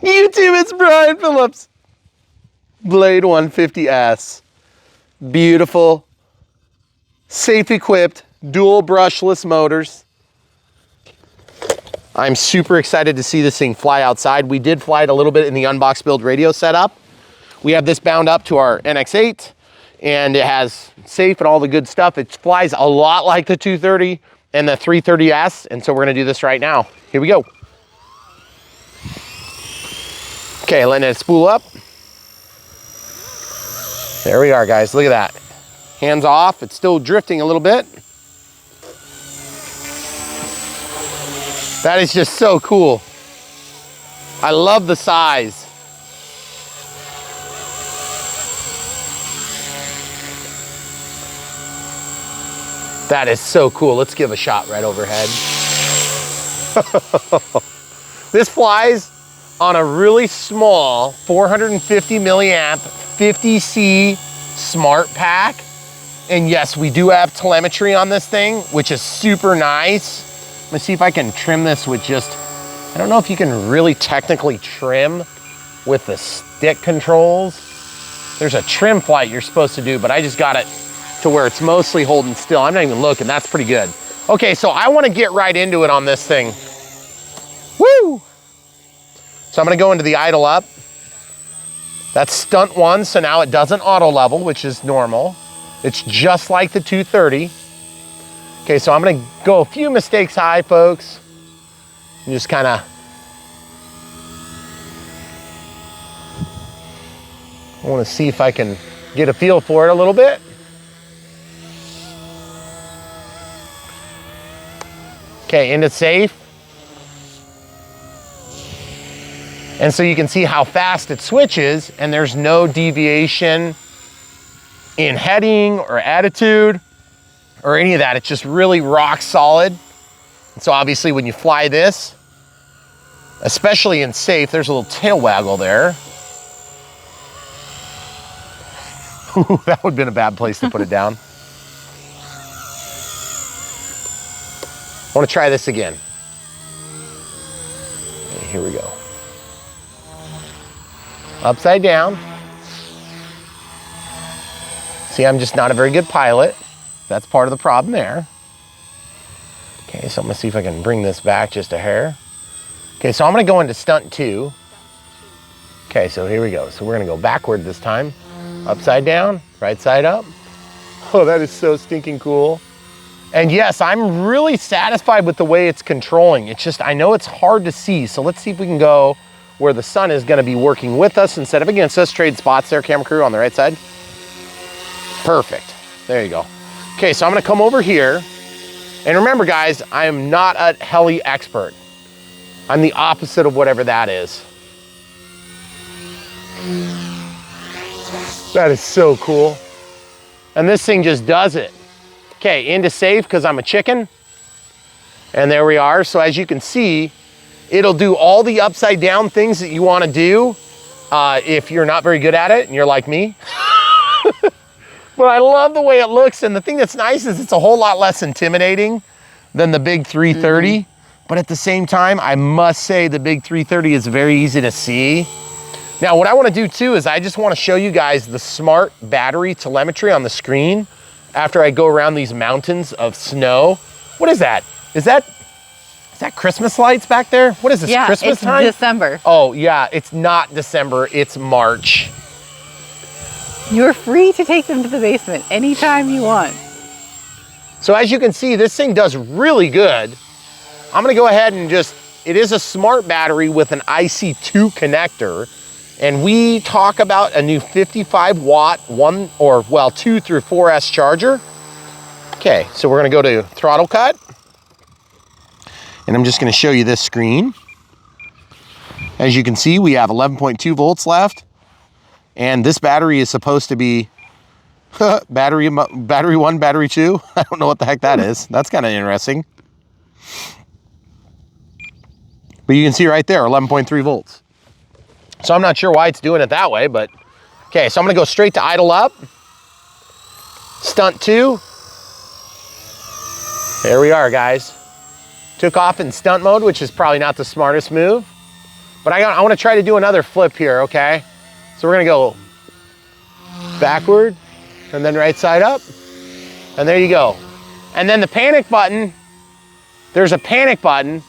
YouTube, it's Brian Phillips. Blade 150S. Beautiful, safe equipped, dual brushless motors. I'm super excited to see this thing fly outside. We did fly it a little bit in the Unbox build radio setup. We have this bound up to our NX8 and it has safe and all the good stuff. It flies a lot like the 230 and the 330S. And so we're gonna do this right now. Here we go. Okay, letting it spool up. There we are, guys, look at that. Hands off, it's still drifting a little bit. That is just so cool. I love the size. That is so cool. Let's give a shot right overhead. This flies on a really small 450 milliamp 50C smart pack. And yes, we do have telemetry on this thing, which is super nice. Let me see if I can trim this with just, I don't know if you can really technically trim with the stick controls. There's a trim flight you're supposed to do, but I just got it to where it's mostly holding still. I'm not even looking, that's pretty good. Okay, so I wanna get right into it on this thing. Woo! So I'm gonna go into the idle up. That's Stunt 1, so now it doesn't auto level, which is normal. It's just like the 230. Okay, so I'm gonna go a few mistakes high, folks. And just kinda, I wanna see if I can get a feel for it a little bit. Okay, into safe. And so you can see how fast it switches and there's no deviation in heading or attitude or any of that. It's just really rock solid. And so obviously when you fly this, especially in safe, there's a little tail waggle there. That would have been a bad place to put it down. I want to try this again. Okay, here we go. Upside down. See, I'm just not a very good pilot. That's part of the problem there. Okay, so I'm gonna see if I can bring this back just a hair. Okay, so I'm gonna go into Stunt 2. Okay, so here we go. So we're gonna go backward this time. Upside down, right side up. Oh, that is so stinking cool. And yes, I'm really satisfied with the way it's controlling. It's just, I know it's hard to see. So let's see if we can go where the sun is gonna be working with us instead of against us. Trade spots there, camera crew, on the right side. Perfect, there you go. Okay, so I'm gonna come over here. And remember guys, I am not a heli expert. I'm the opposite of whatever that is. That is so cool. And this thing just does it. Okay, into safe because I'm a chicken. And there we are. So as you can see, it'll do all the upside down things that you want to do if you're not very good at it and you're like me. But I love the way it looks. And the thing that's nice is it's a whole lot less intimidating than the big 330. But at the same time, I must say the big 330 is very easy to see. Now, what I want to do too is I just want to show you guys the smart battery telemetry on the screen after I go around these mountains of snow. What is that? Is that Christmas lights back there? What is this, Christmas time? Yeah, it's December. Oh yeah, it's not December, it's March. You're free to take them to the basement anytime you want. So as you can see, this thing does really good. I'm gonna go ahead and just, it is a smart battery with an IC2 connector. And we talk about a new 55 watt 2 through 4S charger. Okay, so we're gonna go to throttle cut. And I'm just gonna show you this screen. As you can see, we have 11.2 volts left. And this battery is supposed to be battery 1, battery 2. I don't know what the heck that is. That's kind of interesting. But you can see right there, 11.3 volts. So I'm not sure why it's doing it that way, but okay, so I'm gonna go straight to idle up. Stunt 2. There we are, guys. Took off in stunt mode, which is probably not the smartest move. But I want to try to do another flip here, okay? So we're gonna go backward and then right side up. And there you go. And then the panic button, there's a panic button.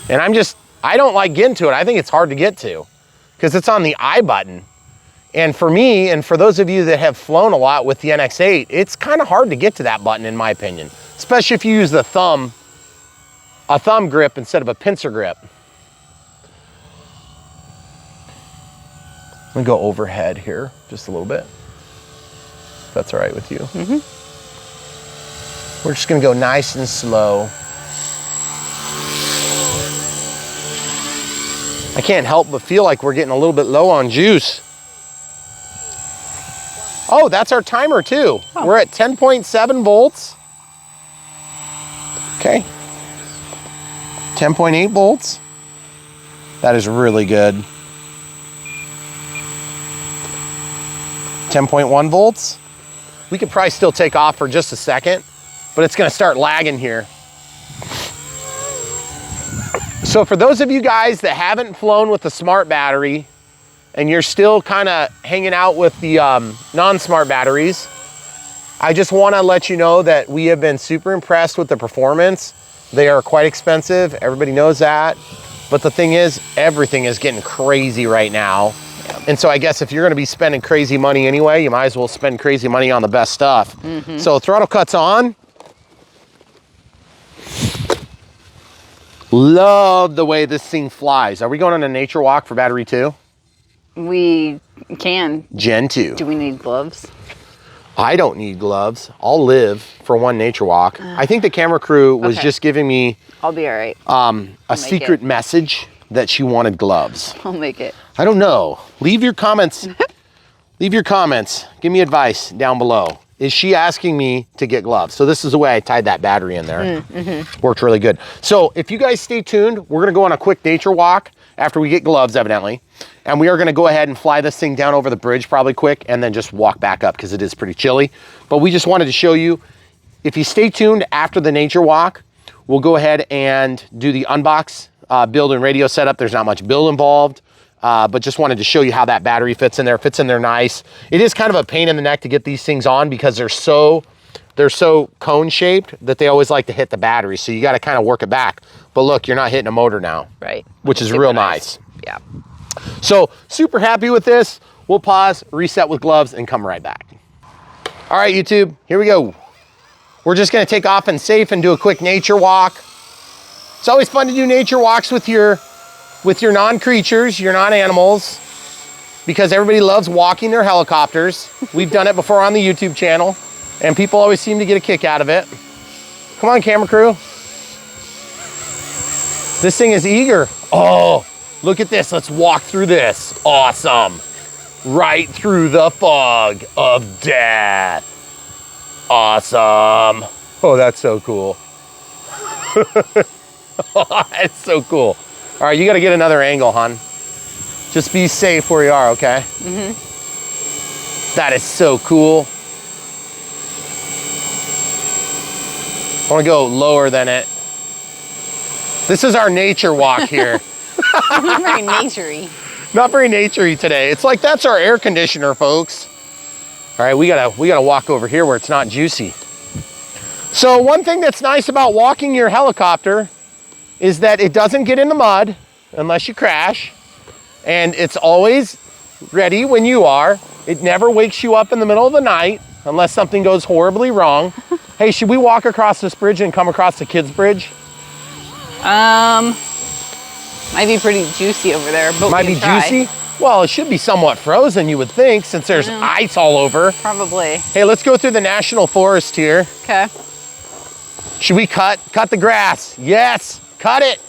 And I don't like getting to it. I think it's hard to get to because it's on the I button. And for me, and for those of you that have flown a lot with the NX8, it's kind of hard to get to that button in my opinion, especially if you use a thumb grip instead of a pincer grip. I'm gonna go overhead here just a little bit, if that's all right with you. Mm-hmm. We're just gonna go nice and slow. I can't help but feel like we're getting a little bit low on juice. Oh, that's our timer too. Oh. We're at 10.7 volts. Okay. 10.8 volts. That is really good. 10.1 volts. We could probably still take off for just a second, but it's gonna start lagging here. So for those of you guys that haven't flown with the smart battery and you're still kind of hanging out with the non-smart batteries, I just wanna let you know that we have been super impressed with the performance. They are quite expensive, everybody knows that. But the thing is, everything is getting crazy right now. And so I guess if you're gonna be spending crazy money anyway, you might as well spend crazy money on the best stuff. Mm-hmm. So throttle cut's on. Love the way this thing flies. Are we going on a nature walk for battery 2? We can. Gen 2. Do we need gloves? I don't need gloves. I'll live for one nature walk. I think the camera crew was just giving me I'll be all right. A secret message that she wanted gloves. I'll make it. I don't know. Leave your comments. Leave your comments. Give me advice down below. Is she asking me to get gloves? So this is the way I tied that battery in there. Mm-hmm. Worked really good. So if you guys stay tuned, we're gonna go on a quick nature walk after we get gloves, evidently. And we are gonna go ahead and fly this thing down over the bridge probably quick and then just walk back up because it is pretty chilly. But we just wanted to show you, if you stay tuned after the nature walk, we'll go ahead and do the unbox build and radio setup. There's not much build involved. But just wanted to show you how that battery fits in there. Fits in there nice. It is kind of a pain in the neck to get these things on because they're so cone shaped that they always like to hit the battery. So you got to kind of work it back. But look, you're not hitting a motor now. Right. Which is real nice. Yeah. So super happy with this. We'll pause, reset with gloves, and come right back. All right, YouTube, here we go. We're just gonna take off and safe and do a quick nature walk. It's always fun to do nature walks with your non-creatures, your non-animals, because everybody loves walking their helicopters. We've done it before on the YouTube channel, and people always seem to get a kick out of it. Come on, camera crew. This thing is eager. Oh, look at this. Let's walk through this. Awesome. Right through the fog of death. Awesome. Oh, that's so cool. Oh, that's so cool. All right, you got to get another angle, hon. Just be safe where you are, okay? Mm-hmm. That is so cool. I want to go lower than it. This is our nature walk here. Not very naturey. Not very naturey today. It's like that's our air conditioner, folks. All right, we gotta walk over here where it's not juicy. So one thing that's nice about walking your helicopter is that it doesn't get in the mud unless you crash, and it's always ready when you are. It never wakes you up in the middle of the night unless something goes horribly wrong. Hey, should we walk across this bridge and come across the kids' bridge? Might be pretty juicy over there, but might be juicy. Well, it should be somewhat frozen, you would think, since there's ice all over. Probably. Hey, let's go through the national forest here. Okay. Should we cut the grass? Yes, cut it.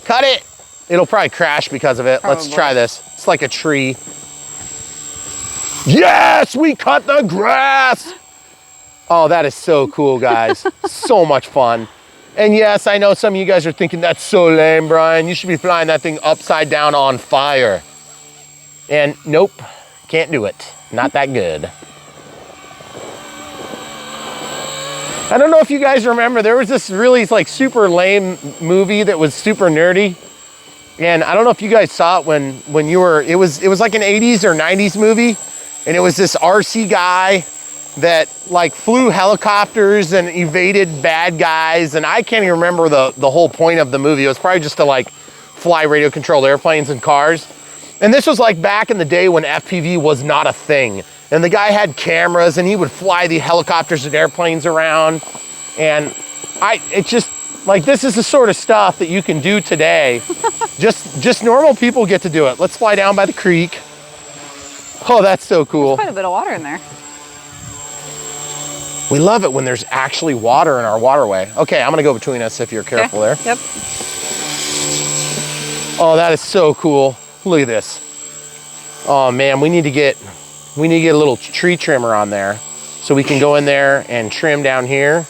Cut it. It'll probably crash because of it. Probably. Let's try this. It's like a tree. Yes, we cut the grass. Oh, that is so cool, guys. So much fun. And yes, I know some of you guys are thinking, that's so lame, Brian. You should be flying that thing upside down on fire. And nope, can't do it. Not that good. I don't know if you guys remember, there was this really like super lame movie that was super nerdy. And I don't know if you guys saw it when you were, it was like an 80s or 90s movie. And it was this RC guy that like flew helicopters and evaded bad guys. And I can't even remember the whole point of the movie. It was probably just to like fly radio controlled airplanes and cars. And this was like back in the day when FPV was not a thing. And the guy had cameras and he would fly the helicopters and airplanes around. And it's just like, this is the sort of stuff that you can do today. just normal people get to do it. Let's fly down by the creek. Oh, that's so cool. There's quite a bit of water in there. We love it when there's actually water in our waterway. Okay, I'm gonna go between us if you're careful there. Yep. Oh, that is so cool. Look at this. Oh man, we need to get a little tree trimmer on there so we can go in there and trim down here.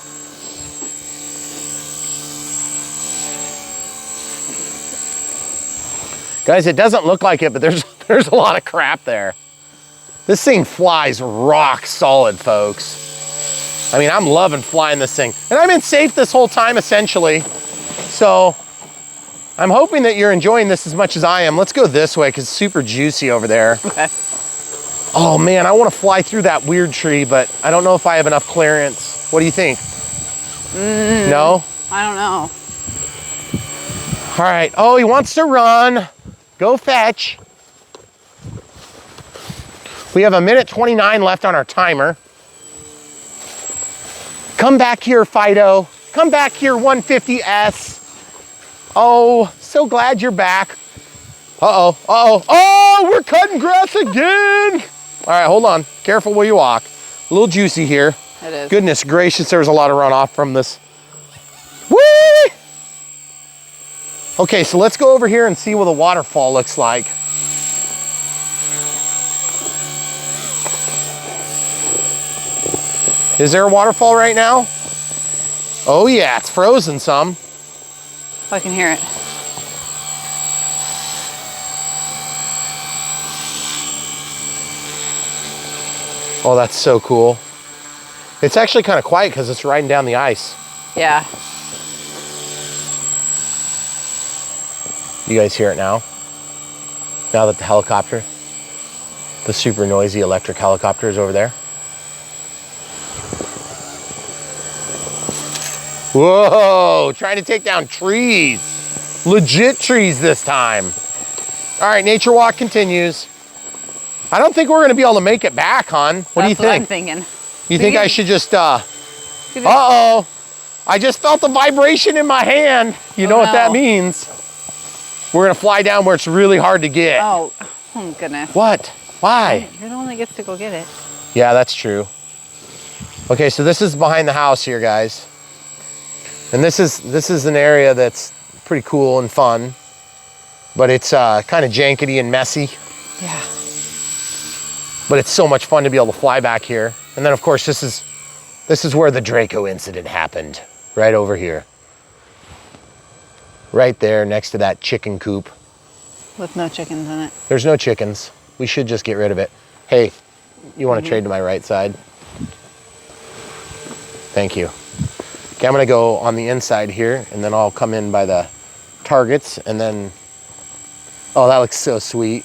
Guys, it doesn't look like it, but there's a lot of crap there. This thing flies rock solid, folks. I mean, I'm loving flying this thing. And I've been safe this whole time, essentially. So I'm hoping that you're enjoying this as much as I am. Let's go this way, because it's super juicy over there. Okay. Oh man, I want to fly through that weird tree, but I don't know if I have enough clearance. What do you think? No? I don't know. All right. Oh, he wants to run. Go fetch. We have 1:29 left on our timer. Come back here, Fido. Come back here, 150S. Oh, so glad you're back. Uh-oh, uh-oh. Oh, we're cutting grass again. All right, hold on. Careful where you walk. A little juicy here. It is. Goodness gracious, there's a lot of runoff from this. Woo! Okay, so let's go over here and see what the waterfall looks like. Is there a waterfall right now? Oh yeah, it's frozen some. I can hear it. Oh, that's so cool. It's actually kind of quiet because it's riding down the ice. Yeah. You guys hear it now? Now that the super noisy electric helicopter is over there. Whoa, trying to take down trees. Legit trees this time. All right, nature walk continues. I don't think we're gonna be able to make it back, hon. What do you think? That's what I'm thinking. You think I should just, uh-oh. I just felt the vibration in my hand. You know what that means. We're gonna fly down where it's really hard to get. Oh goodness. What? Why? You're the one that gets to go get it. Yeah, that's true. Okay, so this is behind the house here, guys. And this is an area that's pretty cool and fun, but it's kind of jankety and messy. Yeah. But it's so much fun to be able to fly back here. And then of course this is where the Draco incident happened, right over here. Right there next to that chicken coop. With no chickens in it. There's no chickens. We should just get rid of it. Hey, you want to trade to my right side? Thank you. Okay, I'm gonna go on the inside here and then I'll come in by the targets and then, oh, that looks so sweet.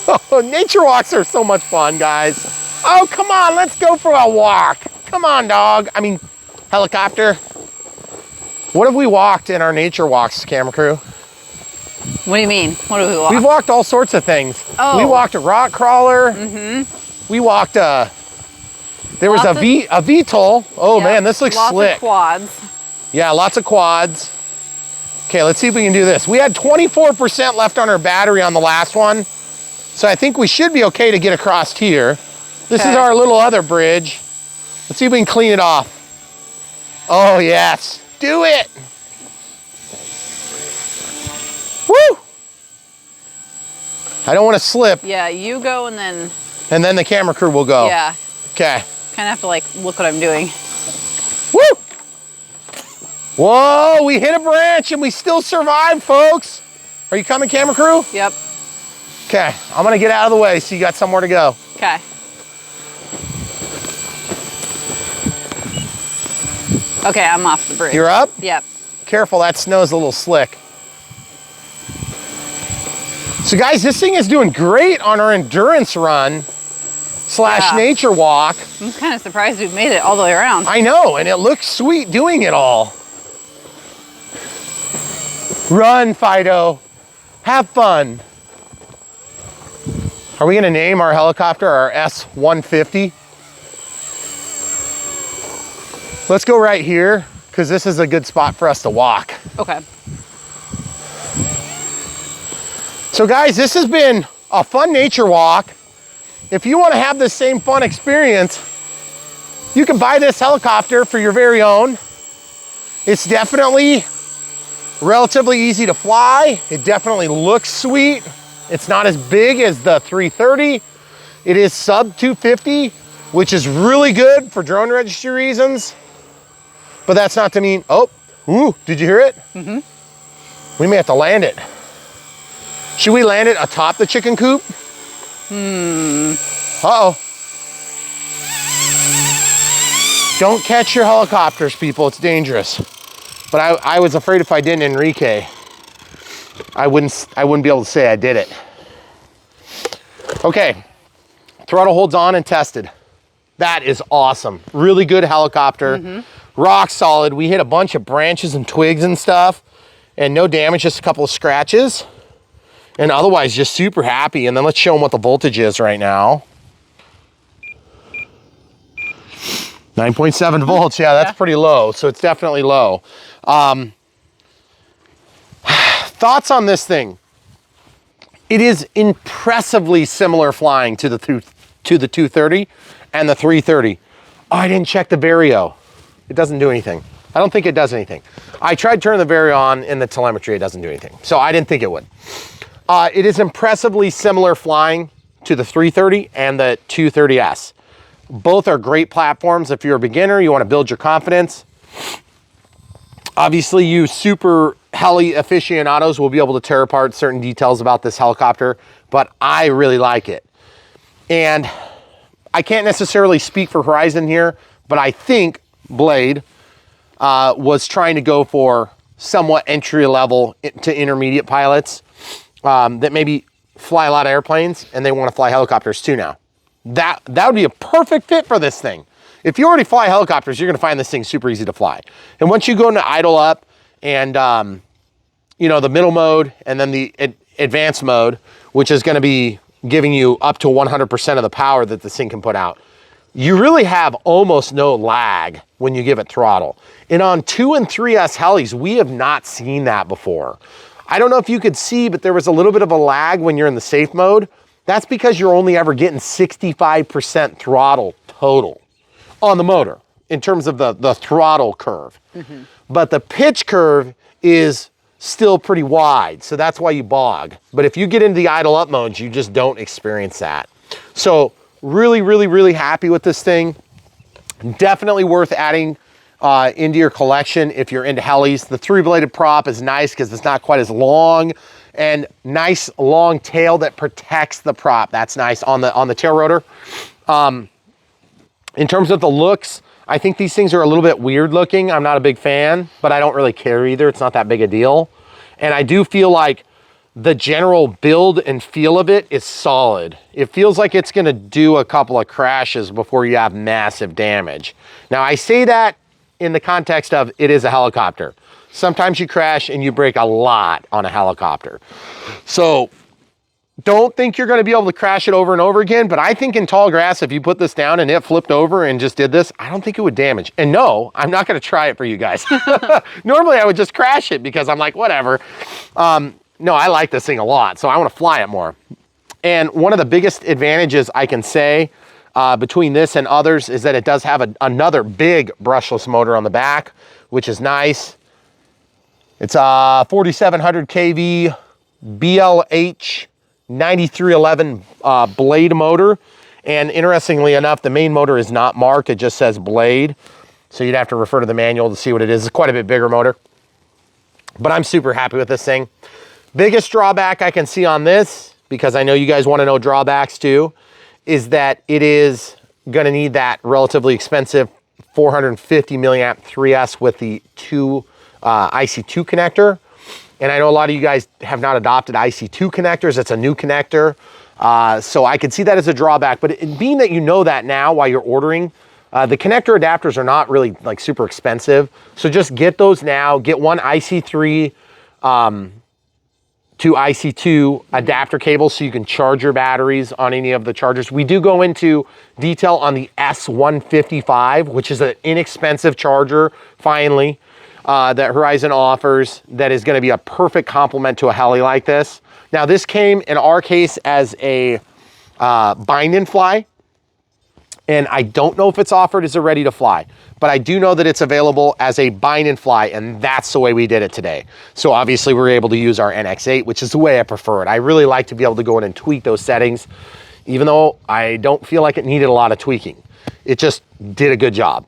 Oh, nature walks are so much fun, guys. Oh, come on, let's go for a walk. Come on, dog. I mean, helicopter. What have we walked in our nature walks, camera crew? What do you mean? What do we walk? We've walked all sorts of things. Oh. We walked a rock crawler. Mm-hmm. We walked there was a VTOL. Oh man, this looks slick. Lots of quads. Yeah, lots of quads. Okay, let's see if we can do this. We had 24% left on our battery on the last one. So I think we should be okay to get across here. This is our little other bridge. Let's see if we can clean it off. Oh yes, do it. Woo! I don't want to slip. Yeah, you go and then. And then the camera crew will go. Yeah. Okay. Kind of have to like look what I'm doing. Woo! Whoa, we hit a branch and we still survived, folks. Are you coming, camera crew? Yep. Okay, I'm gonna get out of the way so you got somewhere to go. Okay. Okay, I'm off the bridge. You're up? Yep. Careful, that snow's a little slick. So guys, this thing is doing great on our endurance run / nature walk. I'm kind of surprised we've made it all the way around. I know, and it looks sweet doing it all. Run, Fido. Have fun. Are we gonna name our helicopter our S150? Let's go right here, because this is a good spot for us to walk. Okay. So guys, this has been a fun nature walk. If you want to have the same fun experience, you can buy this helicopter for your very own. It's definitely relatively easy to fly. It definitely looks sweet. It's not as big as the 330. It is sub 250, which is really good for drone registry reasons. But that's not to mean, oh, ooh, did you hear it? Mm-hmm. We may have to land it. Should we land it atop the chicken coop? Uh-oh. Don't catch your helicopters, people. It's dangerous. But I was afraid if I didn't, Enrique, I wouldn't be able to say I did it. Okay, throttle holds on and tested. That is awesome. Really good helicopter. Rock solid. We hit a bunch of branches and twigs and stuff, and no damage, just a couple of scratches. And otherwise, just super happy. And then let's show them what the voltage is right now. 9.7 volts, yeah, that's pretty low. So it's definitely low. Thoughts on this thing? It is impressively similar flying to the 230 and the 330. Oh, I didn't check the Vario. It doesn't do anything. I don't think it does anything. I tried turning the Vario on in the telemetry, it doesn't do anything. So I didn't think it would. It is impressively similar flying to the 330 and the 230S. Both are great platforms if you're a beginner, you want to build your confidence. Obviously, you super heli aficionados will be able to tear apart certain details about this helicopter, but I really like it. And I can't necessarily speak for Horizon here, but I think Blade was trying to go for somewhat entry level to intermediate pilots that maybe fly a lot of airplanes and they want to fly helicopters too now. That would be a perfect fit for this thing. If you already fly helicopters, you're gonna find this thing super easy to fly. And once you go into idle up and you know, the middle mode and then the advanced mode, which is gonna be giving you up to 100% of the power that this thing can put out, you really have almost no lag when you give it throttle. And on 2 and 3S helis, we have not seen that before. I don't know if you could see, but there was a little bit of a lag when you're in the safe mode. That's because you're only ever getting 65% throttle total on the motor in terms of the throttle curve. But the pitch curve is still pretty wide, so that's why you bog. But if you get into the idle up modes, you just don't experience that. So really, really, really happy with this thing. Definitely worth adding into your collection if you're into helis. The 3-bladed prop is nice because it's not quite as long, and nice long tail that protects the prop. That's nice on the tail rotor. In terms of the looks, I think these things are a little bit weird looking. I'm not a big fan, but I don't really care either. It's not that big a deal. And I do feel like the general build and feel of it is solid. It feels like it's gonna do a couple of crashes before you have massive damage. Now I say that in the context of it is a helicopter. Sometimes you crash and you break a lot on a helicopter. So don't think you're gonna be able to crash it over and over again, but I think in tall grass, if you put this down and it flipped over and just did this, I don't think it would damage. And no, I'm not gonna try it for you guys. Normally I would just crash it because I'm like, whatever. No, I like this thing a lot, so I wanna fly it more. And one of the biggest advantages I can say between this and others is that it does have another big brushless motor on the back, which is nice. It's a 4700 kV BLH 9311 blade motor. And interestingly enough, the main motor is not marked, it just says blade. So you'd have to refer to the manual to see what it is. It's quite a bit bigger motor. But I'm super happy with this thing. Biggest drawback I can see on this, because I know you guys want to know drawbacks too, is that it is going to need that relatively expensive 450 milliamp 3S with the IC2 connector. And I know a lot of you guys have not adopted IC2 connectors. It's a new connector. So I could see that as a drawback, but being that you know that now while you're ordering, the connector adapters are not really like super expensive. So just get those now, get one IC3 to IC2 adapter cable so you can charge your batteries on any of the chargers. We do go into detail on the S155, which is an inexpensive charger, finally, that Horizon offers that is gonna be a perfect complement to a heli like this. Now this came in our case as a bind and fly, and I don't know if it's offered as a ready to fly, but I do know that it's available as a bind and fly, and that's the way we did it today. So obviously we're able to use our NX8, which is the way I prefer it. I really like to be able to go in and tweak those settings, even though I don't feel like it needed a lot of tweaking. It just did a good job.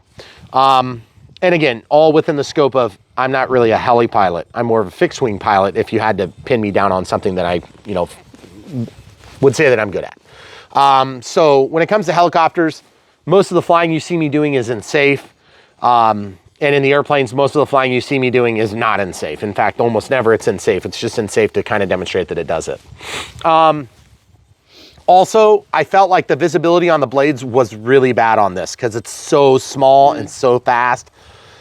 And again, all within the scope of, I'm not really a heli pilot. I'm more of a fixed wing pilot if you had to pin me down on something that I, would say that I'm good at. So when it comes to helicopters, most of the flying you see me doing is in safe. And in the airplanes, most of the flying you see me doing is not in safe. In fact, almost never it's in safe. It's just in safe to kind of demonstrate that it does it. Also, I felt like the visibility on the blades was really bad on this because it's so small and so fast.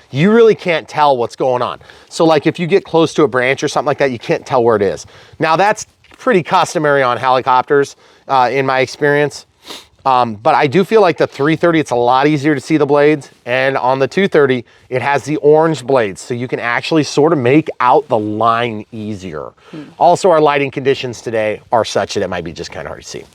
You really can't tell what's going on. So like if you get close to a branch or something like that, you can't tell where it is. Now that's pretty customary on helicopters in my experience. But I do feel like the 330, it's a lot easier to see the blades. And on the 230, it has the orange blades. So you can actually sort of make out the line easier. Also, our lighting conditions today are such that it might be just kind of hard to see.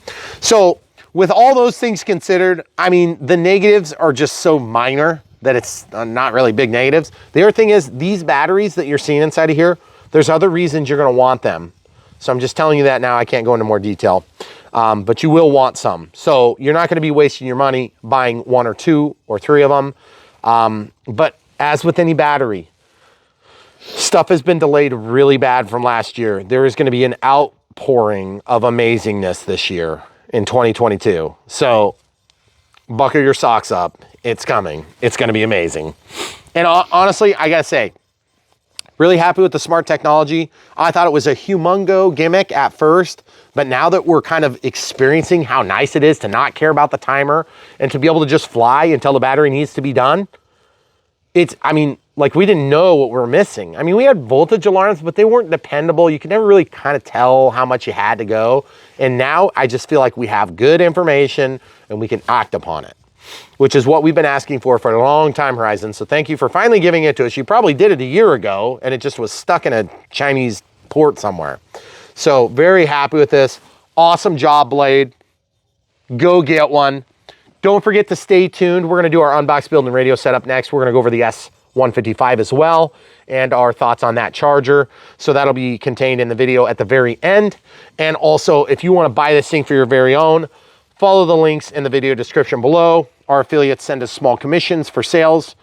So with all those things considered, I mean, the negatives are just so minor that it's not really big negatives. The other thing is these batteries that you're seeing inside of here, there's other reasons you're gonna want them. So I'm just telling you that now. I can't go into more detail. But you will want some. So you're not gonna be wasting your money buying one or two or three of them. But as with any battery, stuff has been delayed really bad from last year. There is gonna be an outpouring of amazingness this year in 2022. So buckle your socks up. It's coming. It's gonna be amazing. And honestly, I gotta say, really happy with the smart technology. I thought it was a humongo gimmick at first, but now that we're kind of experiencing how nice it is to not care about the timer and to be able to just fly until the battery needs to be done, I mean, like we didn't know what we were missing. I mean, we had voltage alarms, but they weren't dependable. You could never really kind of tell how much you had to go. And now I just feel like we have good information and we can act upon it, which is what we've been asking for a long time, Horizon. So thank you for finally giving it to us. You probably did it a year ago and it just was stuck in a Chinese port somewhere. So very happy with this. Awesome job, Blade. Go get one. Don't forget to stay tuned. We're gonna do our unbox build and radio setup next. We're gonna go over the S155 as well and our thoughts on that charger. So that'll be contained in the video at the very end. And also, if you wanna buy this thing for your very own, follow the links in the video description below. Our affiliates send us small commissions for sales.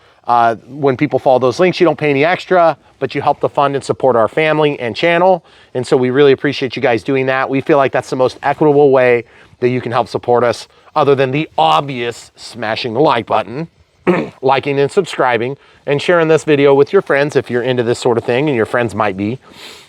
When people follow those links, you don't pay any extra, but you help to fund and support our family and channel. And so we really appreciate you guys doing that. We feel like that's the most equitable way that you can help support us, other than the obvious smashing the like button, liking and subscribing, and sharing this video with your friends if you're into this sort of thing, and your friends might be.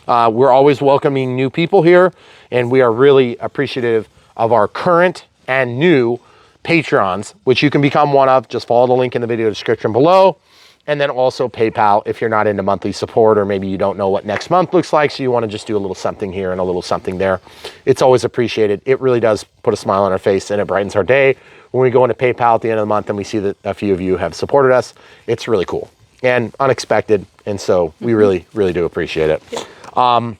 We're always welcoming new people here, and we are really appreciative of our current and new Patrons, which you can become one of. Just follow the link in the video description below. And then also PayPal if you're not into monthly support, or maybe you don't know what next month looks like, so you want to just do a little something here and a little something there. It's always appreciated. It really does put a smile on our face, and it brightens our day when we go into PayPal at the end of the month and we see that a few of you have supported us. It's really cool and unexpected, and so we really, really do appreciate it. And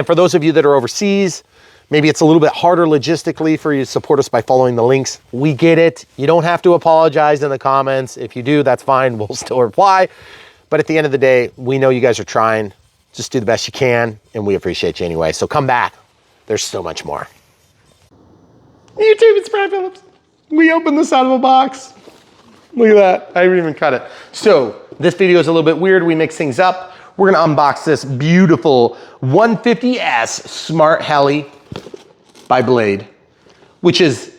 for those of you that are overseas, maybe it's a little bit harder logistically for you to support us by following the links. We get it. You don't have to apologize in the comments. If you do, that's fine. We'll still reply. But at the end of the day, we know you guys are trying. Just do the best you can, and we appreciate you anyway. So come back. There's so much more. YouTube, it's Brad Phillips. We opened this out of a box. Look at that. I didn't even cut it. So this video is a little bit weird. We mix things up. We're going to unbox this beautiful 150S Smart Heli by Blade, which is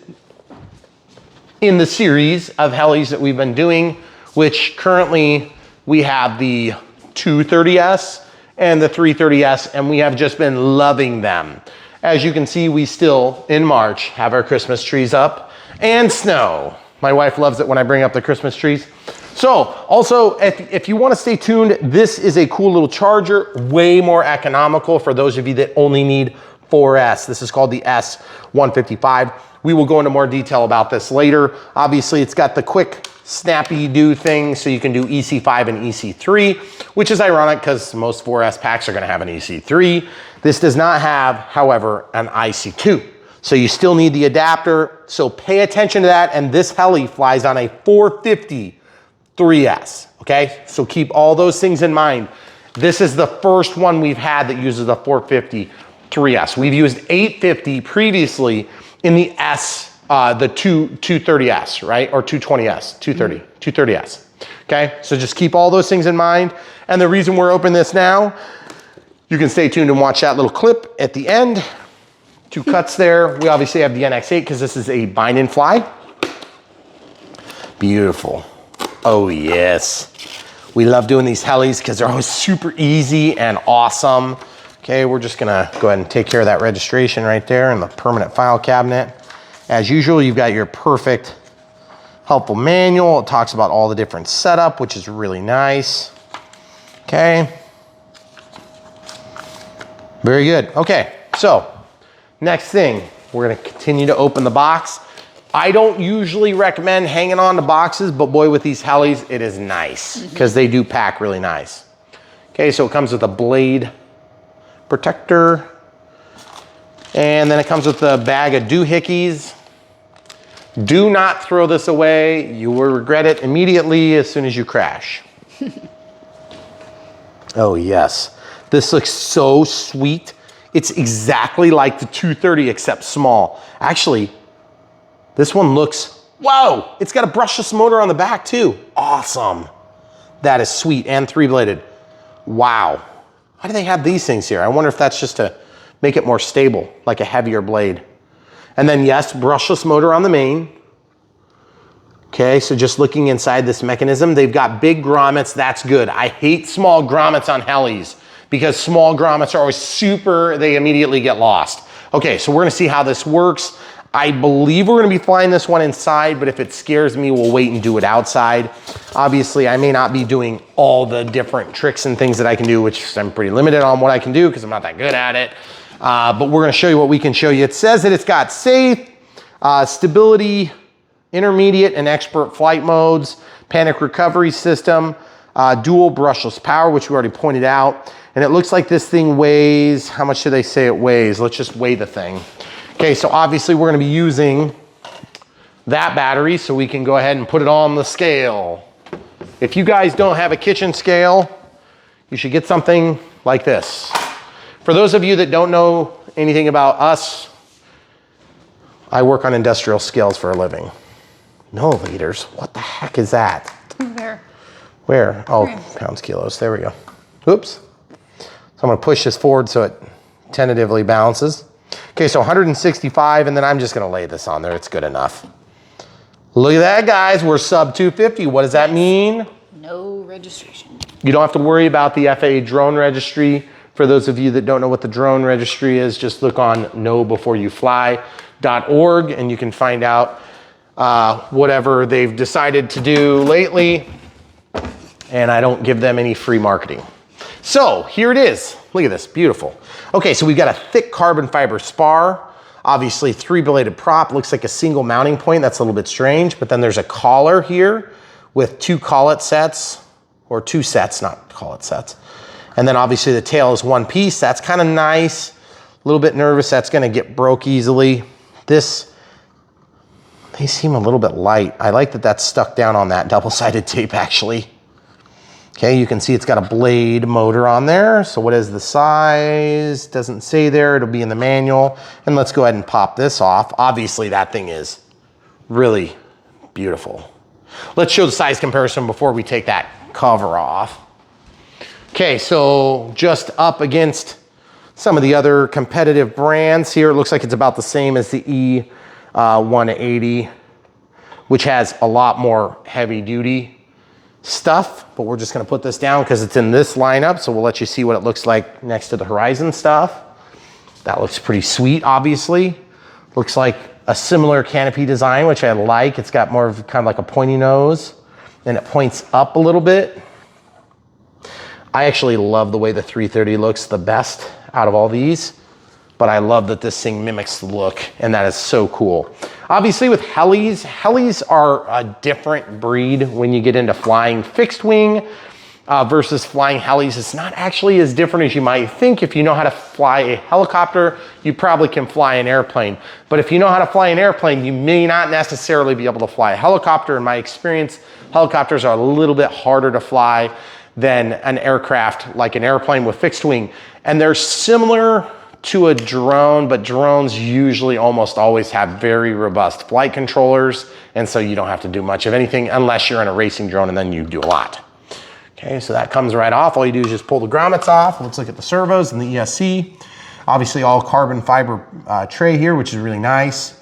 in the series of helis that we've been doing, which currently we have the 230S and the 330S, and we have just been loving them. As you can see, we still, in March, have our Christmas trees up and snow. My wife loves it when I bring up the Christmas trees. So also, if you want to stay tuned, this is a cool little charger, way more economical for those of you that only need 4S. This is called the S155. We will go into more detail about this later. Obviously, it's got the quick snappy do thing, so you can do EC5 and EC3, which is ironic because most 4S packs are going to have an EC3. This does not have, however, an IC2. So you still need the adapter. So pay attention to that. And this heli flies on a 450 3S. Okay, so keep all those things in mind. This is the first one we've had that uses the 450 3S. We've used 850 previously in the the 230S, right? Or 220S, 230S. Okay, so just keep all those things in mind. And the reason we're opening this now, you can stay tuned and watch that little clip at the end. 2 cuts there. We obviously have the NX8 because this is a bind and fly. Beautiful. Oh yes. We love doing these helis because they're always super easy and awesome. Okay, we're just gonna go ahead and take care of that registration right there in the permanent file cabinet. As usual, you've got your perfect, helpful manual. It talks about all the different setup, which is really nice. Okay. Very good. Okay, so next thing, we're gonna continue to open the box. I don't usually recommend hanging on to boxes, but boy, with these helis, it is nice because they do pack really nice. Okay, so it comes with a blade protector, and then it comes with a bag of doohickeys. Do not throw this away. You will regret it immediately as soon as you crash. Oh yes, this looks so sweet. It's exactly like the 230 except small. Actually, this one looks, whoa, it's got a brushless motor on the back too. Awesome. That is sweet and 3-bladed. Wow. Why do they have these things here? I wonder if that's just to make it more stable, like a heavier blade. And then yes, brushless motor on the main. Okay, so just looking inside this mechanism, they've got big grommets, that's good. I hate small grommets on helis because small grommets are always super, they immediately get lost. Okay, so we're gonna see how this works. I believe we're gonna be flying this one inside, but if it scares me, we'll wait and do it outside. Obviously, I may not be doing all the different tricks and things that I can do, which I'm pretty limited on what I can do because I'm not that good at it. But we're gonna show you what we can show you. It says that it's got safe, stability, intermediate and expert flight modes, panic recovery system, dual brushless power, which we already pointed out. And it looks like this thing weighs, how much do they say it weighs? Let's just weigh the thing. Okay, so obviously we're gonna be using that battery so we can go ahead and put it on the scale. If you guys don't have a kitchen scale, you should get something like this. For those of you that don't know anything about us, I work on industrial scales for a living. Milliliters, what the heck is that? There. Where? Oh, pounds, kilos, there we go. Oops. So I'm gonna push this forward so it tentatively balances. Okay, so 165, and then I'm just gonna lay this on there, it's good enough. Look at that, guys, we're sub 250. What does that mean? No registration. You don't have to worry about the FAA drone registry. For those of you that don't know what the drone registry is, just look on knowbeforeyoufly.org and you can find out whatever they've decided to do lately. And I don't give them any free marketing. So here it is. Look at this, beautiful. Okay, so we've got a thick carbon fiber spar. Obviously 3-bladed prop, looks like a single mounting point. That's a little bit strange, but then there's a collar here with 2 collet sets, or 2 sets, not collet sets. And then obviously the tail is 1 piece. That's kind of nice. A little bit nervous that's gonna get broke easily. They seem a little bit light. I like that that's stuck down on that double-sided tape actually. Okay, you can see it's got a blade motor on there. So what is the size? Doesn't say there, it'll be in the manual. And let's go ahead and pop this off. Obviously that thing is really beautiful. Let's show the size comparison before we take that cover off. Okay, so just up against some of the other competitive brands here, it looks like it's about the same as the E180. which has a lot more heavy duty stuff, but we're just gonna put this down because it's in this lineup, so we'll let you see what it looks like next to the Horizon stuff. That looks pretty sweet, obviously. Looks like a similar canopy design, which I like. It's got more of kind of like a pointy nose, and it points up a little bit. I actually love the way the 330 looks the best out of all these, but I love that this thing mimics the look, and that is so cool. Obviously with Helis, Helis are a different breed when you get into flying fixed wing versus flying Helis. It's not actually as different as you might think. If you know how to fly a helicopter, you probably can fly an airplane. But if you know how to fly an airplane, you may not necessarily be able to fly a helicopter. In my experience, helicopters are a little bit harder to fly than an aircraft, like an airplane with fixed wing. And they're similar to a drone, but drones usually almost always have very robust flight controllers, and so you don't have to do much of anything unless you're in a racing drone, and then you do a lot. Okay, so that comes right off. All you do is just pull the grommets off. Let's look at the servos and the ESC. Obviously all carbon fiber tray here, which is really nice.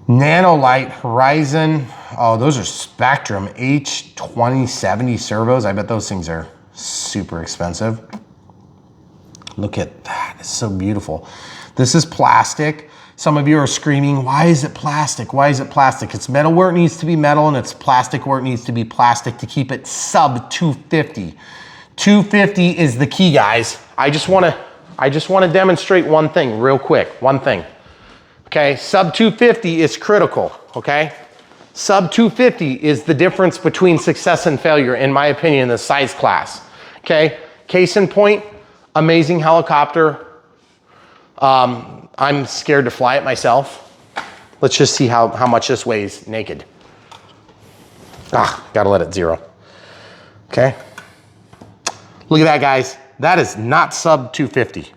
Nanolite Horizon. Oh, those are Spectrum H2070 servos. I bet those things are super expensive. Look at that, it's so beautiful. This is plastic. Some of you are screaming, why is it plastic? Why is it plastic? It's metal where it needs to be metal, and it's plastic where it needs to be plastic to keep it sub 250. 250 is the key, guys. I just wanna demonstrate one thing real quick, one thing. Okay, sub 250 is critical, okay? Sub 250 is the difference between success and failure, in my opinion, in the size class, okay? Case in point, amazing helicopter. I'm scared to fly it myself. Let's just see how much this weighs naked. Gotta let it zero. Okay. Look at that, guys. That is not sub 250.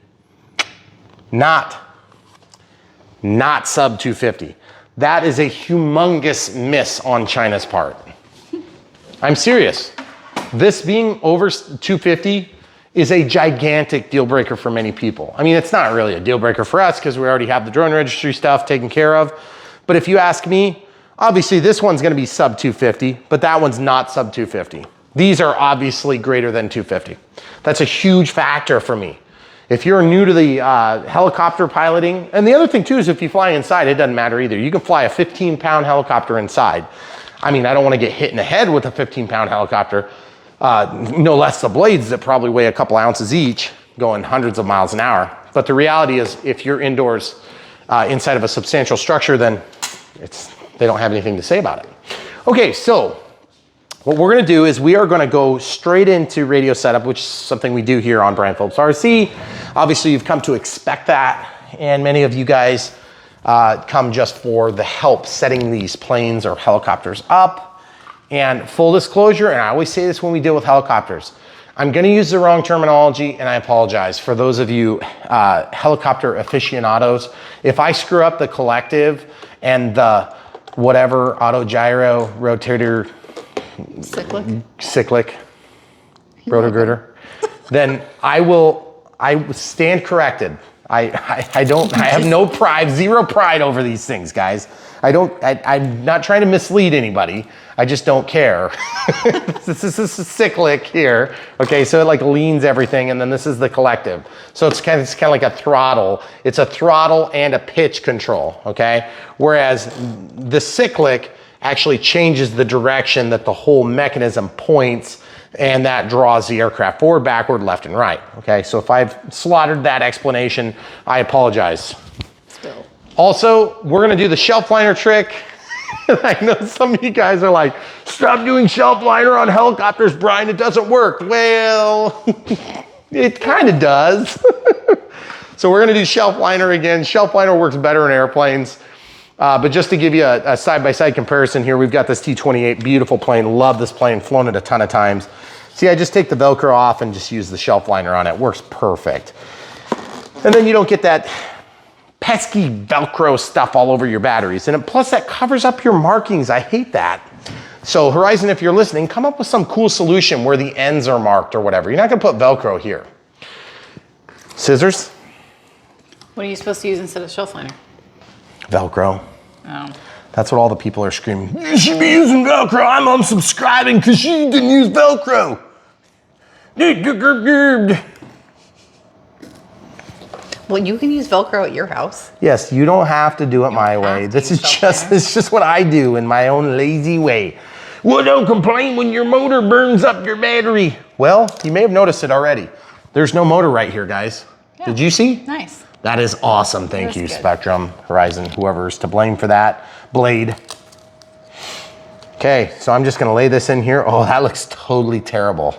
Not sub 250. That is a humongous miss on China's part. I'm serious. This being over 250 is a gigantic deal breaker for many people. I mean, it's not really a deal breaker for us because we already have the drone registry stuff taken care of. But if you ask me, obviously this one's gonna be sub 250, but that one's not sub 250. These are obviously greater than 250. That's a huge factor for me. If you're new to the helicopter piloting, and the other thing too is if you fly inside, it doesn't matter either. You can fly a 15-pound helicopter inside. I mean, I don't wanna get hit in the head with a 15-pound helicopter, no less the blades that probably weigh a couple ounces each, going hundreds of miles an hour. But the reality is if you're indoors inside of a substantial structure, then they don't have anything to say about it. Okay, so what we're gonna do is we are gonna go straight into radio setup, which is something we do here on Brian Phillips RC. Obviously you've come to expect that, and many of you guys come just for the help setting these planes or helicopters up. And full disclosure, and I always say this when we deal with helicopters, I'm gonna use the wrong terminology, and I apologize. For those of you helicopter aficionados, if I screw up the collective and the whatever auto gyro rotator cyclic rotogritter, then I stand corrected. I have no pride, zero pride over these things, guys. I'm not trying to mislead anybody. I just don't care. This is cyclic here. Okay, so it like leans everything, and then this is the collective. So it's kind of like a throttle. It's a throttle and a pitch control, okay? Whereas the cyclic actually changes the direction that the whole mechanism points, and that draws the aircraft forward, backward, left, and right. Okay, so if I've slaughtered that explanation, I apologize. Still. Also, we're gonna do the shelf liner trick. I know some of you guys are like, stop doing shelf liner on helicopters, Brian, it doesn't work. Well, it kind of does. So we're gonna do shelf liner again. Shelf liner works better in airplanes. But just to give you a side-by-side comparison here, we've got this T-28, beautiful plane. Love this plane, flown it a ton of times. See, I just take the Velcro off and just use the shelf liner on it. Works perfect. And then you don't get that pesky Velcro stuff all over your batteries. And plus that covers up your markings. I hate that. So Horizon, if you're listening, come up with some cool solution where the ends are marked or whatever. You're not gonna put Velcro here. Scissors? What are you supposed to use instead of shelf liner? Velcro. Oh. That's what all the people are screaming. You should be using Velcro. I'm unsubscribing because she didn't use Velcro. Well, you can use Velcro at your house. Yes, you don't have to do it my way. This is just what I do in my own lazy way. Well, don't complain when your motor burns up your battery. Well, you may have noticed it already. There's no motor right here, guys. Yeah. Did you see? Nice. That is awesome. Thank you, Spectrum, Horizon, whoever's to blame for that. Blade. Okay, so I'm just gonna lay this in here. Oh, that looks totally terrible.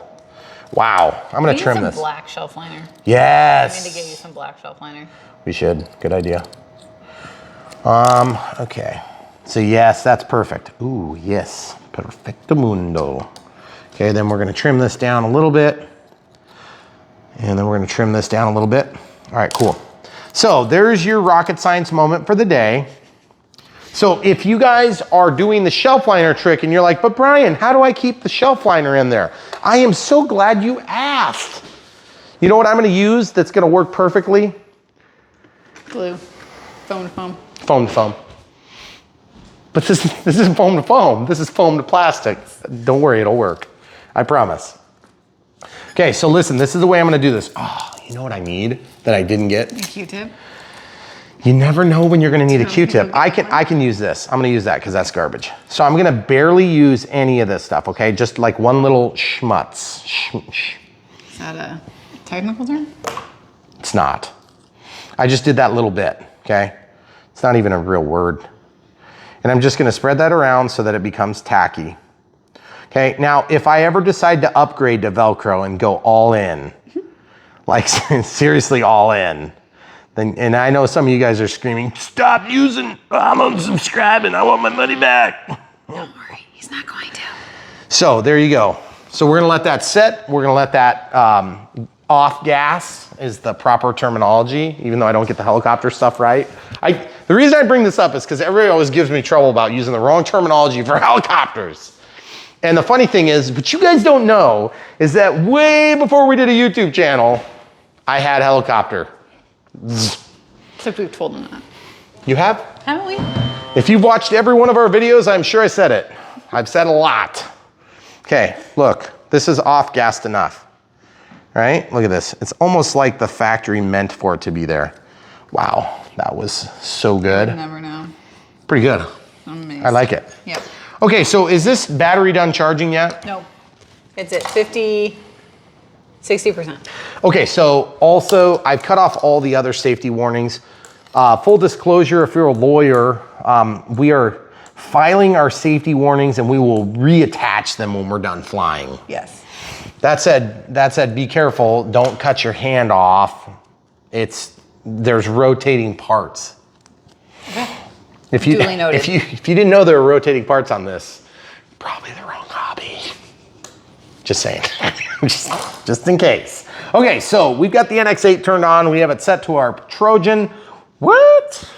Wow, I'm gonna trim this. Black shelf liner. Yes. I need to get you some black shelf liner. We should, good idea. Okay, so yes, that's perfect. Ooh, yes, perfectamundo. Okay, then we're gonna trim this down a little bit. And then we're gonna trim this down a little bit. All right, cool. So there's your rocket science moment for the day. So if you guys are doing the shelf liner trick and you're like, but Brian, how do I keep the shelf liner in there? I am so glad you asked. You know what I'm gonna use that's gonna work perfectly? Glue, foam to foam. Foam to foam. But this isn't foam to foam. This is foam to plastic. Don't worry, it'll work. I promise. Okay, so listen, this is the way I'm gonna do this. Oh, you know what I need that I didn't get? A Q-tip. You never know when you're gonna need a Q-tip. I can use this. I'm gonna use that because that's garbage. So I'm gonna barely use any of this stuff, okay? Just like one little schmutz. Is that a technical term? It's not. I just did that little bit, okay? It's not even a real word. And I'm just gonna spread that around so that it becomes tacky. Okay, now if I ever decide to upgrade to Velcro and go all in, like seriously all in, then, and I know some of you guys are screaming, stop using, I'm unsubscribing, I want my money back. Don't worry, he's not going to. So there you go. So we're gonna let that sit. We're gonna let that off gas is the proper terminology, even though I don't get the helicopter stuff right. The reason I bring this up is because everybody always gives me trouble about using the wrong terminology for helicopters. And the funny thing is, what you guys don't know is that way before we did a YouTube channel, I had helicopter. Except we've told them that. You have? Haven't we? If you've watched every one of our videos, I'm sure I said it. I've said a lot. Okay, look, this is off-gassed enough, right? Look at this. It's almost like the factory meant for it to be there. Wow, that was so good. You never know. Pretty good. Amazing. I like it. Yep. Okay, so is this battery done charging yet? No, it's at 60%. Okay, so also I've cut off all the other safety warnings. Full disclosure, if you're a lawyer, we are filing our safety warnings and we will reattach them when we're done flying. Yes. That said, be careful, don't cut your hand off. There's rotating parts. Okay. If you Duly noted. if you didn't know there were rotating parts on this, probably the wrong hobby. Just saying, just in case. Okay, so we've got the NX8 turned on. We have it set to our Trojan. What?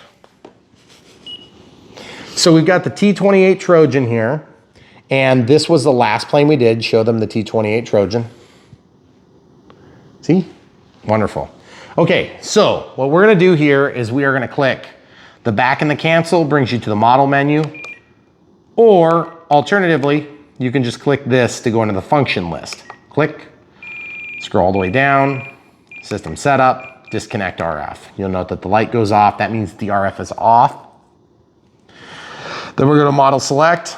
So we've got the T-28 Trojan here, and this was the last plane we did. Show them the T-28 Trojan. See? Wonderful. Okay, so what we're gonna do here is we are gonna click the back and the cancel brings you to the model menu, or alternatively, you can just click this to go into the function list. Click, scroll all the way down, system setup, disconnect RF. You'll note that the light goes off. That means the RF is off. Then we're gonna model select,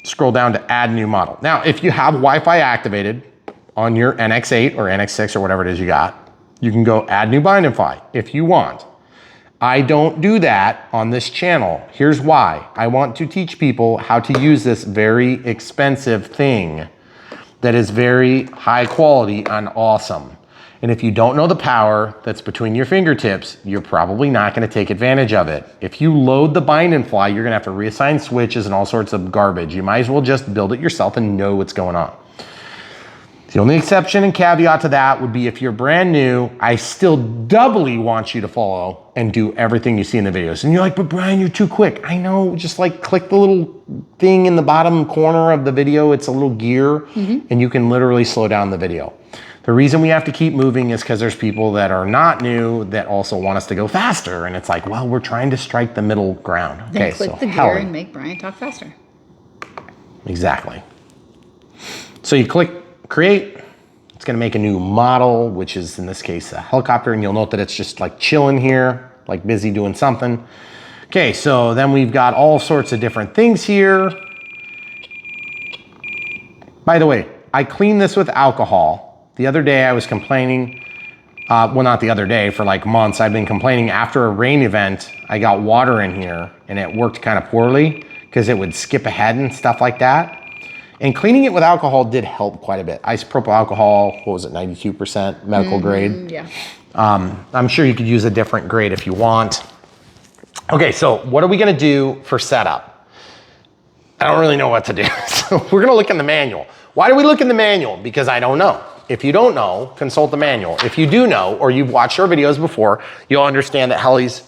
scroll down to add new model. Now, if you have Wi-Fi activated on your NX8 or NX6 or whatever it is you got, you can go add new bind and fly if you want. I don't do that on this channel. Here's why. I want to teach people how to use this very expensive thing that is very high quality and awesome. And if you don't know the power that's between your fingertips, you're probably not gonna take advantage of it. If you load the bind and fly, you're gonna have to reassign switches and all sorts of garbage. You might as well just build it yourself and know what's going on. The only exception and caveat to that would be if you're brand new, I still doubly want you to follow and do everything you see in the videos. And you're like, but Brian, you're too quick. I know, just like click the little thing in the bottom corner of the video. It's a little gear and you can literally slow down the video. The reason we have to keep moving is because there's people that are not new that also want us to go faster. And it's like, well, we're trying to strike the middle ground. Then Okay, click so the gear Heli. and make Brian talk faster. Exactly. So you click create. It's going to make a new model, which is in this case a helicopter. And you'll note that it's just like chilling here, like busy doing something. Okay, so then we've got all sorts of different things here. By the way, I cleaned this with alcohol. The other day I was complaining, well, not the other day, for like months, I've been complaining after a rain event, I got water in here and it worked kind of poorly because it would skip ahead and stuff like that. And cleaning it with alcohol did help quite a bit. Isopropyl alcohol, what was it, 92% medical grade? Yeah. I'm sure you could use a different grade if you want. Okay, so what are we gonna do for setup? I don't really know what to do. So we're gonna look in the manual. Why do we look in the manual? Because I don't know. If you don't know, consult the manual. If you do know, or you've watched our videos before, you'll understand that helis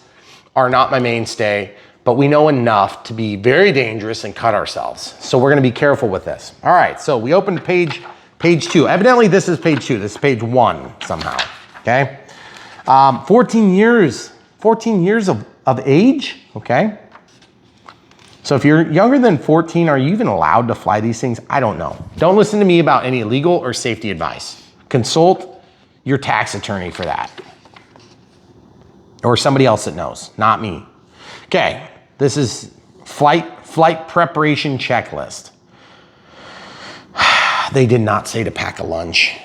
are not my mainstay, but we know enough to be very dangerous and cut ourselves. So we're gonna be careful with this. All right, so we opened page 2. Evidently this is page 2, this is page 1 somehow, okay? 14 years of age, okay? So if you're younger than 14, are you even allowed to fly these things? I don't know. Don't listen to me about any legal or safety advice. Consult your tax attorney for that. Or somebody else that knows, not me. Okay, this is flight preparation checklist. They did not say to pack a lunch.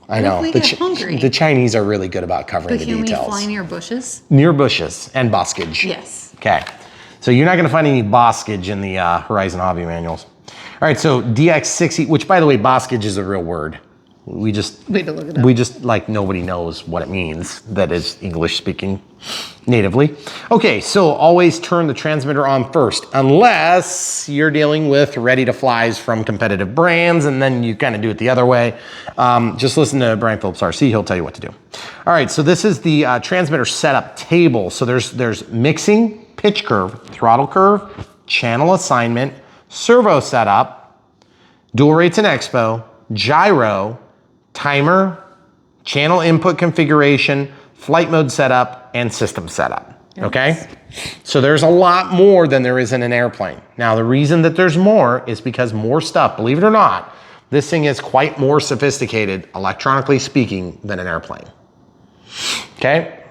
I know. What if we get hungry? The Chinese are really good about covering the But can details. we fly near bushes? Near bushes and boskage. Yes. Okay. So you're not going to find any boskage in the Horizon Hobby manuals. All right, so DX60, which by the way, boskage is a real word. We just like nobody knows what it means that is English speaking natively. Okay, so always turn the transmitter on first, unless you're dealing with ready to flies from competitive brands, and then you kind of do it the other way. Just listen to Brian Phillips RC, he'll tell you what to do. All right, so this is the transmitter setup table. So there's mixing, pitch curve, throttle curve, channel assignment, servo setup, dual rates in Expo, gyro, timer, channel input configuration, flight mode setup, and system setup, okay? So there's a lot more than there is in an airplane. Now, the reason that there's more is because more stuff, believe it or not, this thing is quite more sophisticated, electronically speaking, than an airplane, okay?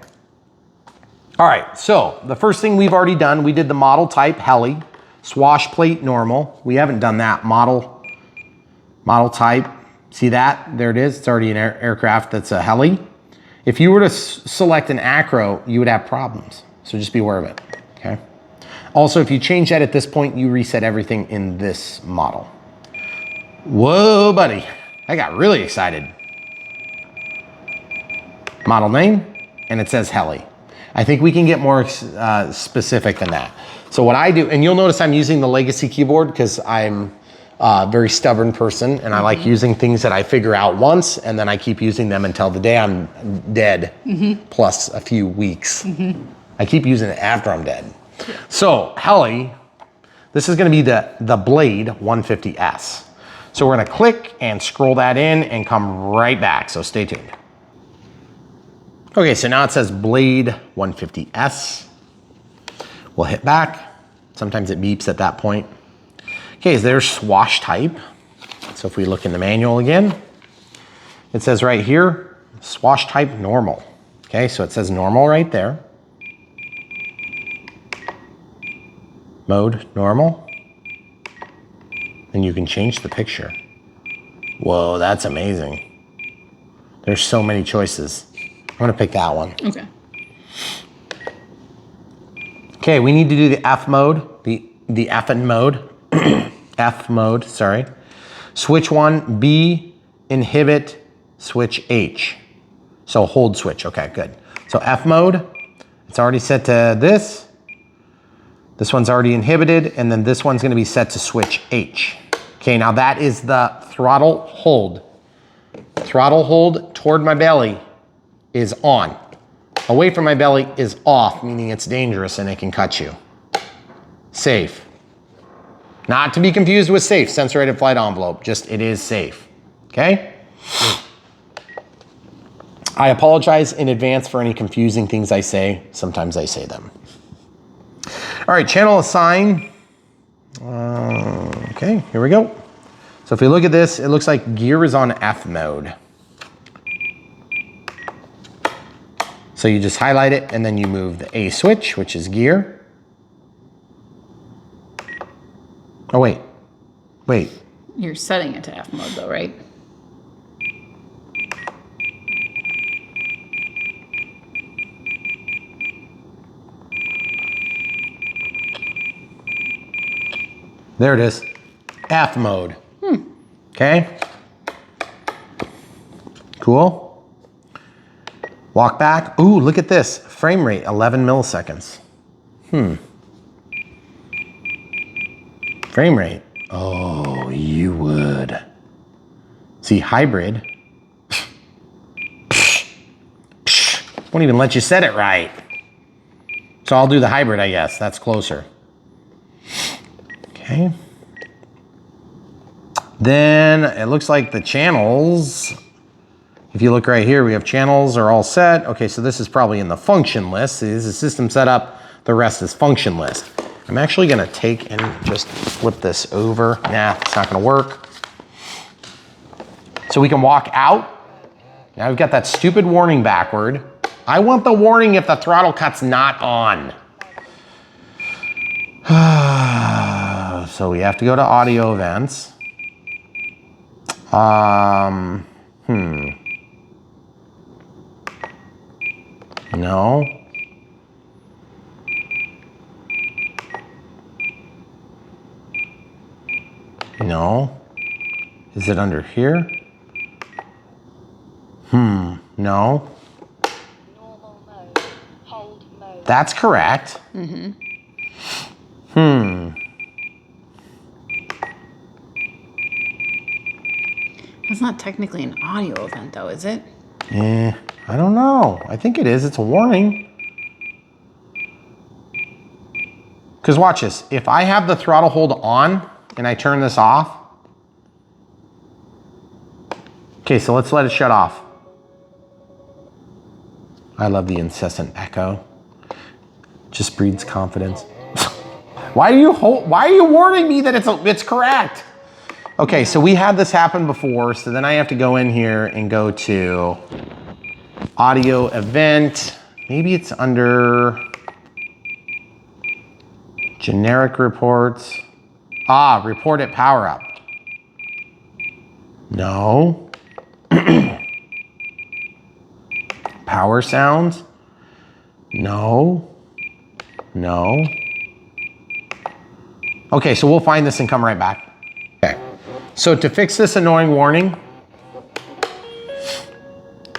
All right, so the first thing we've already done, we did the model type, Heli, swash plate normal. We haven't done that, model type. See that? There it is. It's already an aircraft that's a Heli. If you were to select an acro, you would have problems. So just be aware of it, okay? Also, if you change that at this point, you reset everything in this model. Whoa, buddy. I got really excited. Model name, and it says Heli. I think we can get more specific than that. So what I do, and you'll notice I'm using the legacy keyboard because I'm a very stubborn person and I like using things that I figure out once and then I keep using them until the day I'm dead, plus a few weeks. I keep using it after I'm dead. So Heli, this is gonna be the Blade 150S. So we're gonna click and scroll that in and come right back, so stay tuned. Okay, so now it says Blade 150S. We'll hit back. Sometimes it beeps at that point. Okay, so there's swash type. So if we look in the manual again, it says right here, swash type normal. Okay, so it says normal right there. Mode normal. And you can change the picture. Whoa, that's amazing. There's so many choices. I'm gonna pick that one. Okay. Okay, we need to do the F mode, the F-in mode. F mode, sorry. Switch 1, B, inhibit, switch H. So hold switch, okay, good. So F mode, it's already set to this. This one's already inhibited, and then this one's gonna be set to switch H. Okay, now that is the throttle hold. Throttle hold toward my belly is on. Away from my belly is off, meaning it's dangerous and it can cut you. Safe. Not to be confused with safe, sensor-rated flight envelope, just it is safe, okay? I apologize in advance for any confusing things I say. Sometimes I say them. All right, channel assign. Okay, here we go. So if we look at this, it looks like gear is on F mode. So you just highlight it and then you move the A switch, which is gear. Oh, wait. You're setting it to F mode though, right? There it is, F mode. Okay, cool. Walk back, ooh, look at this. Frame rate, 11 milliseconds. Frame rate, oh, you would. See, hybrid. Won't even let you set it right. So I'll do the hybrid, I guess, that's closer. Okay. Then it looks like the channels, if you look right here, we have channels are all set. Okay, so this is probably in the function list. See, this is system setup, the rest is function list. I'm actually gonna take and just flip this over. Nah, it's not gonna work. So we can walk out. Now we've got that stupid warning backward. I want the warning if the throttle cut's not on. So we have to go to audio events. No. No. Is it under here? No. Normal mode, hold mode. That's correct. That's not technically an audio event though, is it? I don't know. I think it is. It's a warning. Because watch this. If I have the throttle hold on and I turn this off. Okay, so let's let it shut off. I love the incessant echo. Just breeds confidence. Why are you warning me that it's correct? Okay, so we had this happen before, so then I have to go in here and go to audio event. Maybe it's under generic reports. Report it power up. No. Power sounds. No. No. Okay, so we'll find this and come right back. Okay, so to fix this annoying warning,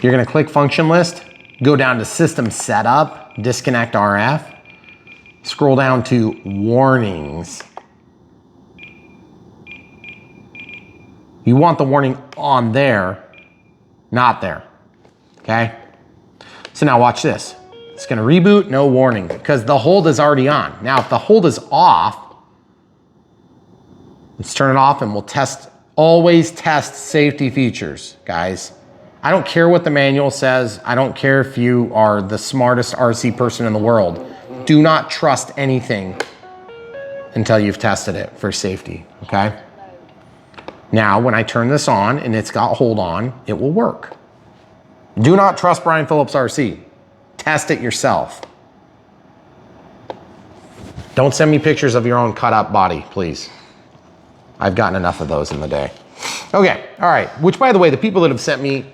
you're gonna click function list, go down to system setup, disconnect RF, scroll down to warnings. You want the warning on there, not there, okay? So now watch this. It's gonna reboot, no warning, because the hold is already on. Now, if the hold is off, let's turn it off and we'll test, always test safety features, guys. I don't care what the manual says. I don't care if you are the smartest RC person in the world. Do not trust anything until you've tested it for safety, okay? Now, when I turn this on and it's got hold on, it will work. Do not trust Brian Phillips RC. Test it yourself. Don't send me pictures of your own cut up body, please. I've gotten enough of those in the day. Okay, all right. Which, by the way, the people that have sent me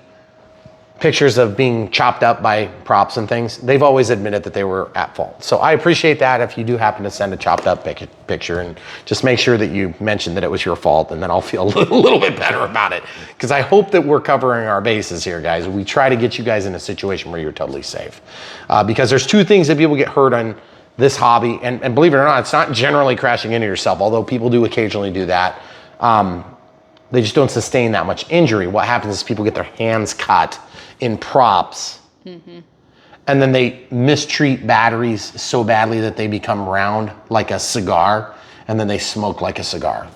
pictures of being chopped up by props and things, they've always admitted that they were at fault. So I appreciate that if you do happen to send a chopped up picture, and just make sure that you mention that it was your fault, and then I'll feel a little bit better about it. Because I hope that we're covering our bases here, guys. We try to get you guys in a situation where you're totally safe. Because there's two things that people get hurt on this hobby, and believe it or not, it's not generally crashing into yourself, although people do occasionally do that. They just don't sustain that much injury. What happens is people get their hands cut in props, and then they mistreat batteries so badly that they become round like a cigar, and then they smoke like a cigar.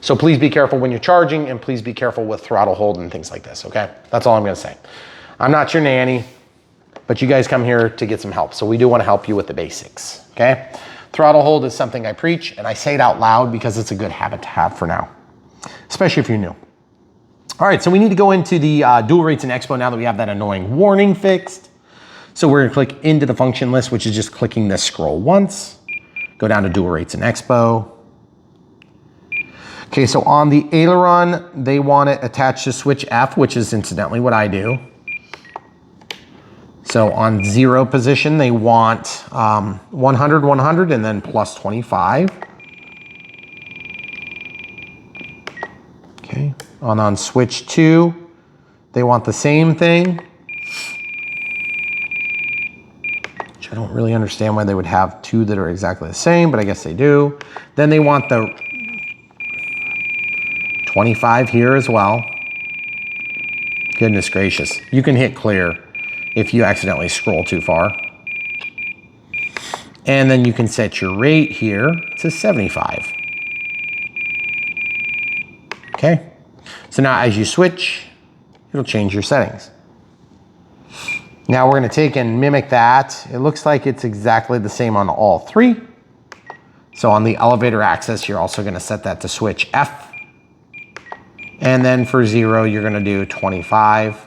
So please be careful when you're charging, and please be careful with throttle hold and things like this, okay? That's all I'm gonna say. I'm not your nanny, but you guys come here to get some help. So we do want to help you with the basics, okay? Throttle hold is something I preach, and I say it out loud because it's a good habit to have for now, especially if you're new. All right, so we need to go into the dual rates in Expo now that we have that annoying warning fixed. So we're gonna click into the function list, which is just clicking this scroll once, go down to dual rates in Expo. Okay, so on the aileron, they want it attached to switch F, which is incidentally what I do. So on 0 position, they want 100, 100, and then plus 25. Okay, on switch 2, they want the same thing. Which I don't really understand why they would have 2 that are exactly the same, but I guess they do. Then they want the 25 here as well. Goodness gracious. You can hit clear if you accidentally scroll too far. And then you can set your rate here to 75. Okay. So now as you switch, it'll change your settings. Now we're going to take and mimic that. It looks like it's exactly the same on all 3. So on the elevator axis, you're also going to set that to switch F. And then for 0, you're going to do 25.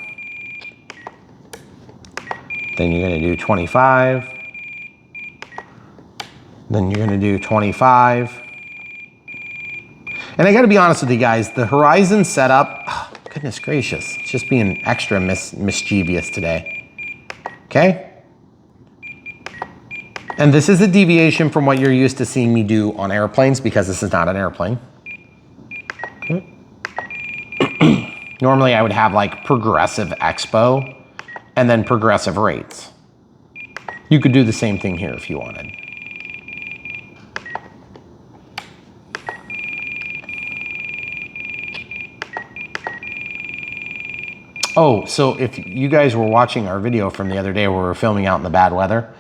Then you're going to do 25. Then you're going to do 25. And I got to be honest with you guys, the horizon setup, oh, goodness gracious, it's just being extra mischievous today. Okay? And this is a deviation from what you're used to seeing me do on airplanes because this is not an airplane. Okay. Normally I would have like progressive Expo and then progressive rates. You could do the same thing here if you wanted. Oh, so if you guys were watching our video from the other day where we were filming out in the bad weather,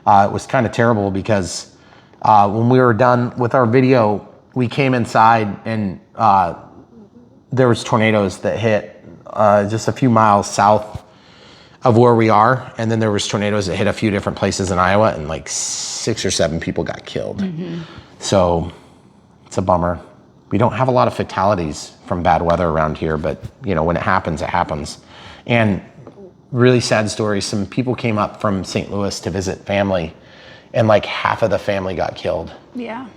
it was kind of terrible because when we were done with our video, we came inside and there was tornadoes that hit just a few miles south of where we are. And then there was tornadoes that hit a few different places in Iowa and like 6 or 7 people got killed. So it's a bummer. We don't have a lot of fatalities from bad weather around here, but you know, when it happens, it happens. And really sad story, some people came up from St. Louis to visit family and like half of the family got killed. Yeah.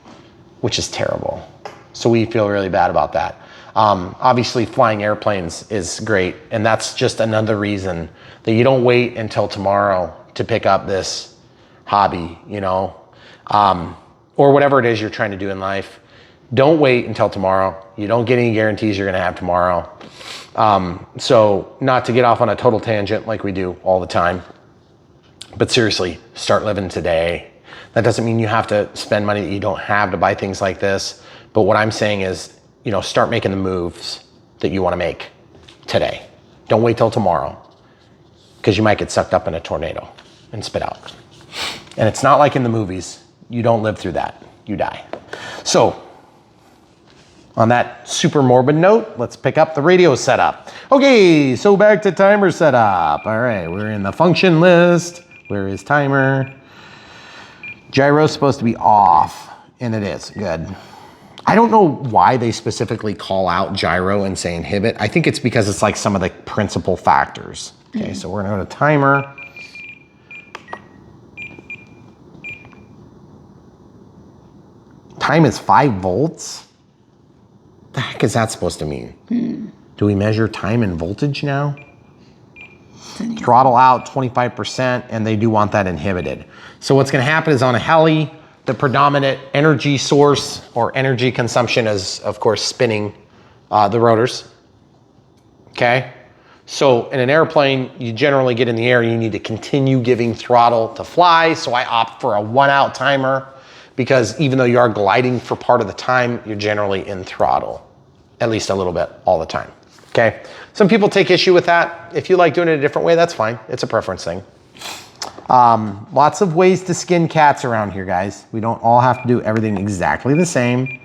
Which is terrible. So we feel really bad about that. Obviously flying airplanes is great. And that's just another reason that you don't wait until tomorrow to pick up this hobby, you know, or whatever it is you're trying to do in life. Don't wait until tomorrow. You don't get any guarantees you're gonna have tomorrow. So not to get off on a total tangent like we do all the time, but seriously, start living today. That doesn't mean you have to spend money that you don't have to buy things like this. But what I'm saying is, you know, start making the moves that you wanna make today. Don't wait till tomorrow because you might get sucked up in a tornado and spit out. And it's not like in the movies. You don't live through that, you die. So, on that super morbid note, let's pick up the radio setup. Okay, so back to timer setup. All right, we're in the function list. Where is timer? Gyro's supposed to be off, and it is, good. I don't know why they specifically call out gyro and say inhibit. I think it's because it's like some of the principal factors. Okay, so we're gonna go to timer. Time is 5 volts. The heck is that supposed to mean? Do we measure time and voltage now? Throttle out 25%, and they do want that inhibited. So what's gonna happen is on a heli, the predominant energy source or energy consumption is, of course, spinning the rotors, okay? So in an airplane, you generally get in the air, you need to continue giving throttle to fly, so I opt for a 1-out timer because even though you are gliding for part of the time, you're generally in throttle, at least a little bit all the time, okay? Some people take issue with that. If you like doing it a different way, that's fine. It's a preference thing. Lots of ways to skin cats around here, guys. We don't all have to do everything exactly the same,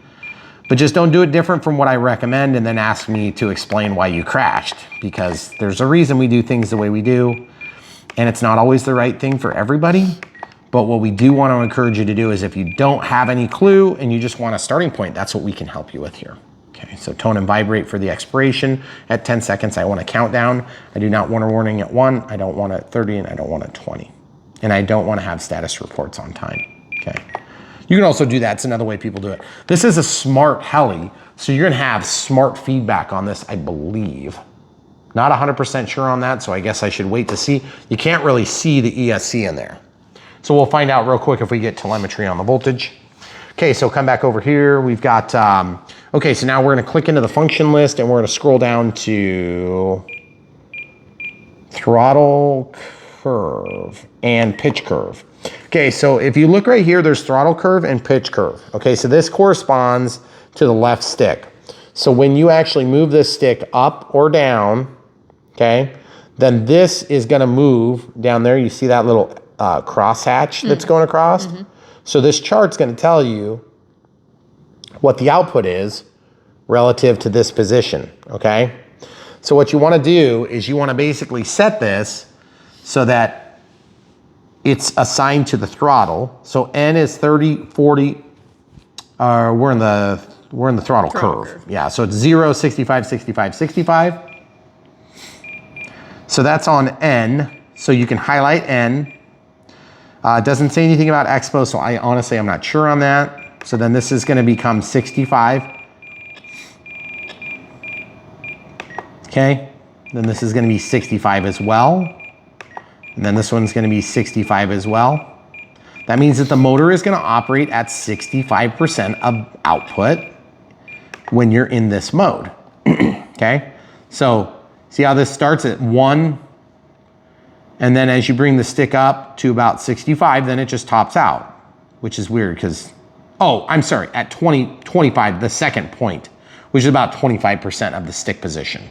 But just don't do it different from what I recommend and then ask me to explain why you crashed, because there's a reason we do things the way we do, and it's not always the right thing for everybody. But what we do want to encourage you to do is if you don't have any clue and you just want a starting point, that's what we can help you with here. Okay, so tone and vibrate for the expiration at 10 seconds. I want a countdown. I do not want a warning at 1, I don't want it at 30, and I don't want it at 20. And I don't want to have status reports on time, okay? You can also do that, it's another way people do it. This is a smart heli, so you're gonna have smart feedback on this, I believe. Not 100% sure on that, so I guess I should wait to see. You can't really see the ESC in there. So we'll find out real quick if we get telemetry on the voltage. Okay, so come back over here. We've got, okay, so now we're gonna click into the function list and we're gonna scroll down to throttle curve and pitch curve. Okay, so if you look right here, there's throttle curve and pitch curve. Okay, so this corresponds to the left stick. So when you actually move this stick up or down, okay, then this is gonna move down there. You see that little crosshatch that's going across? So this chart's gonna tell you what the output is relative to this position, okay? So what you wanna do is you wanna basically set this so that it's assigned to the throttle. So N is 30, 40, we're in the throttle curve. Yeah, so it's 0, 65, 65, 65. So that's on N, so you can highlight N. It doesn't say anything about Expo, so I'm not sure on that. So then this is gonna become 65. Okay, then this is gonna be 65 as well. And then this one's gonna be 65 as well. That means that the motor is gonna operate at 65% of output when you're in this mode, okay? So see how this starts at 1, and then as you bring the stick up to about 65, then it just tops out, which is weird because, oh, I'm sorry, at 25, the second point, which is about 25% of the stick position.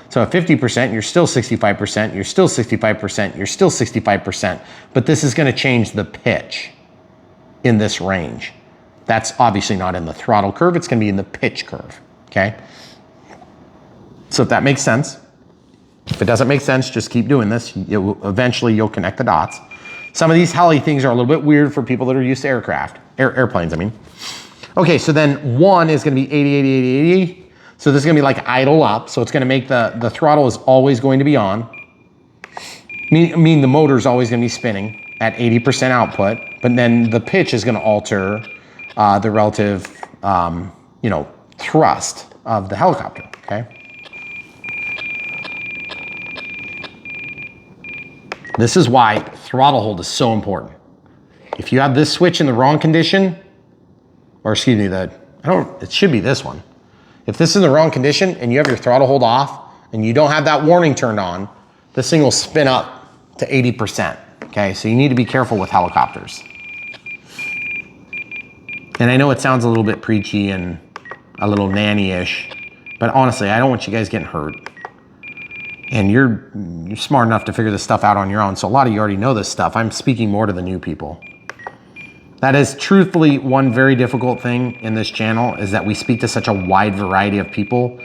So at 50%, you're still 65%, you're still 65%, you're still 65%, but this is gonna change the pitch in this range. That's obviously not in the throttle curve, it's gonna be in the pitch curve, okay? So if that makes sense, if it doesn't make sense, just keep doing this. Eventually you'll connect the dots. Some of these heli things are a little bit weird for people that are used to airplanes, I mean. Okay, so then 1 is gonna be 80, 80, 80, 80. So this is gonna be like idle up. So it's gonna make the throttle is always going to be on. Mean the motor is always gonna be spinning at 80% output, but then the pitch is gonna alter the relative, thrust of the helicopter, okay? This is why throttle hold is so important. If you have this switch in the wrong condition, or excuse me, it should be this one. If this is in the wrong condition and you have your throttle hold off and you don't have that warning turned on, this thing will spin up to 80%, okay? So you need to be careful with helicopters. And I know it sounds a little bit preachy and a little nanny-ish, but honestly, I don't want you guys getting hurt. And you're smart enough to figure this stuff out on your own, so a lot of you already know this stuff. I'm speaking more to the new people. That is truthfully one very difficult thing in this channel, is that we speak to such a wide variety of people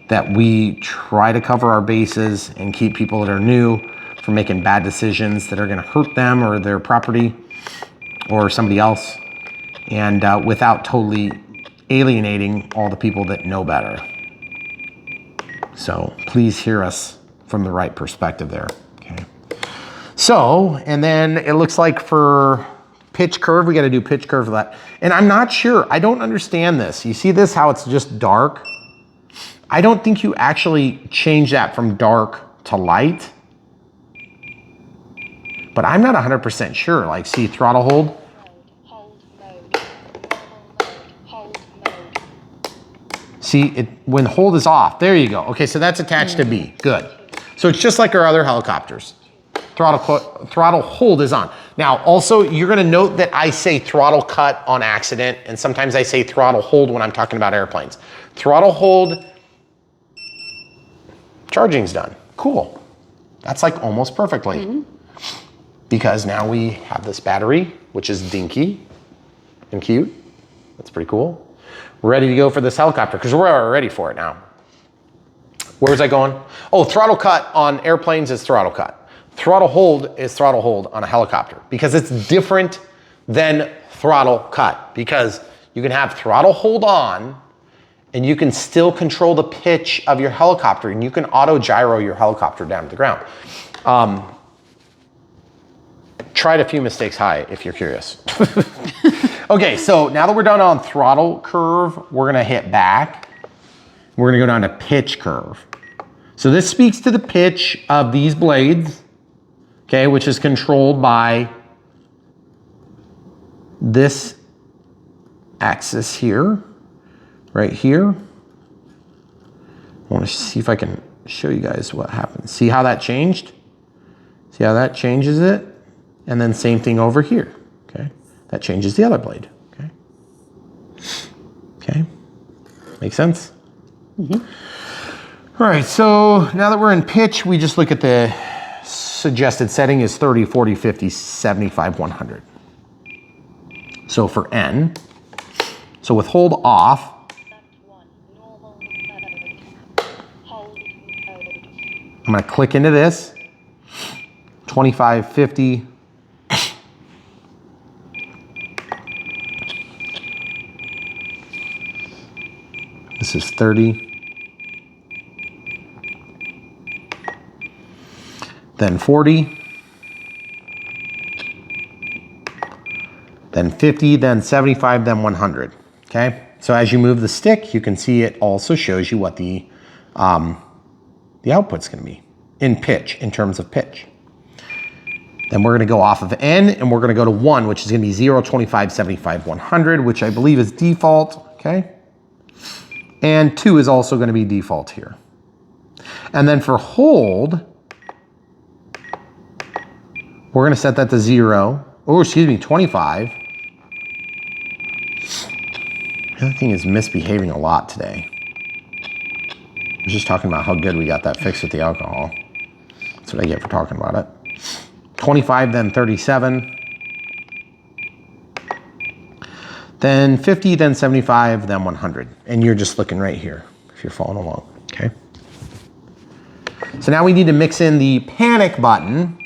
that we try to cover our bases and keep people that are new from making bad decisions that are gonna hurt them or their property or somebody else, and without totally alienating all the people that know better. So please hear us from the right perspective there, okay? So, and then it looks like for pitch curve, we gotta do pitch curve for that. And I'm not sure, I don't understand this. You see this, how it's just dark? I don't think you actually change that from dark to light. But I'm not 100% sure. Like, see, throttle hold. Hold mode. Hold mode. See, when hold is off, there you go. Okay, so that's attached to B, good. So it's just like our other helicopters. Throttle hold is on. Now, also, you're gonna note that I say throttle cut on accident, and sometimes I say throttle hold when I'm talking about airplanes. Throttle hold, charging's done. Cool. That's like almost perfectly. Because now we have this battery, which is dinky and cute. That's pretty cool. ready to go for this helicopter because we're ready for it now. Where was I going? Oh, throttle cut on airplanes is throttle cut. Throttle hold is throttle hold on a helicopter because it's different than throttle cut because you can have throttle hold on and you can still control the pitch of your helicopter and you can auto gyro your helicopter down to the ground. Tried a few mistakes high if you're curious. Okay, so now that we're done on throttle curve, we're gonna hit back. We're gonna go down to pitch curve. So this speaks to the pitch of these blades, okay, which is controlled by this axis here, right here. I wanna see if I can show you guys what happens. See how that changed? See how that changes it? And then same thing over here, okay? That changes the other blade, okay? Okay, make sense? Mm-hmm. All right, so now that we're in pitch, we just look at the suggested setting is 30, 40, 50, 75, 100. So for N, so with hold off, I'm gonna click into this, 25, 50, this is 30, then 40, then 50, then 75, then 100, okay? So as you move the stick, you can see it also shows you what the output's gonna be in pitch, in terms of pitch. Then we're gonna go off of N and we're gonna go to 1, which is gonna be 0, 25, 75, 100, which I believe is default, okay? And 2 is also gonna be default here. And then for hold, we're gonna set that to 0, or excuse me, 25. The other thing is misbehaving a lot today. I was just talking about how good we got that fixed with the alcohol. That's what I get for talking about it. 25, then 37. Then 50, then 75, then 100. And you're just looking right here if you're following along, okay? So now we need to mix in the panic button.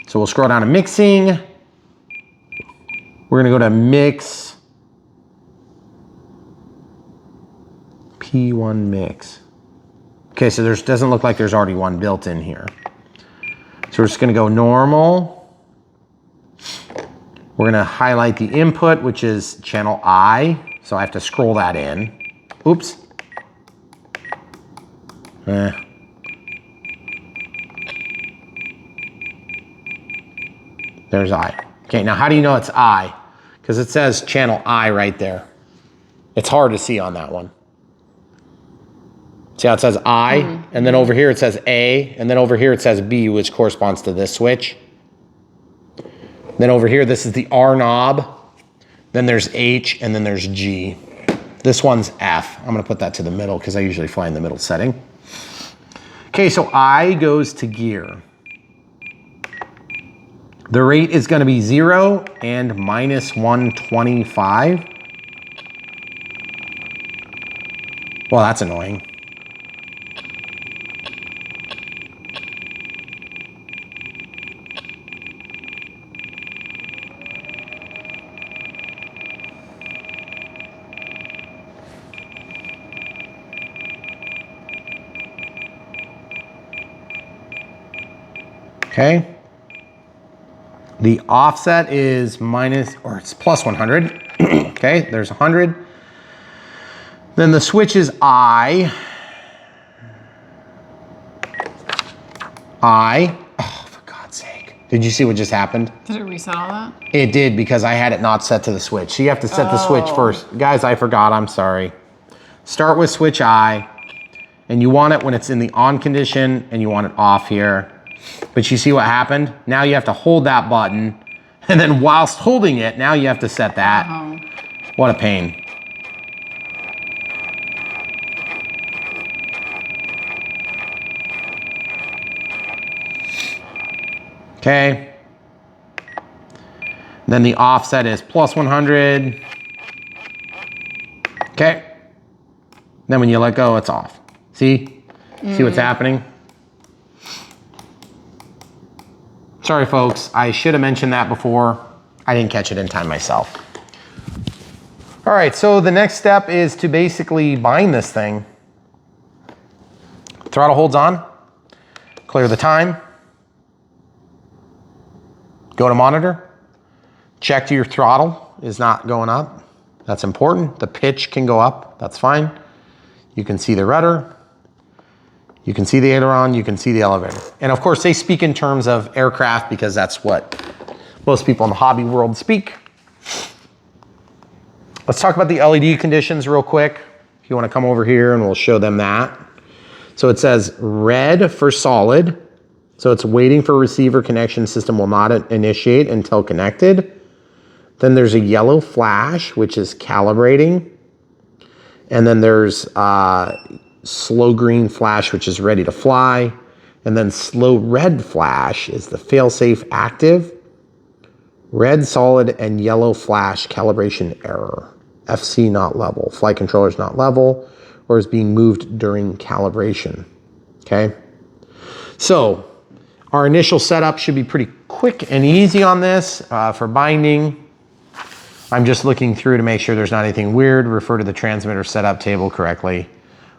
So we'll scroll down to mixing. We're gonna go to mix, P1 mix. Okay, so there doesn't look like there's already one built in here. So we're just gonna go normal. We're gonna highlight the input, which is channel I. So I have to scroll that in. Oops. There's I. Okay, now how do you know it's I? Because it says channel I right there. It's hard to see on that one. See how it says I, and then over here it says A, and then over here it says B, which corresponds to this switch. Then over here, this is the R knob. Then there's H, and then there's G. This one's F. I'm gonna put that to the middle because I usually fly in the middle setting. Okay, so I goes to gear. The rate is gonna be 0 and minus 125. Well, that's annoying. Okay. The offset is minus, or it's plus 100. Okay, there's 100. Then the switch is I. Oh, for God's sake. Did you see what just happened? Did it reset all that? It did because I had it not set to the switch. So you have to set the switch first. Guys, I forgot, I'm sorry. Start with switch I, and you want it when it's in the on condition, and you want it off here. But you see what happened? Now you have to hold that button, and then whilst holding it, now you have to set that. What a pain. Okay. Then the offset is plus 100. Okay. Then when you let go, it's off. See? See what's happening? Sorry, folks. I should have mentioned that before. I didn't catch it in time myself. All right, so the next step is to basically bind this thing. Throttle holds on. Clear the time. Go to monitor. Check your throttle is not going up. That's important. The pitch can go up. That's fine. You can see the rudder. You can see the aileron. You can see the elevator. And of course, they speak in terms of aircraft because that's what most people in the hobby world speak. Let's talk about the LED conditions real quick. If you want to come over here and we'll show them that. So it says red for solid. So it's waiting for receiver connection, system will not initiate until connected. Then there's a yellow flash, which is calibrating. And then there's slow green flash, which is ready to fly. And then slow red flash is the fail-safe active. Red solid and yellow flash calibration error. FC not level, flight controller is not level, or is being moved during calibration, okay? So our initial setup should be pretty quick and easy on this for binding. I'm just looking through to make sure there's not anything weird. Refer to the transmitter setup table correctly.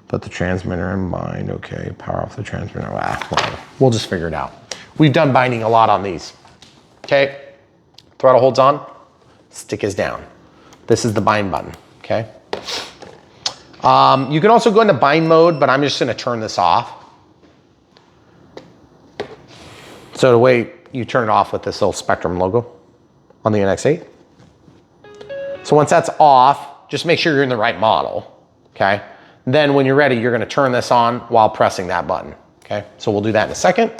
Put the transmitter in bind, okay. Power off the transmitter, whatever. We'll just figure it out. We've done binding a lot on these, okay? Throttle holds on, stick is down. This is the bind button, okay? You can also go into bind mode, but I'm just gonna turn this off. So the way you turn it off with this little Spectrum logo on the NX8. So once that's off, just make sure you're in the right model, okay? Then when you're ready, you're gonna turn this on while pressing that button, okay? So we'll do that in a second.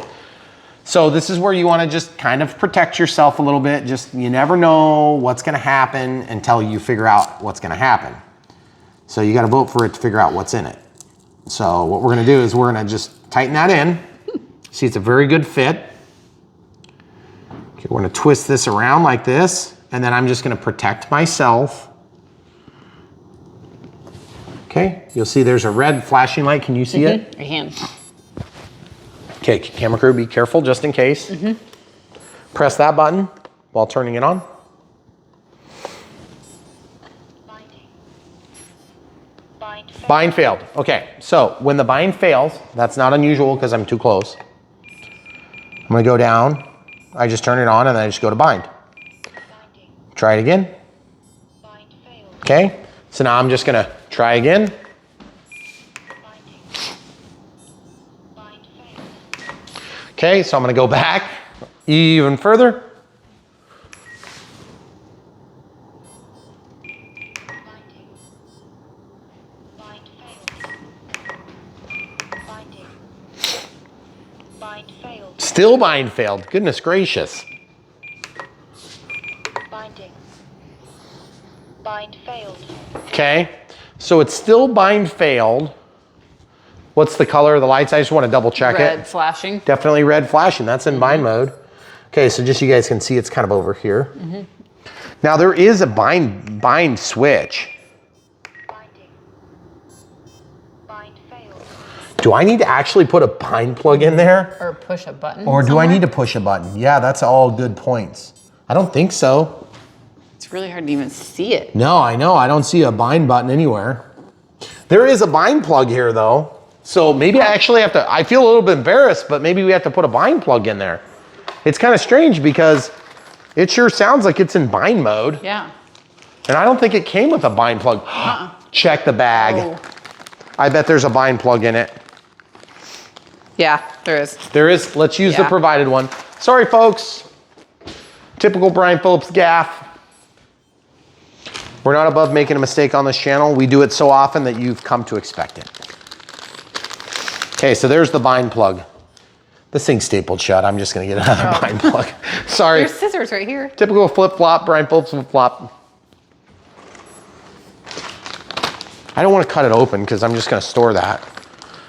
So this is where you wanna just kind of protect yourself a little bit. Just, you never know what's gonna happen until you figure out what's gonna happen. So you gotta vote for it to figure out what's in it. So what we're gonna do is we're gonna just tighten that in. See, it's a very good fit. Okay, we're gonna twist this around like this, and then I'm just gonna protect myself. Okay, you'll see there's a red flashing light. Can you see it? I can. Okay, camera crew, be careful just in case. Press that button while turning it on. Binding. Bind failed. Bind failed. Okay, so when the bind fails, that's not unusual because I'm too close. I'm gonna go down. I just turn it on and then I just go to bind. Binding. Try it again. Bind failed. Okay, so now I'm just gonna try again. Binding. Bind failed. Okay, so I'm gonna go back even further. Binding. Bind failed. Binding. Bind failed. Still bind failed. Goodness gracious. Binding. Bind failed. Okay, so it's still bind failed. What's the color of the lights? I just want to double check Red it. flashing. Definitely red flashing. That's in bind mode. Okay, so just so you guys can see, it's kind of over here. Now there is a bind switch. Binding. Bind failed. Do I need to actually put a bind plug in there? Or push a button. Or do I somewhere? need to push a button? Yeah, that's all good points. I don't think so. It's really hard to even see it. No, I know. I don't see a bind button anywhere. There is a bind plug here though. So maybe I actually have to, I feel a little bit embarrassed, but maybe we have to put a bind plug in there. It's kind of strange because it sure sounds like it's in bind mode. Yeah. And I don't think it came with a bind plug. Check the bag. Oh. I bet there's a bind plug in it. Yeah, there is. There is. Let's use the Yeah. provided one. Sorry, folks. Typical Brian Phillips gaffe. We're not above making a mistake on this channel. We do it so often that you've come to expect it. Okay, so there's the bind plug. This thing's stapled shut. I'm just gonna get another bind plug. Sorry. There's scissors right here. Typical flip-flop, Brian Phillips flip-flop. I don't want to cut it open because I'm just gonna store that.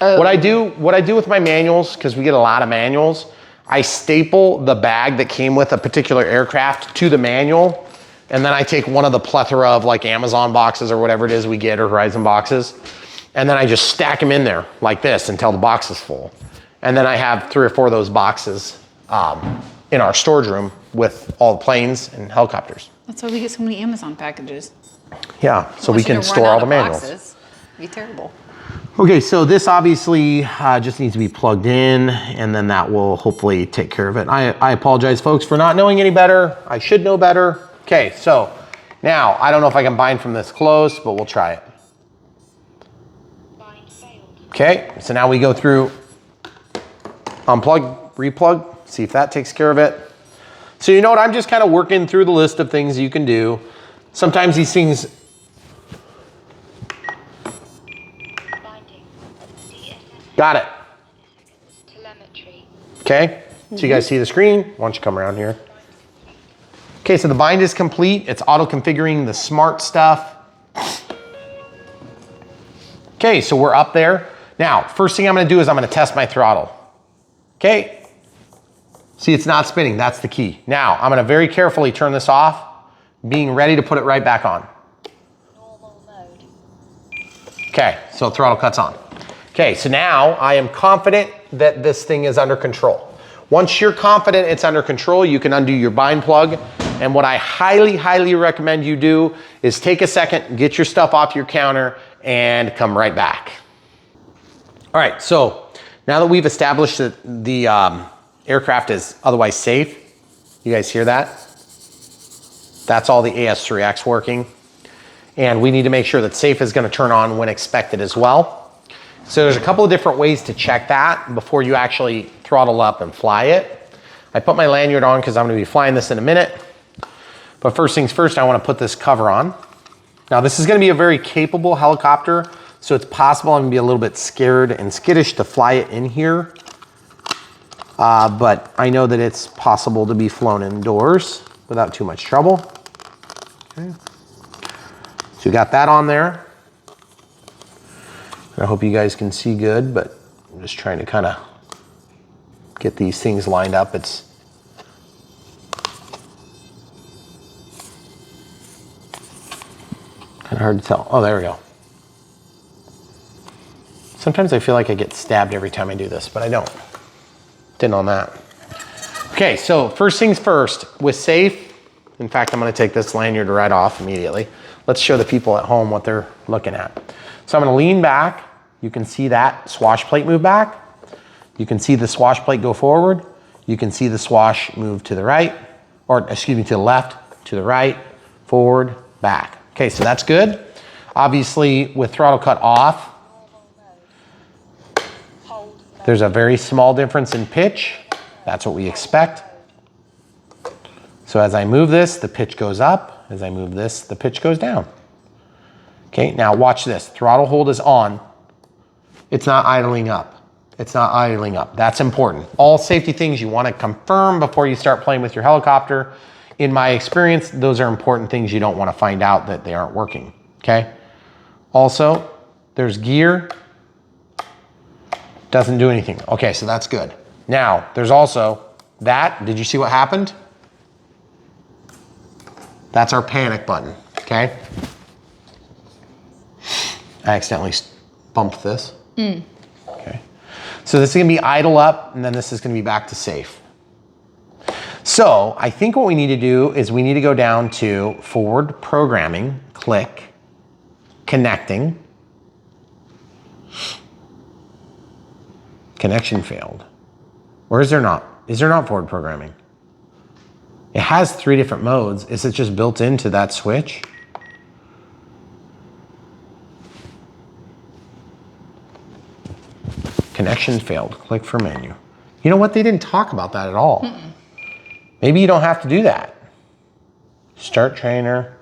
Oh. What I do with my manuals, because we get a lot of manuals, I staple the bag that came with a particular aircraft to the manual And then I take one of the plethora of like Amazon boxes or whatever it is we get, or Horizon boxes, and then I just stack them in there like this until the box is full. And then I have 3 or 4 of those boxes in our storage room with all the planes and helicopters. That's why we get so many Amazon packages. Yeah, so we Unless you're can gonna store run all out the of manuals. boxes. It'd be terrible. Okay, so this obviously just needs to be plugged in, and then that will hopefully take care of it. I apologize, folks, for not knowing any better. I should know better. Okay, so now, I don't know if I can bind from this close, but we'll try it. Bind failed. Okay, so now we go through unplug, replug, see if that takes care of it. So you know what, I'm just kind of working through the list of things you can do. Sometimes these things, Binding. DSS. got it. Telemetry. Okay, so you guys see the screen? Why don't you come around here? Okay, so the bind is complete. It's auto configuring the smart stuff. Okay, so we're up there. Now, first thing I'm gonna do is I'm gonna test my throttle. Okay, see it's not spinning, that's the key. Now, I'm gonna very carefully turn this off, being ready to put it right back on. Normal mode. Okay, so throttle cuts on. Okay, so now I am confident that this thing is under control. Once you're confident it's under control, you can undo your bind plug. And what I highly, highly recommend you do is take a second, get your stuff off your counter, and come right back. All right, so now that we've established that the aircraft is otherwise safe, you guys hear that? That's all the AS3X working. And we need to make sure that safe is gonna turn on when expected as well. So there's a couple of different ways to check that before you actually throttle up and fly it. I put my lanyard on because I'm gonna be flying this in a minute. But first things first, I wanna put this cover on. Now this is gonna be a very capable helicopter, so it's possible I'm gonna be a little bit scared and skittish to fly it in here. But I know that it's possible to be flown indoors without too much trouble. Okay. So we got that on there. I hope you guys can see good, but I'm just trying to kind of get these things lined up. It's kind of hard to tell. Oh, there we go. Sometimes I feel like I get stabbed every time I do this, but I don't. Didn't on that. Okay, so first things first, with safe, in fact, I'm gonna take this lanyard right off immediately. Let's show the people at home what they're looking at. So I'm gonna lean back. You can see that swash plate move back. You can see the swash plate go forward. You can see the swash move to the right, or excuse me, to the left, to the right, forward, back. Okay, so that's good. Obviously, with throttle cut off, Hold mode. there's a very small difference in pitch. That's what we expect. So as I move this, the pitch goes up. As I move this, the pitch goes down. Okay, now watch this. Throttle hold is on. It's not idling up. It's not idling up. That's important. All safety things you want to confirm before you start playing with your helicopter. In my experience, those are important things you don't want to find out that they aren't working, okay? Also, there's gear. Doesn't do anything. Okay, so that's good. Now, there's also that. Did you see what happened? That's our panic button, okay? I accidentally bumped this. Okay. So this is gonna be idle up, and then this is gonna be back to safe. So I think what we need to do is we need to go down to forward programming, click, connecting. Connection failed. Or is there not? Is there not forward programming? It has 3 different modes. Is it just built into that switch? Connection failed. Click for menu. You know what? They didn't talk about that at all. Maybe you don't have to do that. Start trainer,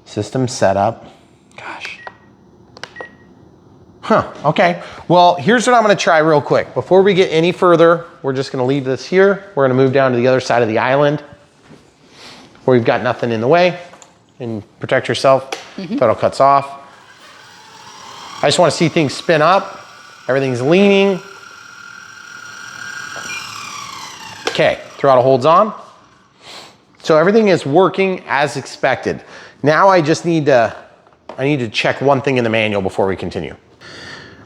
system setup. Gosh. Huh, okay. Well, here's what I'm gonna try real quick. Before we get any further, we're just gonna leave this here. We're gonna move down to the other side of the island where we've got nothing in the way, and protect yourself. Throttle cuts off. I just wanna see things spin up. Everything's leaning. Okay, throttle holds on. So everything is working as expected. Now I just need to, check one thing in the manual before we continue.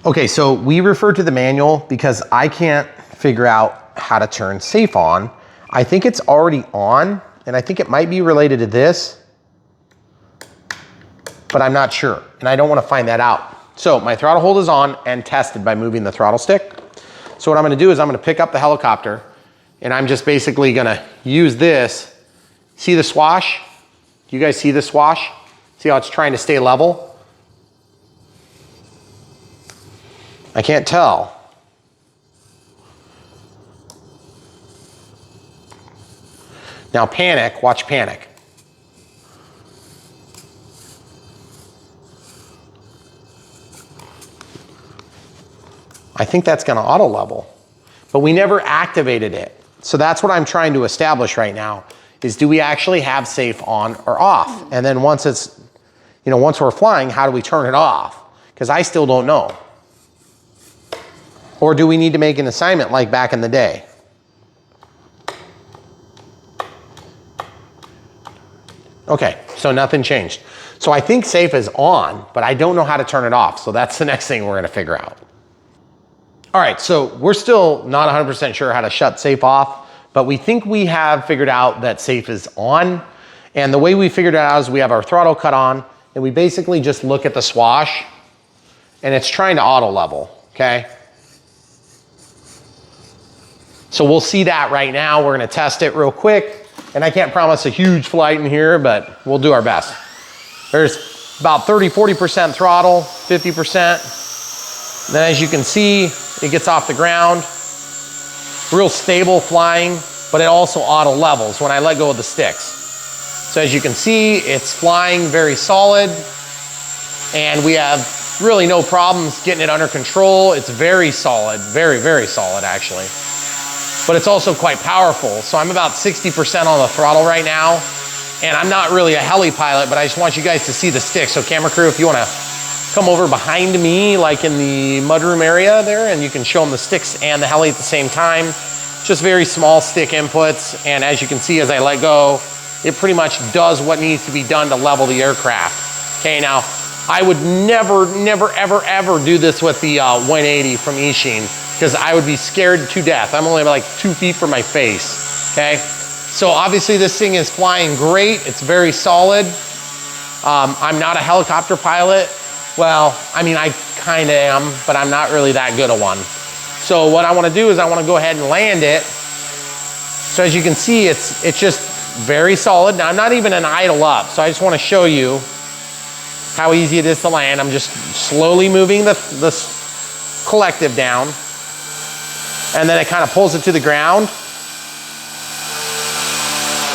Okay, so we refer to the manual because I can't figure out how to turn safe on. I think it's already on, and I think it might be related to this, but I'm not sure, and I don't want to find that out. So my throttle hold is on and tested by moving the throttle stick. So what I'm going to do is I'm going to pick up the helicopter, and I'm just basically going to use this. See the swash? Do you guys see the swash? See how it's trying to stay level? I can't tell. Now panic, watch panic. I think that's gonna auto level, but we never activated it. So that's what I'm trying to establish right now, is do we actually have safe on or off? And then once it's, once we're flying, how do we turn it off? Because I still don't know. Or do we need to make an assignment like back in the day? Okay, so nothing changed. So I think safe is on, but I don't know how to turn it off. So that's the next thing we're gonna figure out. All right, so we're still not 100% sure how to shut safe off, but we think we have figured out that safe is on. And the way we figured it out is we have our throttle cut on, and we basically just look at the swash, and it's trying to auto level, okay? So we'll see that right now. We're gonna test it real quick, and I can't promise a huge flight in here, but we'll do our best. There's about 30, 40% throttle, 50%. Then as you can see, it gets off the ground. Real stable flying, but it also auto levels when I let go of the sticks. So as you can see, it's flying very solid, and we have really no problems getting it under control. It's very solid, very, very solid actually. But it's also quite powerful. So I'm about 60% on the throttle right now, and I'm not really a heli pilot, but I just want you guys to see the sticks. So camera crew, if you wanna come over behind me, like in the mudroom area there, and you can show them the sticks and the heli at the same time. Just very small stick inputs, and as you can see, as I let go, it pretty much does what needs to be done to level the aircraft. Okay, now, I would never, ever, ever do this with the 180 from Ishin, because I would be scared to death. I'm only like 2 feet from my face, okay? So obviously this thing is flying great. It's very solid. I'm not a helicopter pilot. Well, I mean, I kinda am, but I'm not really that good at one. So what I wanna do is I wanna go ahead and land it. So as you can see, it's just very solid. Now I'm not even an idle up, so I just wanna show you how easy it is to land. I'm just slowly moving the collective down, and then it kind of pulls it to the ground,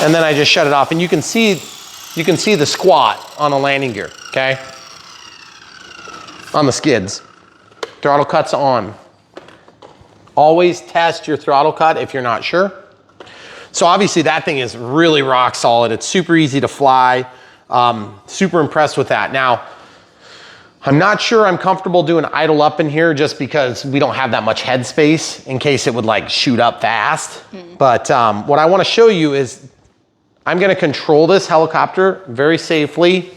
and then I just shut it off. And you can see the squat on the landing gear, okay? On the skids. Throttle cut's on. Always test your throttle cut if you're not sure. So obviously that thing is really rock solid. It's super easy to fly. Super impressed with that. Now, I'm not sure I'm comfortable doing idle up in here just because we don't have that much head space in case it would like shoot up fast. But what I want to show you is I'm going to control this helicopter very safely.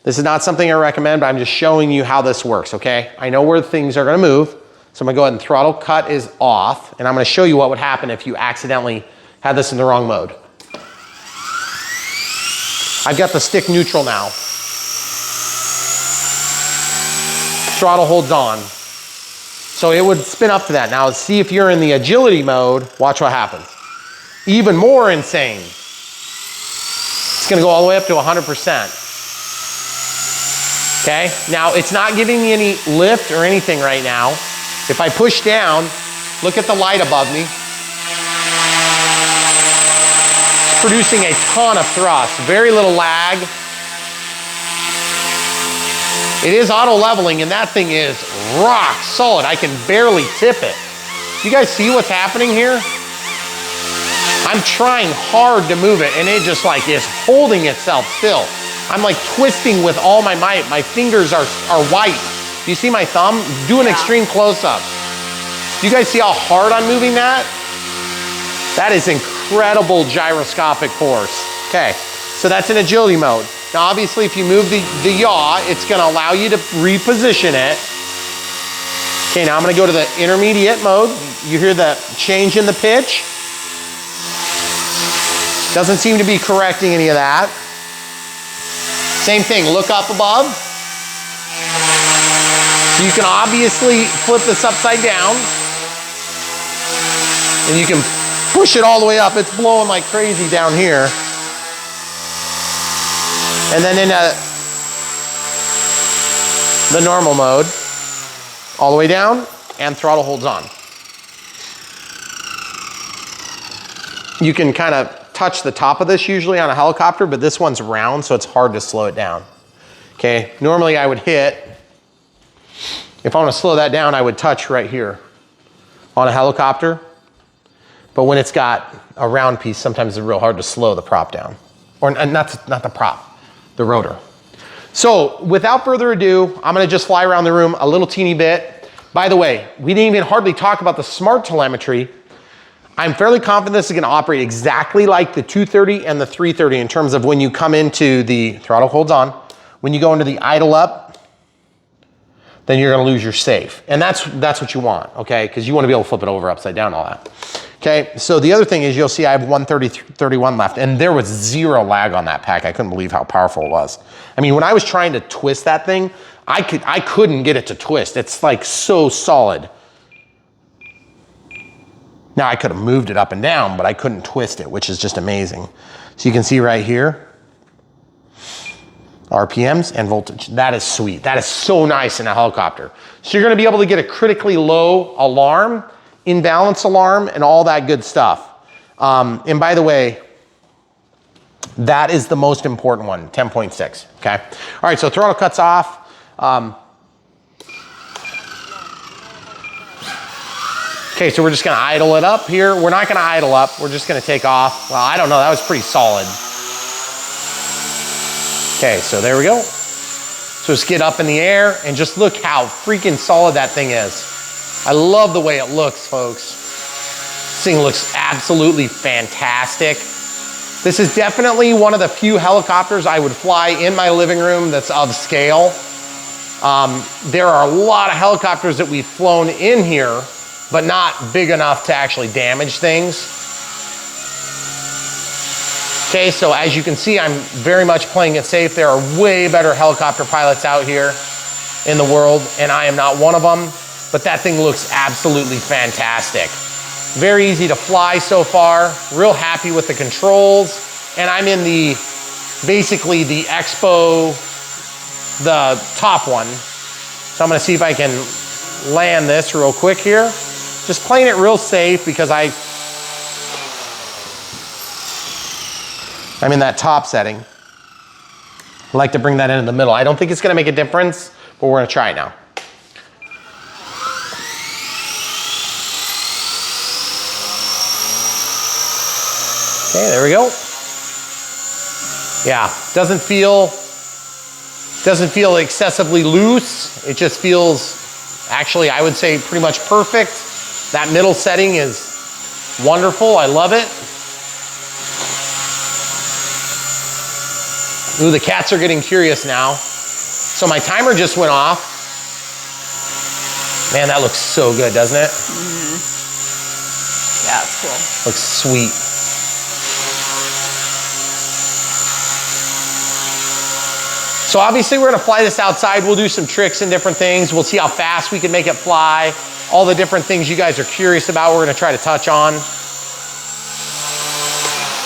This is not something I recommend, but I'm just showing you how this works, okay? I know where things are going to move. So I'm going to go ahead and throttle cut is off, and I'm going to show you what would happen if you accidentally had this in the wrong mode. I've got the stick neutral now. Throttle holds on. So it would spin up to that. Now let's see if you're in the agility mode, watch what happens. Even more insane. It's gonna go all the way up to 100%. Okay, now it's not giving me any lift or anything right now. If I push down, look at the light above me. Producing a ton of thrust, very little lag. It is auto leveling, and that thing is rock solid. I can barely tip it. You guys see what's happening here? I'm trying hard to move it, and it just like is holding itself still. I'm like twisting with all my might. My fingers are white. Do you see my thumb? Do an extreme close-up. Do you guys see how hard I'm moving that? That is incredible. incredible gyroscopic force. Okay, so that's in agility mode. Now obviously if you move the yaw, it's gonna allow you to reposition it. Okay, now I'm gonna go to the intermediate mode. You hear the change in the pitch? Doesn't seem to be correcting any of that. Same thing, look up above. So you can obviously flip this upside down and you can push it all the way up. It's blowing like crazy down here. And then in the normal mode, all the way down, and throttle holds on. You can kind of touch the top of this usually on a helicopter, but this one's round, so it's hard to slow it down. Okay, normally I would hit, if I want to slow that down, I would touch right here on a helicopter. But when it's got a round piece, sometimes it's real hard to slow the prop down. Or not the prop, the rotor. So without further ado, I'm gonna just fly around the room a little teeny bit. By the way, we didn't even hardly talk about the smart telemetry. I'm fairly confident this is gonna operate exactly like the 230 and the 330 in terms of when you come into the throttle holds on, when you go into the idle up, then you're gonna lose your safe. And that's what you want, okay? Because you wanna be able to flip it over upside down, all that. Okay, so the other thing is you'll see I have 130-31 left, and there was zero lag on that pack. I couldn't believe how powerful it was. I mean, when I was trying to twist that thing, I couldn't get it to twist. It's like so solid. Now I could have moved it up and down, but I couldn't twist it, which is just amazing. So you can see right here, RPMs and voltage. That is sweet. That is so nice in a helicopter. So you're gonna be able to get a critically low alarm, imbalance alarm, and all that good stuff. And by the way, that is the most important one, 10.6, okay? All right, so throttle cuts off. Okay, so we're just gonna idle it up here. We're not gonna idle up, we're just gonna take off. Well, I don't know, that was pretty solid. Okay, so there we go. So just get up in the air and just look how freaking solid that thing is. I love the way it looks, folks. This thing looks absolutely fantastic. This is definitely one of the few helicopters I would fly in my living room that's of scale. There are a lot of helicopters that we've flown in here, but not big enough to actually damage things. Okay, so as you can see, I'm very much playing it safe. There are way better helicopter pilots out here in the world, and I am not one of them, but that thing looks absolutely fantastic. Very easy to fly so far, real happy with the controls, and I'm in basically the Expo, the top one. So I'm gonna see if I can land this real quick here. Just playing it real safe because I'm in that top setting. I like to bring that into the middle. I don't think it's gonna make a difference, but we're gonna try it now. Okay, there we go. Yeah, doesn't feel excessively loose. It just feels, actually, I would say pretty much perfect. That middle setting is wonderful, I love it. Ooh, the cats are getting curious now. So my timer just went off. Man, that looks so good, doesn't it? Mm-hmm. Yeah, it's cool. Looks sweet. So obviously we're gonna fly this outside. We'll do some tricks and different things. We'll see how fast we can make it fly. All the different things you guys are curious about, we're gonna try to touch on.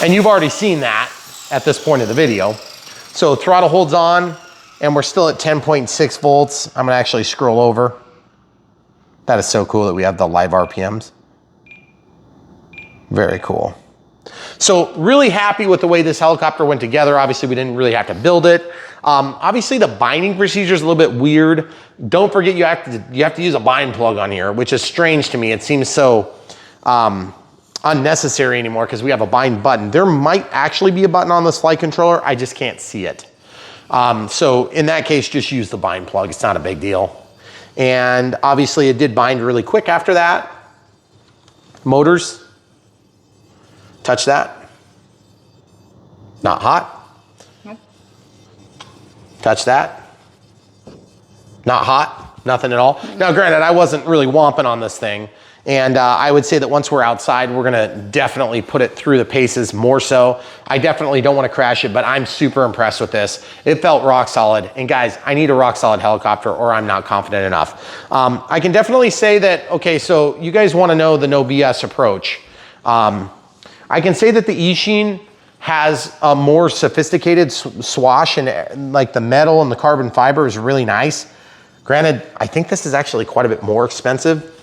And you've already seen that at this point of the video. So throttle holds on, and we're still at 10.6 volts. I'm gonna actually scroll over. That is so cool that we have the live RPMs. Very cool. So really happy with the way this helicopter went together. Obviously we didn't really have to build it. Obviously the binding procedure is a little bit weird. Don't forget you have to use a bind plug on here, which is strange to me. It seems so unnecessary anymore because we have a bind button. There might actually be a button on this flight controller. I just can't see it. So in that case, just use the bind plug. It's not a big deal. And obviously it did bind really quick after that. Motors. Touch that. Not hot. Nope. Touch that. Not hot, nothing at all. Now granted, I wasn't really womping on this thing. And I would say that once we're outside, we're gonna definitely put it through the paces more so. I definitely don't wanna crash it, but I'm super impressed with this. It felt rock solid. And guys, I need a rock solid helicopter or I'm not confident enough. I can definitely say that, okay, so you guys wanna know the no BS approach. I can say that the E-Sheen has a more sophisticated swash, and like the metal and the carbon fiber is really nice. Granted, I think this is actually quite a bit more expensive,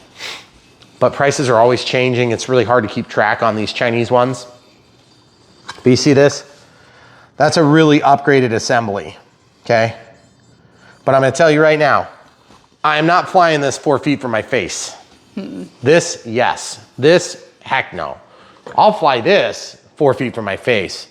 but prices are always changing. It's really hard to keep track on these Chinese ones. But you see this? That's a really upgraded assembly, okay? But I'm gonna tell you right now, I am not flying this 4 feet from my face. This, yes. This, heck no. I'll fly this 4 feet from my face.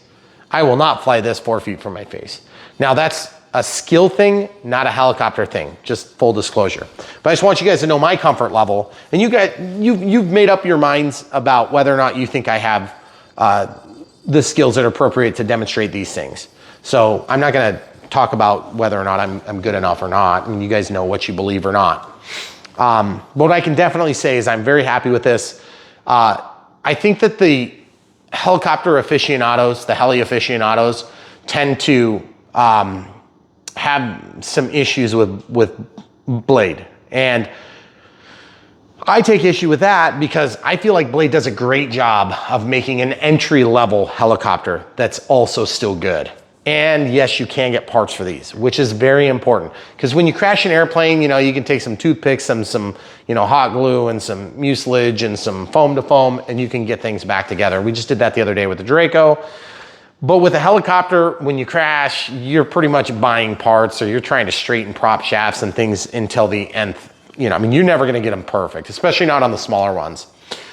I will not fly this 4 feet from my face. Now that's a skill thing, not a helicopter thing, just full disclosure. But I just want you guys to know my comfort level. And you guys, you've made up your minds about whether or not you think I have the skills that are appropriate to demonstrate these things. So I'm not gonna talk about whether or not I'm good enough or not, and you guys know what you believe or not. What I can definitely say is I'm very happy with this. I think that the helicopter aficionados, the heli aficionados, tend to have some issues with Blade. And I take issue with that because I feel like Blade does a great job of making an entry-level helicopter that's also still good. And yes, you can get parts for these, which is very important. Because when you crash an airplane, you know, you can take some toothpicks, some hot glue and some mucilage and some foam to foam, and you can get things back together. We just did that the other day with the Draco. But with a helicopter, when you crash, you're pretty much buying parts, or you're trying to straighten prop shafts and things until the nth. You know, I mean, you're never gonna get them perfect, especially not on the smaller ones.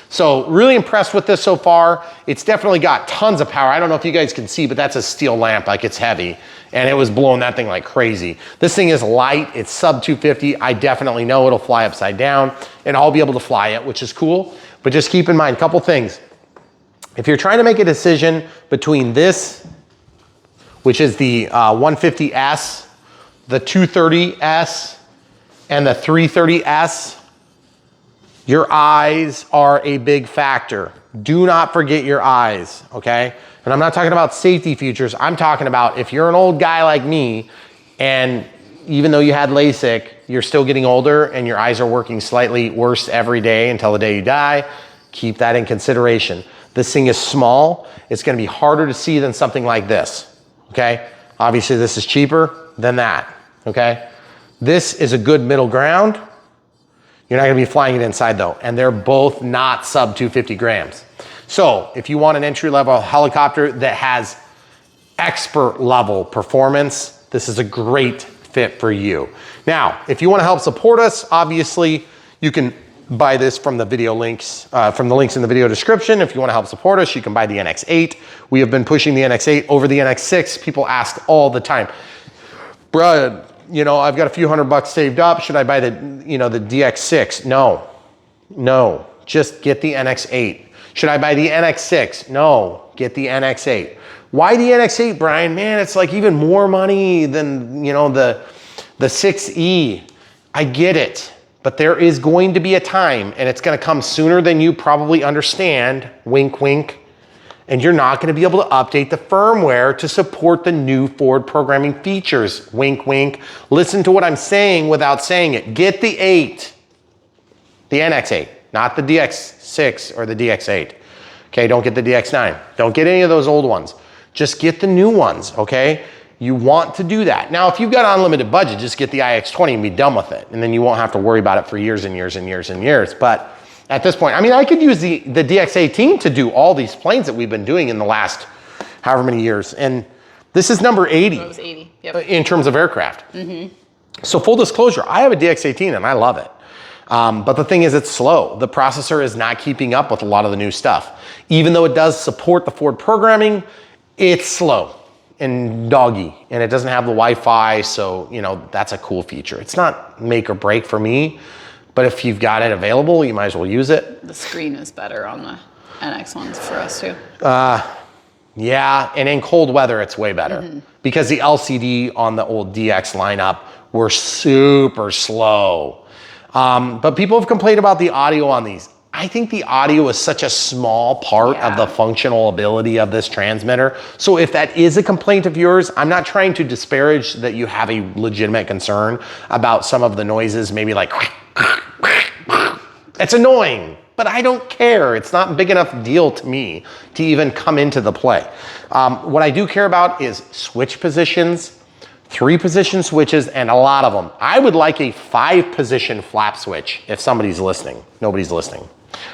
So really impressed with this so far. It's definitely got tons of power. I don't know if you guys can see, but that's a steel lamp, like it's heavy, and it was blowing that thing like crazy. This thing is light, it's sub 250. I definitely know it'll fly upside down, and I'll be able to fly it, which is cool. But just keep in mind a couple things. If you're trying to make a decision between this, which is the 150S, the 230S, and the 330S, your eyes are a big factor. Do not forget your eyes, okay? And I'm not talking about safety features. I'm talking about if you're an old guy like me, and even though you had LASIK, you're still getting older and your eyes are working slightly worse every day until the day you die, keep that in consideration. This thing is small. It's gonna be harder to see than something like this, okay? Obviously this is cheaper than that, okay? This is a good middle ground. You're not gonna be flying it inside though, and they're both not sub 250 grams. So if you want an entry-level helicopter that has expert level performance, this is a great fit for you. Now, if you wanna help support us, obviously you can buy this from the video links, from the links in the video description. If you wanna help support us, you can buy the NX8. We have been pushing the NX8 over the NX6. People ask all the time, bruh, you know, I've got a few $100 saved up. Should I buy the, the DX6? No, just get the NX8. Should I buy the NX6? No, get the NX8. Why the NX8, Brian? Man, it's like even more money than, the 6E. I get it, but there is going to be a time, and it's gonna come sooner than you probably understand, wink, wink, and you're not gonna be able to update the firmware to support the new forward programming features, wink, wink. Listen to what I'm saying without saying it. Get the 8, the NX8, not the DX6 or the DX8. Okay, don't get the DX9. Don't get any of those old ones. Just get the new ones, okay? You want to do that. Now, if you've got unlimited budget, just get the iX20 and be done with it. And then you won't have to worry about it for years and years and years and years. But at this point, I mean, I could use the DX18 to do all these planes that we've been doing in the last however many years. And this is number 80. That was 80, yep. In terms of aircraft. Mm-hmm. So full disclosure, I have a DX18 and I love it. But the thing is, it's slow. The processor is not keeping up with a lot of the new stuff. Even though it does support the forward programming, it's slow and doggy, and it doesn't have the Wi-Fi, so that's a cool feature. It's not make or break for me, but if you've got it available, you might as well use it. The screen is better on the NX ones for us too. Yeah, and in cold weather, it's way better because the LCD on the old DX lineup were super slow. But people have complained about the audio on these. I think the audio is such a small part of the functional ability of this transmitter. So if that is a complaint of yours, I'm not trying to disparage that you have a legitimate concern about some of the noises, maybe like, it's annoying, but I don't care. It's not a big enough deal to me to even come into the play. What I do care about is switch positions, 3-position switches, and a lot of them. I would like a 5-position flap switch if somebody's listening. Nobody's listening.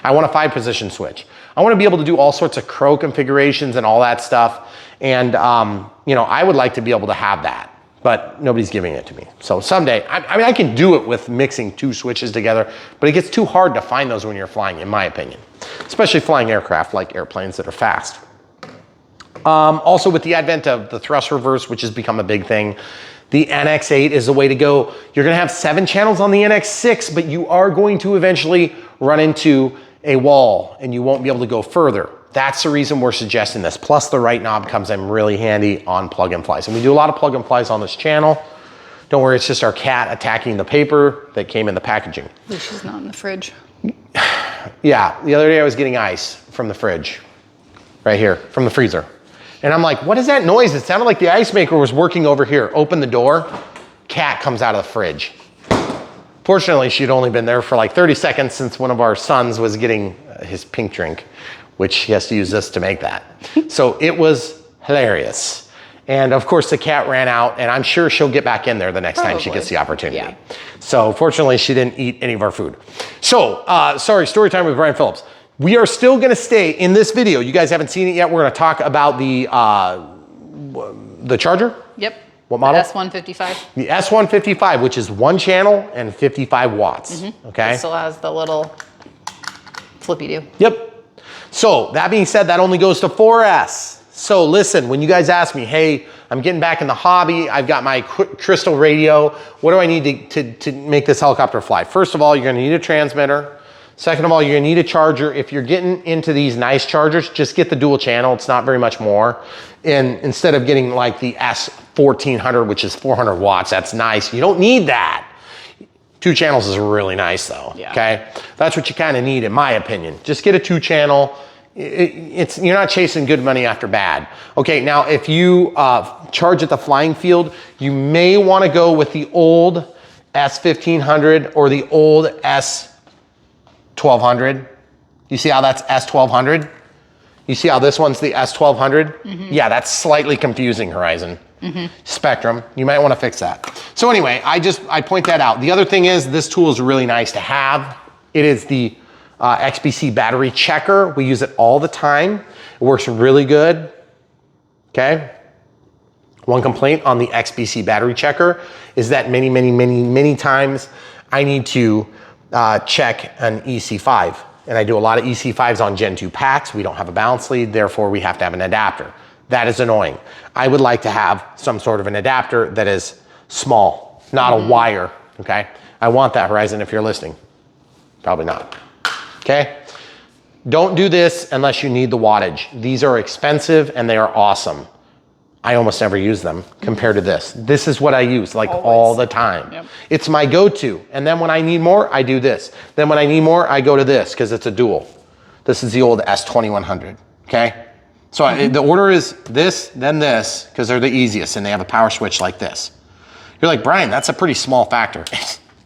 I want a 5-position switch. I want to be able to do all sorts of crow configurations and all that stuff. And, you know, I would like to be able to have that, but nobody's giving it to me. So someday, I mean, I can do it with mixing 2 switches together, but it gets too hard to find those when you're flying, in my opinion, especially flying aircraft like airplanes that are fast. Also, with the advent of the thrust reverse, which has become a big thing, the NX8 is the way to go. You're gonna have 7 channels on the NX6, but you are going to eventually run into a wall and you won't be able to go further. That's the reason we're suggesting this. Plus the right knob comes in really handy on plug and flies. And we do a lot of plug and flies on this channel. Don't worry, it's just our cat attacking the paper that came in the packaging. At least she's not in the fridge. Yeah, the other day I was getting ice from the fridge, right here, from the freezer. And I'm like, what is that noise? It sounded like the ice maker was working over here. Open the door, cat comes out of the fridge. Fortunately, she'd only been there for like 30 seconds since one of our sons was getting his pink drink, which he has to use this to make that. So it was hilarious. And of course the cat ran out, and I'm sure she'll get back in there the next time she gets the opportunity. Yeah. So fortunately she didn't eat any of our food. So, sorry, story time with Brian Phillips. We are still gonna stay in this video. You guys haven't seen it yet. We're gonna talk about the Charger. Yep. What model? The S155. The S155, which is 1 channel and 55 watts, okay? It still has the little flippy-do. Yep. So that being said, that only goes to 4S. So listen, when you guys ask me, hey, I'm getting back in the hobby, I've got my crystal radio, what do I need to make this helicopter fly? First of all, you're gonna need a transmitter. Second of all, you're gonna need a charger. If you're getting into these nice chargers, just get the dual channel. It's not very much more. And instead of getting like the S1400, which is 400 watts, that's nice. You don't need that. 2 channels is really nice though, okay? That's what you kind of need in my opinion. Just get a 2 channel. You're not chasing good money after bad. Okay, now if you charge at the flying field, you may wanna go with the old S1500 or the old S1200. You see how that's S1200? You see how this one's the S1200? Yeah, that's slightly confusing, Horizon. Spectrum, you might wanna fix that. So anyway, I point that out. The other thing is, this tool is really nice to have. It is the XBC battery checker. We use it all the time. It works really good, okay? One complaint on the XBC battery checker is that many times I need to check an EC5. And I do a lot of EC5s on Gen 2 packs. We don't have a balance lead, therefore we have to have an adapter. That is annoying. I would like to have some sort of an adapter that is small, not a wire, okay? I want that, Horizon, if you're listening. Probably not, okay? Don't do this unless you need the wattage. These are expensive and they are awesome. I almost never use them compared to this. This is what I use like all the time. Yep. It's my go-to. And then when I need more, I do this. Then when I need more, I go to this because it's a dual. This is the old S2100, okay? So the order is this, then this, because they're the easiest and they have a power switch like this. You're like, Brian, that's a pretty small factor.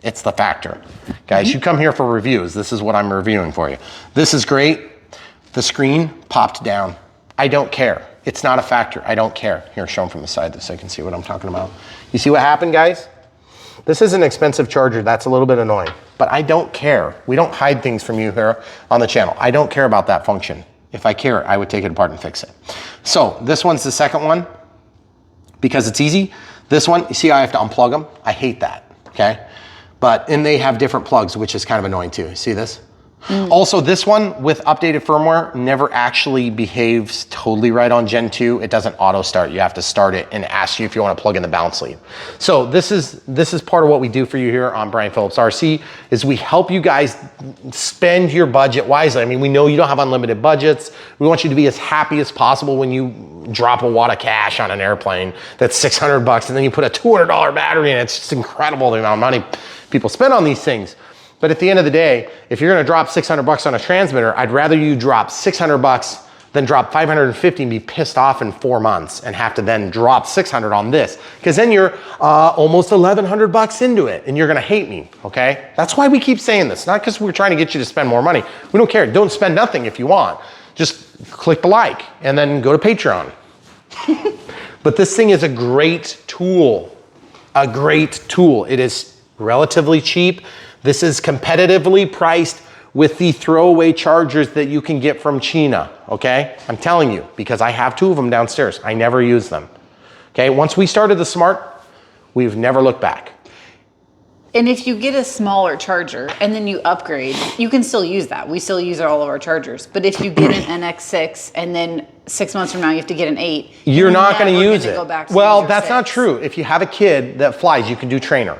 It's the factor. Guys, you come here for reviews. This is what I'm reviewing for you. This is great. The screen popped down. I don't care. It's not a factor. I don't care. Here, show them from the side so you can see what I'm talking about. You see what happened, guys? This is an expensive charger. That's a little bit annoying, but I don't care. We don't hide things from you here on the channel. I don't care about that function. If I care, I would take it apart and fix it. So this one's the second one because it's easy. This one, you see how I have to unplug them? I hate that, okay? And they have different plugs, which is kind of annoying too. See this? Also, this one with updated firmware never actually behaves totally right on Gen 2. It doesn't auto start. You have to start it and ask you if you want to plug in the balance lead. So this is part of what we do for you here on Brian Phillips RC, is we help you guys spend your budget wisely. I mean, we know you don't have unlimited budgets. We want you to be as happy as possible when you drop a wad of cash on an airplane that's $600 and then you put a $200 battery in it. It's just incredible the amount of money people spend on these things. But at the end of the day, if you're gonna drop $600 on a transmitter, I'd rather you drop $600 than drop $550 and be pissed off in 4 months and have to then drop $600 on this. Because then you're almost $1,100 into it and you're gonna hate me, okay? That's why we keep saying this, not because we're trying to get you to spend more money. We don't care, don't spend nothing if you want. Just click the like and then go to Patreon. But this thing is a great tool, a great tool. It is relatively cheap. This is competitively priced with the throwaway chargers that you can get from China, okay? I'm telling you, because I have 2 of them downstairs. I never use them, okay? Once we started the Smart, we've never looked back. And if you get a smaller charger and then you upgrade, you can still use that. We still use all of our chargers. But if you get an NX6 and then 6 months from now you have to get an 8, you're not gonna use it. Go back to well, that's not true. If you have a kid that flies, you can do trainer.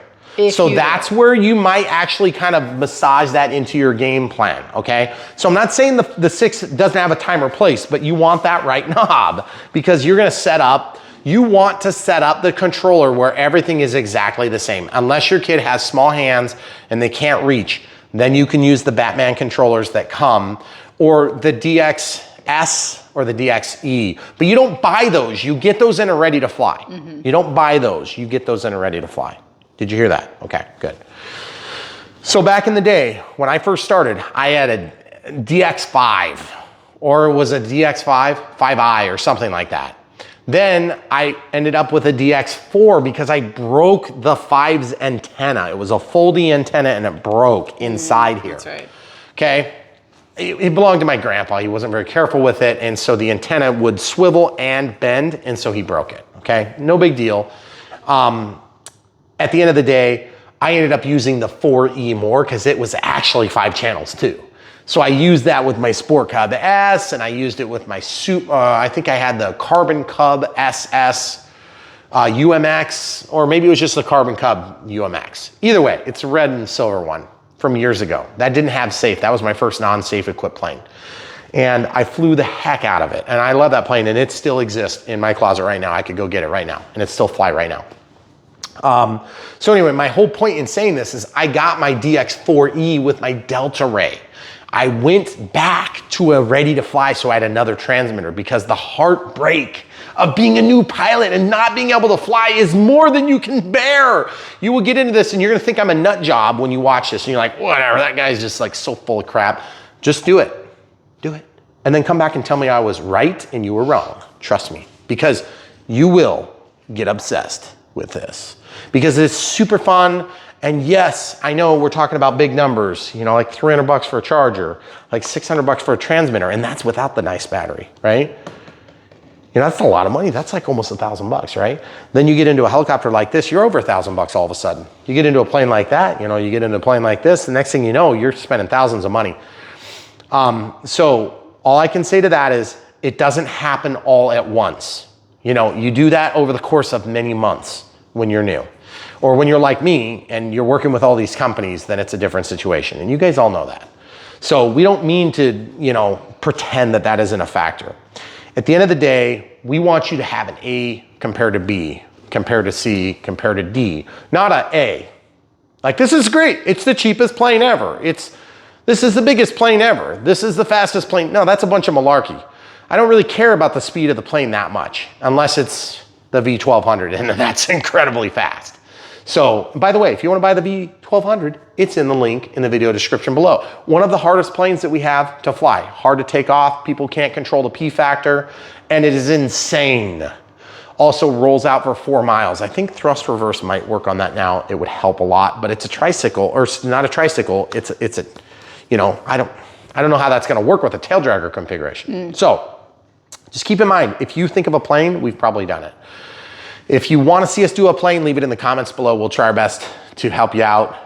So that's where you might actually kind of massage that into your game plan, okay? So I'm not saying the 6 doesn't have a time or place, but you want that right knob because you're gonna set up, you want to set up the controller where everything is exactly the same. Unless your kid has small hands and they can't reach, then you can use the Batman controllers that come, or the DXS or the DXE. But you don't buy those, you get those in a ready to fly. You don't buy those, you get those in a ready to fly. Did you hear that? Okay, good. So back in the day, when I first started, I had a DX5, or it was a DX5, 5i or something like that. Then I ended up with a DX4 because I broke the 5's antenna. It was a foldy antenna and it broke inside here. That's right. Okay, it belonged to my grandpa. He wasn't very careful with it, and so the antenna would swivel and bend, and so he broke it, okay? No big deal. At the end of the day, I ended up using the 4E more because it was actually 5 channels too. So I used that with my Sport Cub S, and I used it with my I think I had the Carbon Cub SS UMX, or maybe it was just the Carbon Cub UMX. Either way, it's a red and silver one from years ago. That didn't have safe. That was my first non-safe equipped plane. And I flew the heck out of it. And I love that plane, and it still exists in my closet right now. I could go get it right now, and it still fly right now. So anyway, my whole point in saying this is I got my DX4E with my Delta Ray. I went back to a ready to fly, so I had another transmitter, because the heartbreak of being a new pilot and not being able to fly is more than you can bear. You will get into this and you're gonna think I'm a nut job when you watch this and you're like, whatever, that guy's just like so full of crap. Just do it, do it. And then come back and tell me I was right and you were wrong. Trust me, because you will get obsessed with this. Because it's super fun, and yes, I know we're talking about big numbers, you know, like $300 for a charger, like $600 for a transmitter, and that's without the nice battery, right? You know, that's a lot of money. That's like almost $1,000, right? Then you get into a helicopter like this, you're over $1,000 all of a sudden. You get into a plane like that, you know, you get into a plane like this, the next thing you know, you're spending thousands of money. So all I can say to that is it doesn't happen all at once. You know, you do that over the course of many months when you're new. Or when you're like me and you're working with all these companies, then it's a different situation. And you guys all know that. So we don't mean to, you know, pretend that that isn't a factor. At the end of the day, we want you to have an A compared to B, compared to C, compared to D, not a A. Like, this is great. It's the cheapest plane ever. This is the biggest plane ever. This is the fastest plane. No, that's a bunch of malarkey. I don't really care about the speed of the plane that much, unless it's the V1200, and that's incredibly fast. So, by the way, if you want to buy the V1200, it's in the link in the video description below. One of the hardest planes that we have to fly. Hard to take off, people can't control the P factor, and it is insane. Also rolls out for 4 miles. I think thrust reverse might work on that now. It would help a lot, but it's a tricycle, or not a tricycle, it's a, you know, I don't know how that's gonna work with a tail dragger configuration. So, just keep in mind, if you think of a plane, we've probably done it. If you want to see us do a plane, leave it in the comments below. We'll try our best to help you out.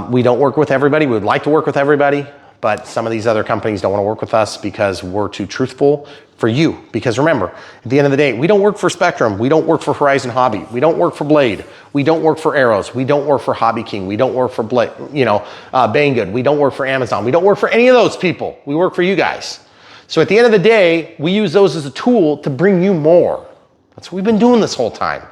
We don't work with everybody. We would like to work with everybody, but some of these other companies don't want to work with us because we're too truthful for you. Because remember, at the end of the day, we don't work for Spectrum. We don't work for Horizon Hobby. We don't work for Blade. We don't work for Arrows. We don't work for Hobby King. We don't work for Banggood. We don't work for Amazon. We don't work for any of those people. We work for you guys. So at the end of the day, we use those as a tool to bring you more. That's what we've been doing this whole time.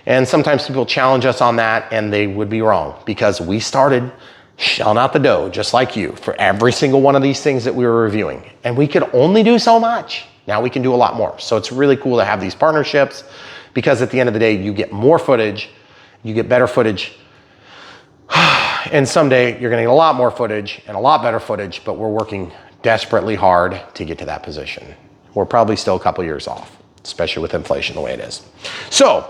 And sometimes people challenge us on that and they would be wrong because we started shelling out the dough just like you for every single one of these things that we were reviewing. And we could only do so much. Now we can do a lot more. So it's really cool to have these partnerships because at the end of the day, you get more footage, you get better footage, and someday you're gonna get a lot more footage and a lot better footage, but we're working desperately hard to get to that position. We're probably still a couple years off, especially with inflation the way it is. So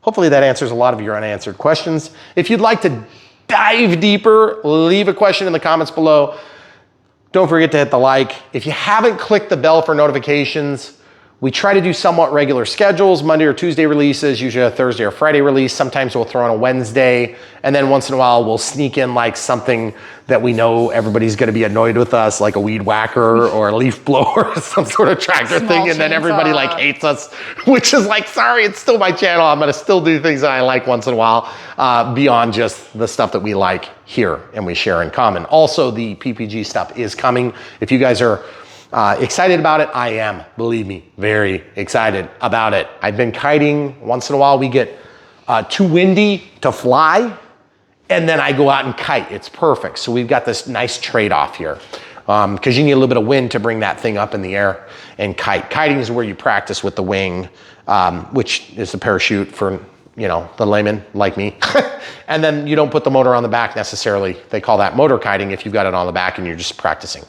hopefully that answers a lot of your unanswered questions. If you'd like to dive deeper, leave a question in the comments below. Don't forget to hit the like. If you haven't clicked the bell for notifications, we try to do somewhat regular schedules, Monday or Tuesday releases, usually a Thursday or Friday release. Sometimes we'll throw in a Wednesday, and then once in a while we'll sneak in like something that we know everybody's gonna be annoyed with us, like a weed whacker or a leaf blower or some sort of tractor thing, and then everybody like hates us, which is like, sorry, it's still my channel. I'm gonna still do things that I like once in a while, beyond just the stuff that we like here and we share in common. Also, the PPG stuff is coming. If you guys are excited about it, I am, believe me, very excited about it. I've been kiting. Once in a while we get too windy to fly, and then I go out and kite. It's perfect. So we've got this nice trade-off here because you need a little bit of wind to bring that thing up in the air and kite. Kiting is where you practice with the wing, which is the parachute for the layman like me. And then you don't put the motor on the back necessarily. They call that motor kiting if you've got it on the back and you're just practicing.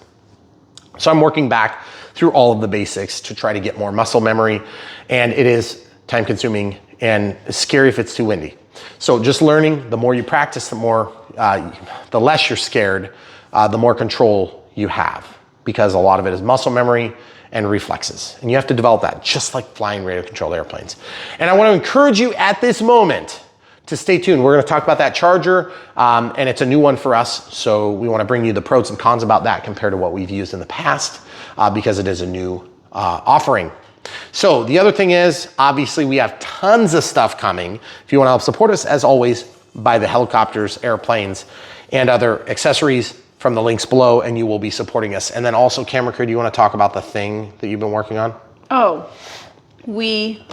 So I'm working back through all of the basics to try to get more muscle memory, and it is time consuming and scary if it's too windy. So just learning, the more you practice, the less you're scared, the more control you have, because a lot of it is muscle memory and reflexes. And you have to develop that, just like flying radio controlled airplanes. And I want to encourage you at this moment to stay tuned. We're going to talk about that charger, and it's a new one for us. So we want to bring you the pros and cons about that compared to what we've used in the past, because it is a new offering. So the other thing is, obviously we have tons of stuff coming. If you want to help support us, as always, buy the helicopters, airplanes, and other accessories from the links below, and you will be supporting us. And then also, Camera Crew, do you want to talk about the thing that you've been working on? Oh,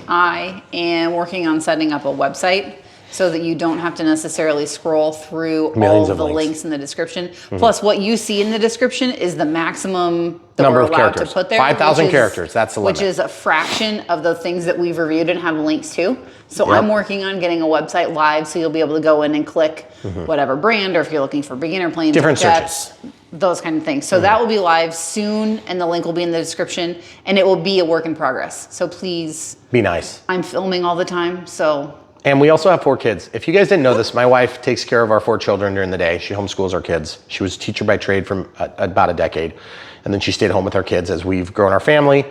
I am working on setting up a website so that you don't have to necessarily scroll through all of the links in the description. Mm-hmm. Plus, what you see in the description is the maximum that number we're of allowed characters. to put there. 5,000 characters, that's the limit. Which is a fraction of the things that we've reviewed and have links to. So I'm working on getting a website live, so you'll be able to go in and click whatever brand, or if you're looking for beginner planes, different jets, searches, those kind of things. So that will be live soon, and the link will be in the description, and it will be a work in progress. So please be nice. I'm filming all the time, so. And we also have 4 kids. If you guys didn't know this, my wife takes care of our 4 children during the day. She homeschools our kids. She was a teacher by trade for about a decade. And then she stayed home with our kids as we've grown our family.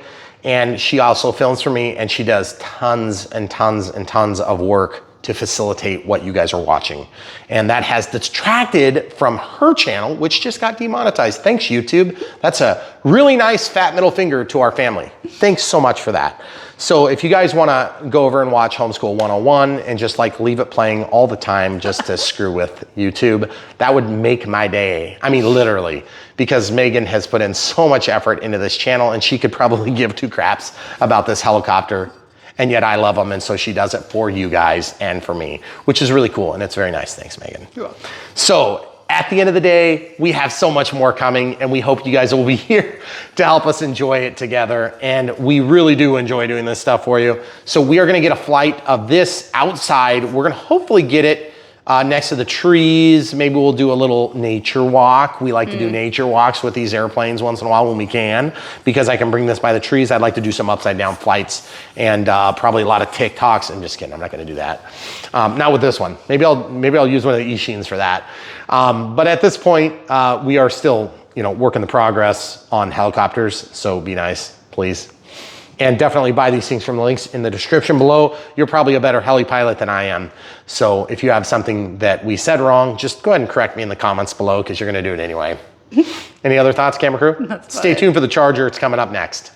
And she also films for me, and she does tons and tons and tons of work to facilitate what you guys are watching. And that has detracted from her channel, which just got demonetized. Thanks, YouTube. That's a really nice fat middle finger to our family. Thanks so much for that. So if you guys wanna go over and watch Homeschool 101 and just like leave it playing all the time just to screw with YouTube, that would make my day. I mean, literally, because Megan has put in so much effort into this channel, and she could probably give 2 craps about this helicopter, and yet I love them, and so she does it for you guys and for me, which is really cool, and it's very nice. Thanks, Megan. You're welcome. So at the end of the day, we have so much more coming, and we hope you guys will be here to help us enjoy it together. And we really do enjoy doing this stuff for you. So we are gonna get a flight of this outside. We're gonna hopefully get it next to the trees. Maybe we'll do a little nature walk. We like to do nature walks with these airplanes once in a while when we can, because I can bring this by the trees. I'd like to do some upside down flights and probably a lot of TikToks. I'm just kidding, I'm not gonna do that. Not with this one. Maybe I'll use one of the E-Sheens for that. But at this point, we are still, work in progress on helicopters. So be nice, please. And definitely buy these things from the links in the description below. You're probably a better heli pilot than I am. So if you have something that we said wrong, just go ahead and correct me in the comments below, because you're gonna do it anyway. Any other thoughts, camera crew? Stay tuned for the charger. It's coming up next.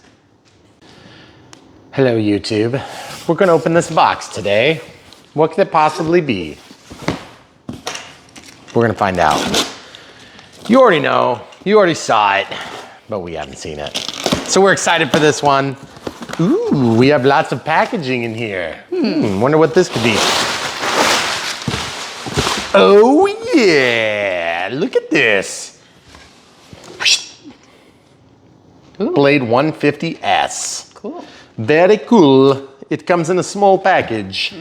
Hello, YouTube. We're gonna open this box today. What could it possibly be? We're gonna find out. You already know, you already saw it, but we haven't seen it. So we're excited for this one. Ooh, we have lots of packaging in here. Wonder what this could be. Oh yeah, look at this. Ooh. Blade 150S. Cool. Very cool. It comes in a small package.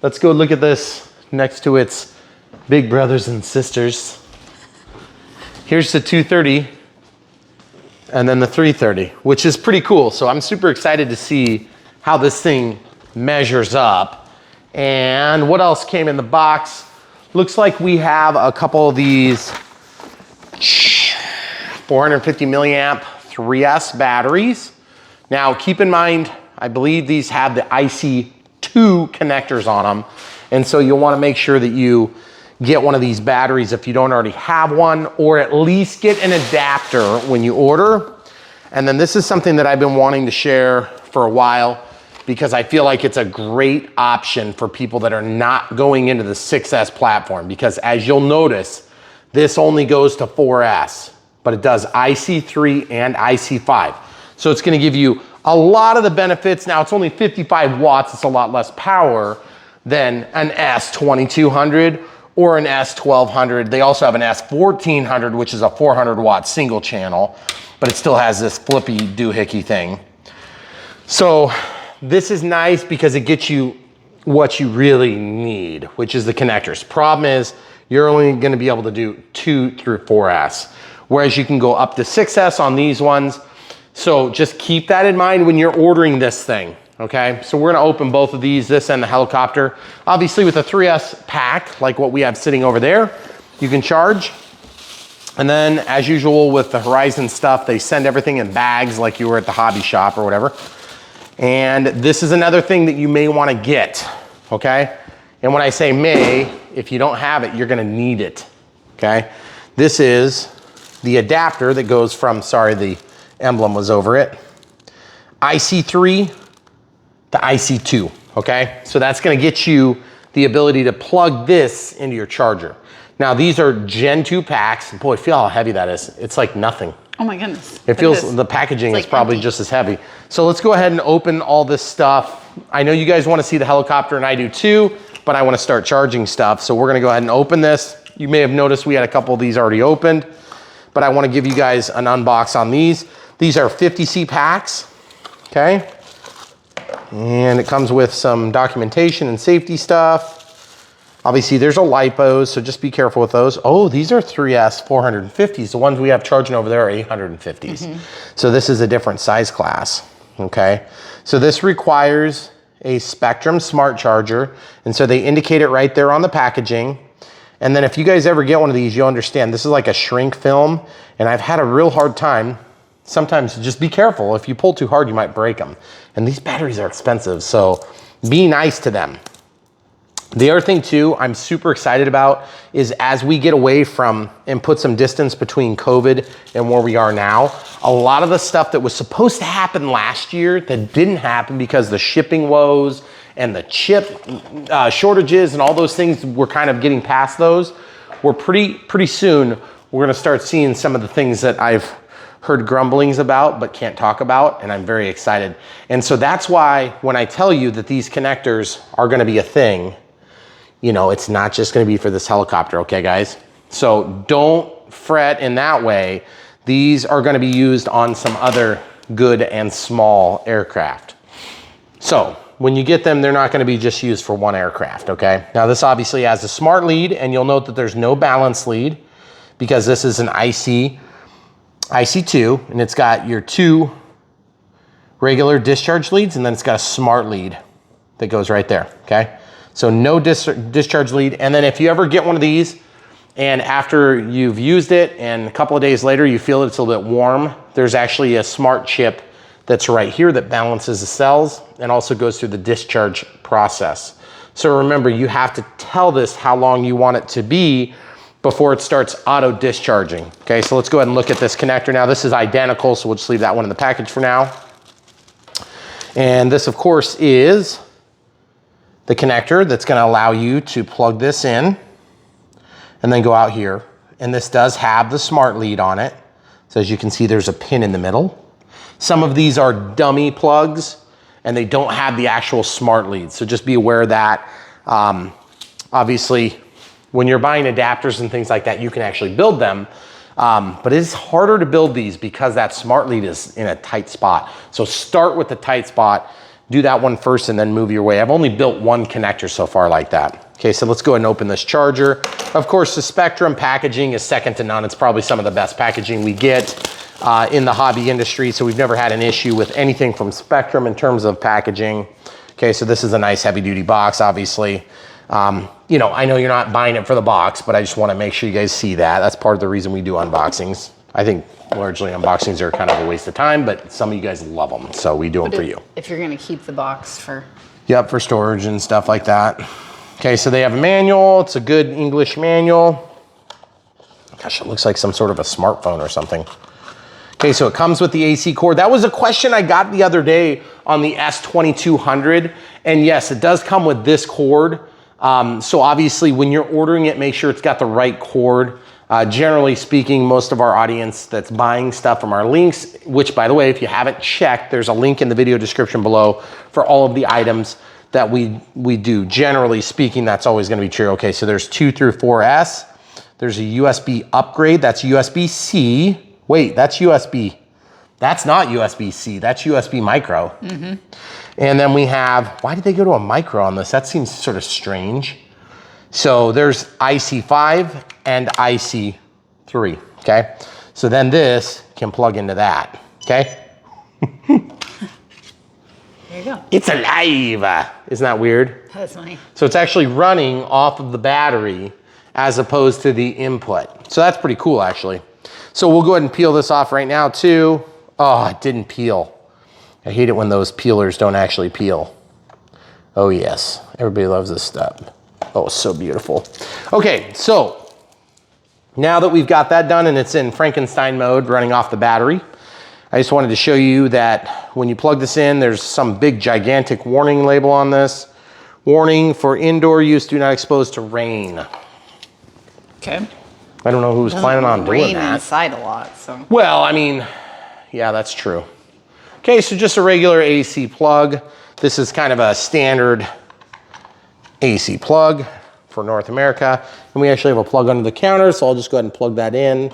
Let's go look at this next to its big brothers and sisters. Here's the 230 and then the 330, which is pretty cool. So I'm super excited to see how this thing measures up. And what else came in the box? Looks like we have a couple of these 450 milliamp 3S batteries. Now keep in mind, I believe these have the IC2 connectors on them. And so you'll wanna make sure that you get one of these batteries if you don't already have one, or at least get an adapter when you order. And then this is something that I've been wanting to share for a while because I feel like it's a great option for people that are not going into the 6S platform, because as you'll notice, this only goes to 4S, but it does IC3 and IC5. So it's gonna give you a lot of the benefits. Now it's only 55 watts, it's a lot less power than an S2200 or an S1200. They also have an S1400, which is a 400 watt single channel, but it still has this flippy doohickey thing. So this is nice because it gets you what you really need, which is the connectors. Problem is, you're only gonna be able to do 2 through 4S, whereas you can go up to 6S on these ones. So just keep that in mind when you're ordering this thing, okay? So we're gonna open both of these, this and the helicopter. Obviously with a 3S pack, like what we have sitting over there, you can charge. And then as usual with the Horizon stuff, they send everything in bags like you were at the hobby shop or whatever. And this is another thing that you may wanna get, okay? And when I say may, if you don't have it, you're gonna need it, okay? This is the adapter that goes from, sorry, the emblem was over it, IC3 to IC2, okay? So that's gonna get you the ability to plug this into your charger. Now these are Gen 2 packs. Boy, feel how heavy that is. It's like nothing. Oh my goodness. It feels, the packaging is probably just as heavy. So let's go ahead and open all this stuff. I know you guys wanna see the helicopter and I do too, but I wanna start charging stuff. So we're gonna go ahead and open this. You may have noticed we had a couple of these already opened, but I wanna give you guys an unbox on these. These are 50C packs, okay? And it comes with some documentation and safety stuff. Obviously there's a LiPo, so just be careful with those. Oh, these are 3S 450s. The ones we have charging over there are 850s. So this is a different size class, okay? So this requires a Spectrum smart charger. And so they indicate it right there on the packaging. And then if you guys ever get one of these, you'll understand this is like a shrink film. And I've had a real hard time. Sometimes just be careful. If you pull too hard, you might break them. And these batteries are expensive, so be nice to them. The other thing too, I'm super excited about is as we get away from and put some distance between COVID and where we are now, a lot of the stuff that was supposed to happen last year that didn't happen because the shipping woes and the chip shortages and all those things, we're kind of getting past those. We're pretty soon, we're gonna start seeing some of the things that I've heard grumblings about but can't talk about, and I'm very excited. And so that's why when I tell you that these connectors are gonna be a thing, you know, it's not just gonna be for this helicopter, okay guys? So don't fret in that way. These are gonna be used on some other good and small aircraft. So when you get them, they're not gonna be just used for one aircraft, okay? Now this obviously has a smart lead, and you'll note that there's no balance lead because this is an IC2, and it's got your 2 regular discharge leads, and then it's got a smart lead that goes right there, okay? So no discharge lead. And then if you ever get one of these and after you've used it and a couple of days later you feel it's a little bit warm, there's actually a smart chip that's right here that balances the cells and also goes through the discharge process. So remember, you have to tell this how long you want it to be before it starts auto discharging. Okay, so let's go ahead and look at this connector now. This is identical, so we'll just leave that one in the package for now. And this, of course, is the connector that's gonna allow you to plug this in and then go out here. And this does have the smart lead on it. So as you can see, there's a pin in the middle. Some of these are dummy plugs and they don't have the actual smart lead. So just be aware of that. Obviously, when you're buying adapters and things like that, you can actually build them. But it is harder to build these because that smart lead is in a tight spot. So start with the tight spot, do that one first and then move your way. I've only built one connector so far like that. Okay, so let's go ahead and open this charger. Of course, the Spectrum packaging is second to none. It's probably some of the best packaging we get in the hobby industry. So we've never had an issue with anything from Spectrum in terms of packaging. Okay, so this is a nice heavy duty box, obviously. You know, I know you're not buying it for the box, but I just want to make sure you guys see that. That's part of the reason we do unboxings. I think largely unboxings are kind of a waste of time, but some of you guys love them, so we do them for you. If you're going to keep the box for... Yep, for storage and stuff like that. Okay, so they have a manual. It's a good English manual. Gosh, it looks like some sort of a smartphone or something. Okay, so it comes with the AC cord. That was a question I got the other day on the S2200. And yes, it does come with this cord. So obviously when you're ordering it, make sure it's got the right cord. Generally speaking, most of our audience that's buying stuff from our links, which by the way, if you haven't checked, there's a link in the video description below for all of the items that we do. Generally speaking, that's always gonna be true. Okay, so there's 2 through 4S. There's a USB upgrade, that's USB-C. Wait, that's USB. That's not USB-C, that's USB micro. Mm-hmm. And then we have, why did they go to a micro on this? That seems sort of strange. So there's IC5 and IC3, okay? So then this can plug into that, okay? There you go. It's alive. Isn't that weird? That's funny. So it's actually running off of the battery as opposed to the input. So that's pretty cool, actually. So we'll go ahead and peel this off right now too. Oh, it didn't peel. I hate it when those peelers don't actually peel. Oh yes, everybody loves this stuff. Oh, so beautiful. Okay, so now that we've got that done and it's in Frankenstein mode running off the battery, I just wanted to show you that when you plug this in, there's some big gigantic warning label on this. Warning for indoor use, do not expose to rain. Okay. I don't know who's planning on doing that. Rain inside a lot, so. Well, I mean, yeah, that's true. Okay, so just a regular AC plug. This is kind of a standard AC plug for North America. And we actually have a plug under the counter, so I'll just go ahead and plug that in.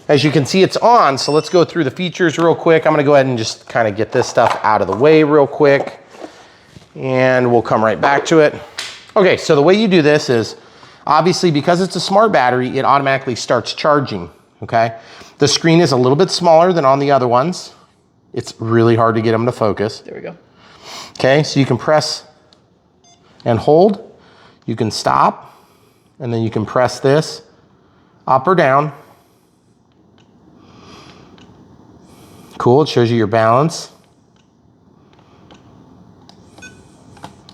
As you can see, it's on, so let's go through the features real quick. I'm gonna go ahead and just kind of get this stuff out of the way real quick, and we'll come right back to it. Okay, so the way you do this is, obviously because it's a smart battery, it automatically starts charging, okay? The screen is a little bit smaller than on the other ones. It's really hard to get them to focus. There we go. Okay, so you can press and hold. You can stop, and then you can press this up or down. Cool, it shows you your balance.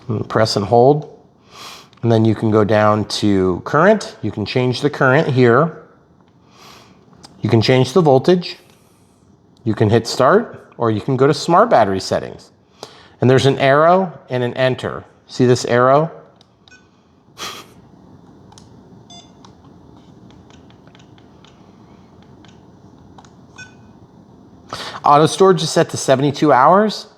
And press and hold. And then you can go down to current. You can change the current here. You can change the voltage. You can hit start, or you can go to smart battery settings. And there's an arrow and an enter. See this arrow? Auto storage is set to 72 hours.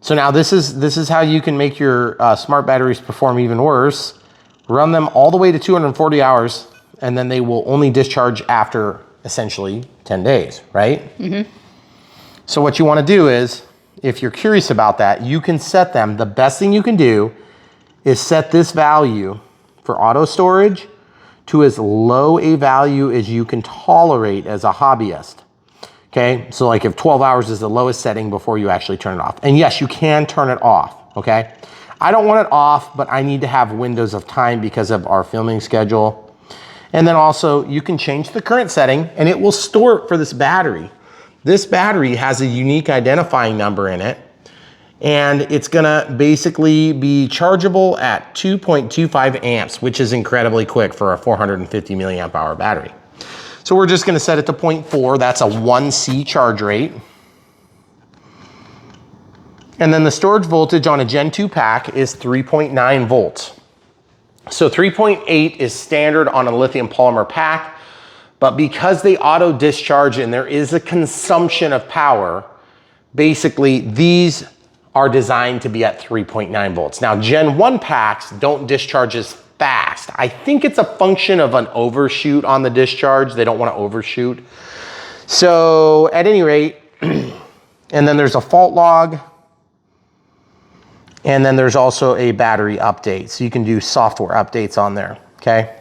So now this is how you can make your smart batteries perform even worse. Run them all the way to 240 hours, and then they will only discharge after essentially 10 days, right? Mm-hmm. So what you want to do is, if you're curious about that, you can set them. The best thing you can do is set this value for auto storage to as low a value as you can tolerate as a hobbyist. Okay, so like if 12 hours is the lowest setting before you actually turn it off. And yes, you can turn it off, okay? I don't want it off, but I need to have windows of time because of our filming schedule. And then also you can change the current setting and it will store it for this battery. This battery has a unique identifying number in it. And it's gonna basically be chargeable at 2.25 amps, which is incredibly quick for a 450 milliamp hour battery. So we're just gonna set it to 0.4. That's a 1C charge rate. And then the storage voltage on a Gen 2 pack is 3.9 volts. So 3.8 is standard on a lithium polymer pack, but because they auto discharge and there is a consumption of power, basically these are designed to be at 3.9 volts. Now, Gen 1 packs don't discharge as fast. I think it's a function of an overshoot on the discharge. They don't want to overshoot. So at any rate, and then there's a fault log, and then there's also a battery update. So you can do software updates on there, okay?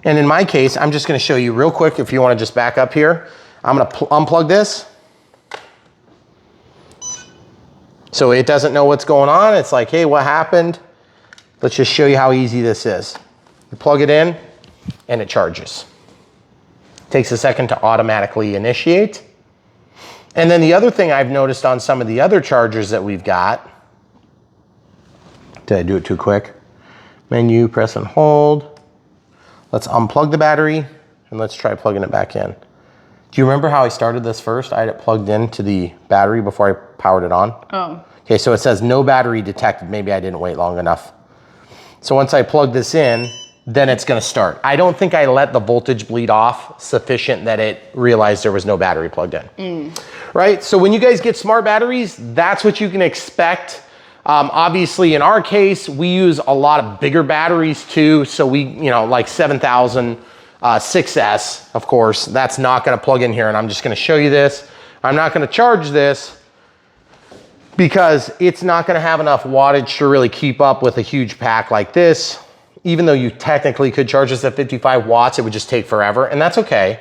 And in my case, I'm just gonna show you real quick, if you wanna just back up here, I'm gonna unplug this. So it doesn't know what's going on. It's like, hey, what happened? Let's just show you how easy this is. You plug it in and it charges. Takes a second to automatically initiate. And then the other thing I've noticed on some of the other chargers that we've got, did I do it too quick? Menu, press and hold. Let's unplug the battery and let's try plugging it back in. Do you remember how I started this first? I had it plugged into the battery before I powered it on. Oh. Okay, so it says no battery detected. Maybe I didn't wait long enough. So once I plug this in, then it's gonna start. I don't think I let the voltage bleed off sufficient that it realized there was no battery plugged in. Right, so when you guys get smart batteries, that's what you can expect. Obviously in our case, we use a lot of bigger batteries too. So we, like 7000, 6S, of course, that's not gonna plug in here, and I'm just gonna show you this. I'm not gonna charge this because it's not gonna have enough wattage to really keep up with a huge pack like this. Even though you technically could charge this at 55 watts, it would just take forever, and that's okay.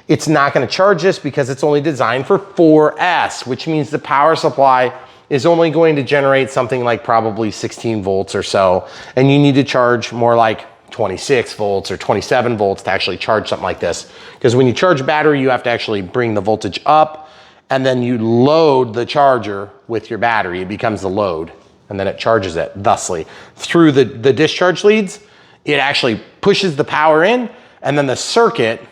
It's not gonna charge this because it's only designed for 4S, which means the power supply is only going to generate something like probably 16 volts or so, and you need to charge more like 26 volts or 27 volts to actually charge something like this. Because when you charge a battery, you have to actually bring the voltage up, and then you load the charger with your battery. It becomes the load, and then it charges it thusly. Through the discharge leads, it actually pushes the power in, and then the circuit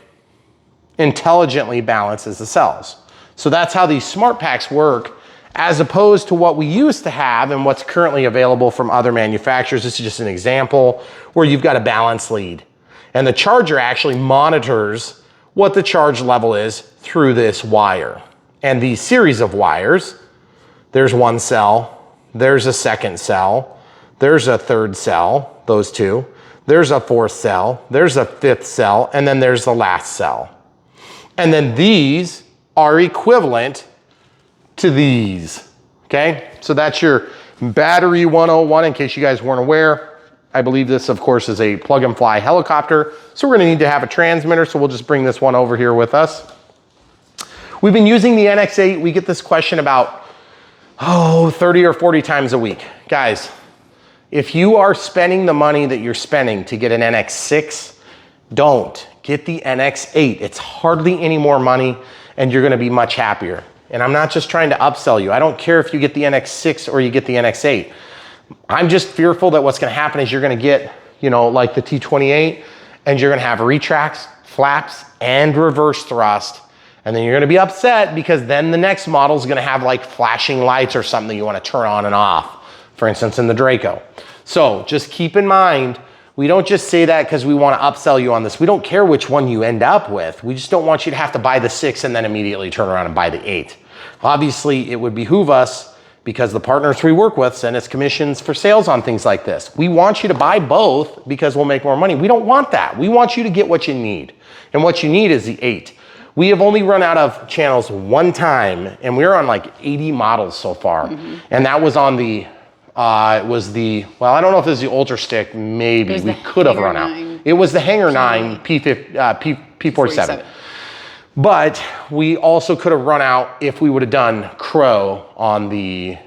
intelligently balances the cells. So that's how these smart packs work, as opposed to what we used to have and what's currently available from other manufacturers. This is just an example where you've got a balance lead, and the charger actually monitors what the charge level is through this wire. And these series of wires, there's one cell, there's a second cell, there's a third cell, those two, there's a fourth cell, there's a fifth cell, and then there's the last cell. And then these are equivalent to these, okay? So that's your battery 101, in case you guys weren't aware. I believe this, of course, is a plug and fly helicopter. So we're gonna need to have a transmitter, so we'll just bring this one over here with us. We've been using the NX8. We get this question about, 30 or 40 times a week. Guys, if you are spending the money that you're spending to get an NX6, don't. Get the NX8. It's hardly any more money, and you're gonna be much happier. And I'm not just trying to upsell you. I don't care if you get the NX6 or you get the NX8. I'm just fearful that what's gonna happen is you're gonna get, like the T28, and you're gonna have retracts, flaps, and reverse thrust. And then you're gonna be upset because then the next model is gonna have like flashing lights or something that you wanna turn on and off, for instance, in the Draco. So just keep in mind, we don't just say that because we wanna upsell you on this. We don't care which one you end up with. We just don't want you to have to buy the 6 and then immediately turn around and buy the 8. Obviously, it would behoove us, because the partners we work with send us commissions for sales on things like this. We want you to buy both because we'll make more money. We don't want that. We want you to get what you need. And what you need is the 8. We have only run out of channels one time, and we're on like 80 models so far. And that was on the, I don't know if it was the Ultra Stick, maybe. We could have run out. It was the Hanger 9 P47. But we also could have run out if we would have done Crow on the,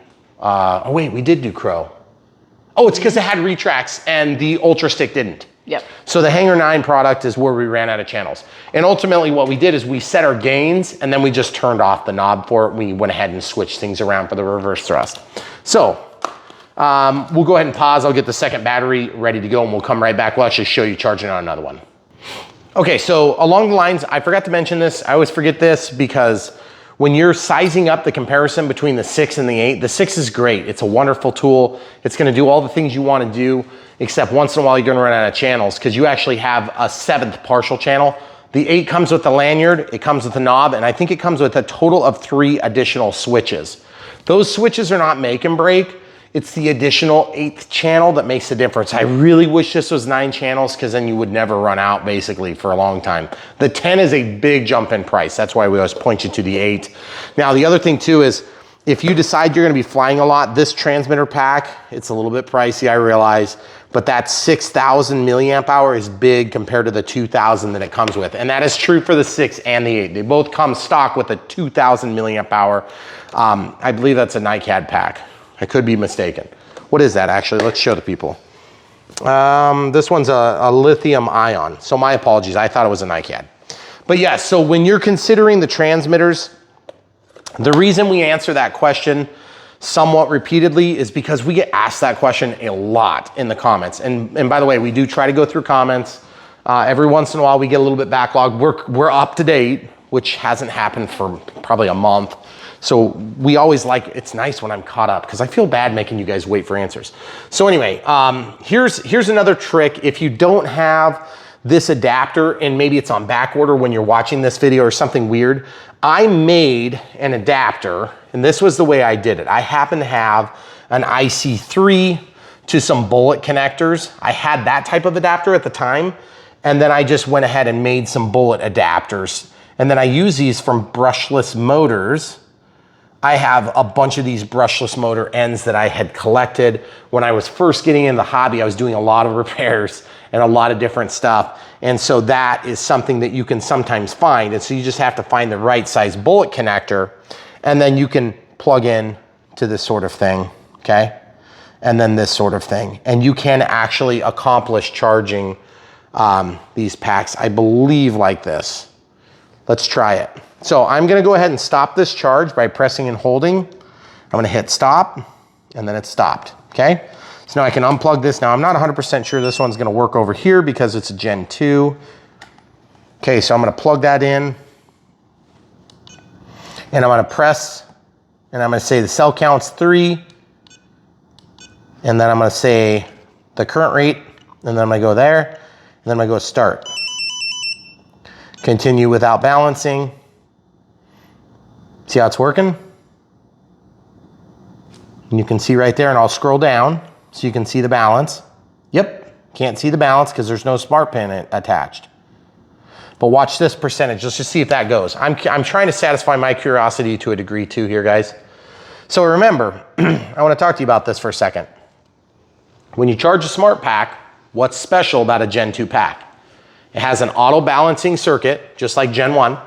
we did do Crow. Oh, it's because it had retracts and the Ultra Stick didn't. Yep. So the Hanger 9 product is where we ran out of channels. And ultimately what we did is we set our gains and then we just turned off the knob for it. We went ahead and switched things around for the reverse thrust. So we'll go ahead and pause. I'll get the second battery ready to go and we'll come right back. We'll actually show you charging on another one. Okay, so along the lines, I forgot to mention this. I always forget this because when you're sizing up the comparison between the 6 and the 8, the 6 is great. It's a wonderful tool. It's gonna do all the things you wanna do, except once in a while you're gonna run out of channels because you actually have a 7th partial channel. The 8 comes with the lanyard, it comes with the knob, and I think it comes with a total of 3 additional switches. Those switches are not make and break. It's the additional 8th channel that makes the difference. I really wish this was 9 channels because then you would never run out basically for a long time. The 10 is a big jump in price. That's why we always point you to the 8. Now the other thing too is if you decide you're gonna be flying a lot, this transmitter pack, it's a little bit pricey, I realize, but that 6,000 milliamp hour is big compared to the 2,000 that it comes with. And that is true for the 6 and the 8. They both come stock with a 2,000 milliamp hour. I believe that's a NiCad pack. I could be mistaken. What is that actually? Let's show the people. This one's a lithium ion. So my apologies, I thought it was a NiCad. But yeah, so when you're considering the transmitters, the reason we answer that question somewhat repeatedly is because we get asked that question a lot in the comments. And by the way, we do try to go through comments. Every once in a while we get a little bit backlogged. We're up to date, which hasn't happened for probably a month. So we always it's nice when I'm caught up because I feel bad making you guys wait for answers. So anyway, here's another trick. If you don't have this adapter and maybe it's on back order when you're watching this video or something weird, I made an adapter and this was the way I did it. I happen to have an IC3 to some bullet connectors. I had that type of adapter at the time. And then I just went ahead and made some bullet adapters. And then I use these from brushless motors. I have a bunch of these brushless motor ends that I had collected. When I was first getting in the hobby, I was doing a lot of repairs and a lot of different stuff. And so that is something that you can sometimes find. And so you just have to find the right size bullet connector and then you can plug in to this sort of thing, okay? And then this sort of thing. And you can actually accomplish charging these packs, I believe like this. Let's try it. So I'm gonna go ahead and stop this charge by pressing and holding. I'm gonna hit stop and then it's stopped, okay? So now I can unplug this. Now I'm not 100% sure this one's gonna work over here because it's a Gen 2. Okay, so I'm gonna plug that in and I'm gonna press and I'm gonna say the cell count's 3 and then I'm gonna say the current rate and then I'm gonna go there and then I'm gonna go start. Continue without balancing. See how it's working? And you can see right there, and I'll scroll down so you can see the balance. Yep, can't see the balance because there's no smart pin attached. But watch this percentage. Let's just see if that goes. I'm trying to satisfy my curiosity to a degree too here, guys. So remember, I want to talk to you about this for a second. When you charge a smart pack, what's special about a Gen 2 pack? It has an auto balancing circuit, just like Gen 1,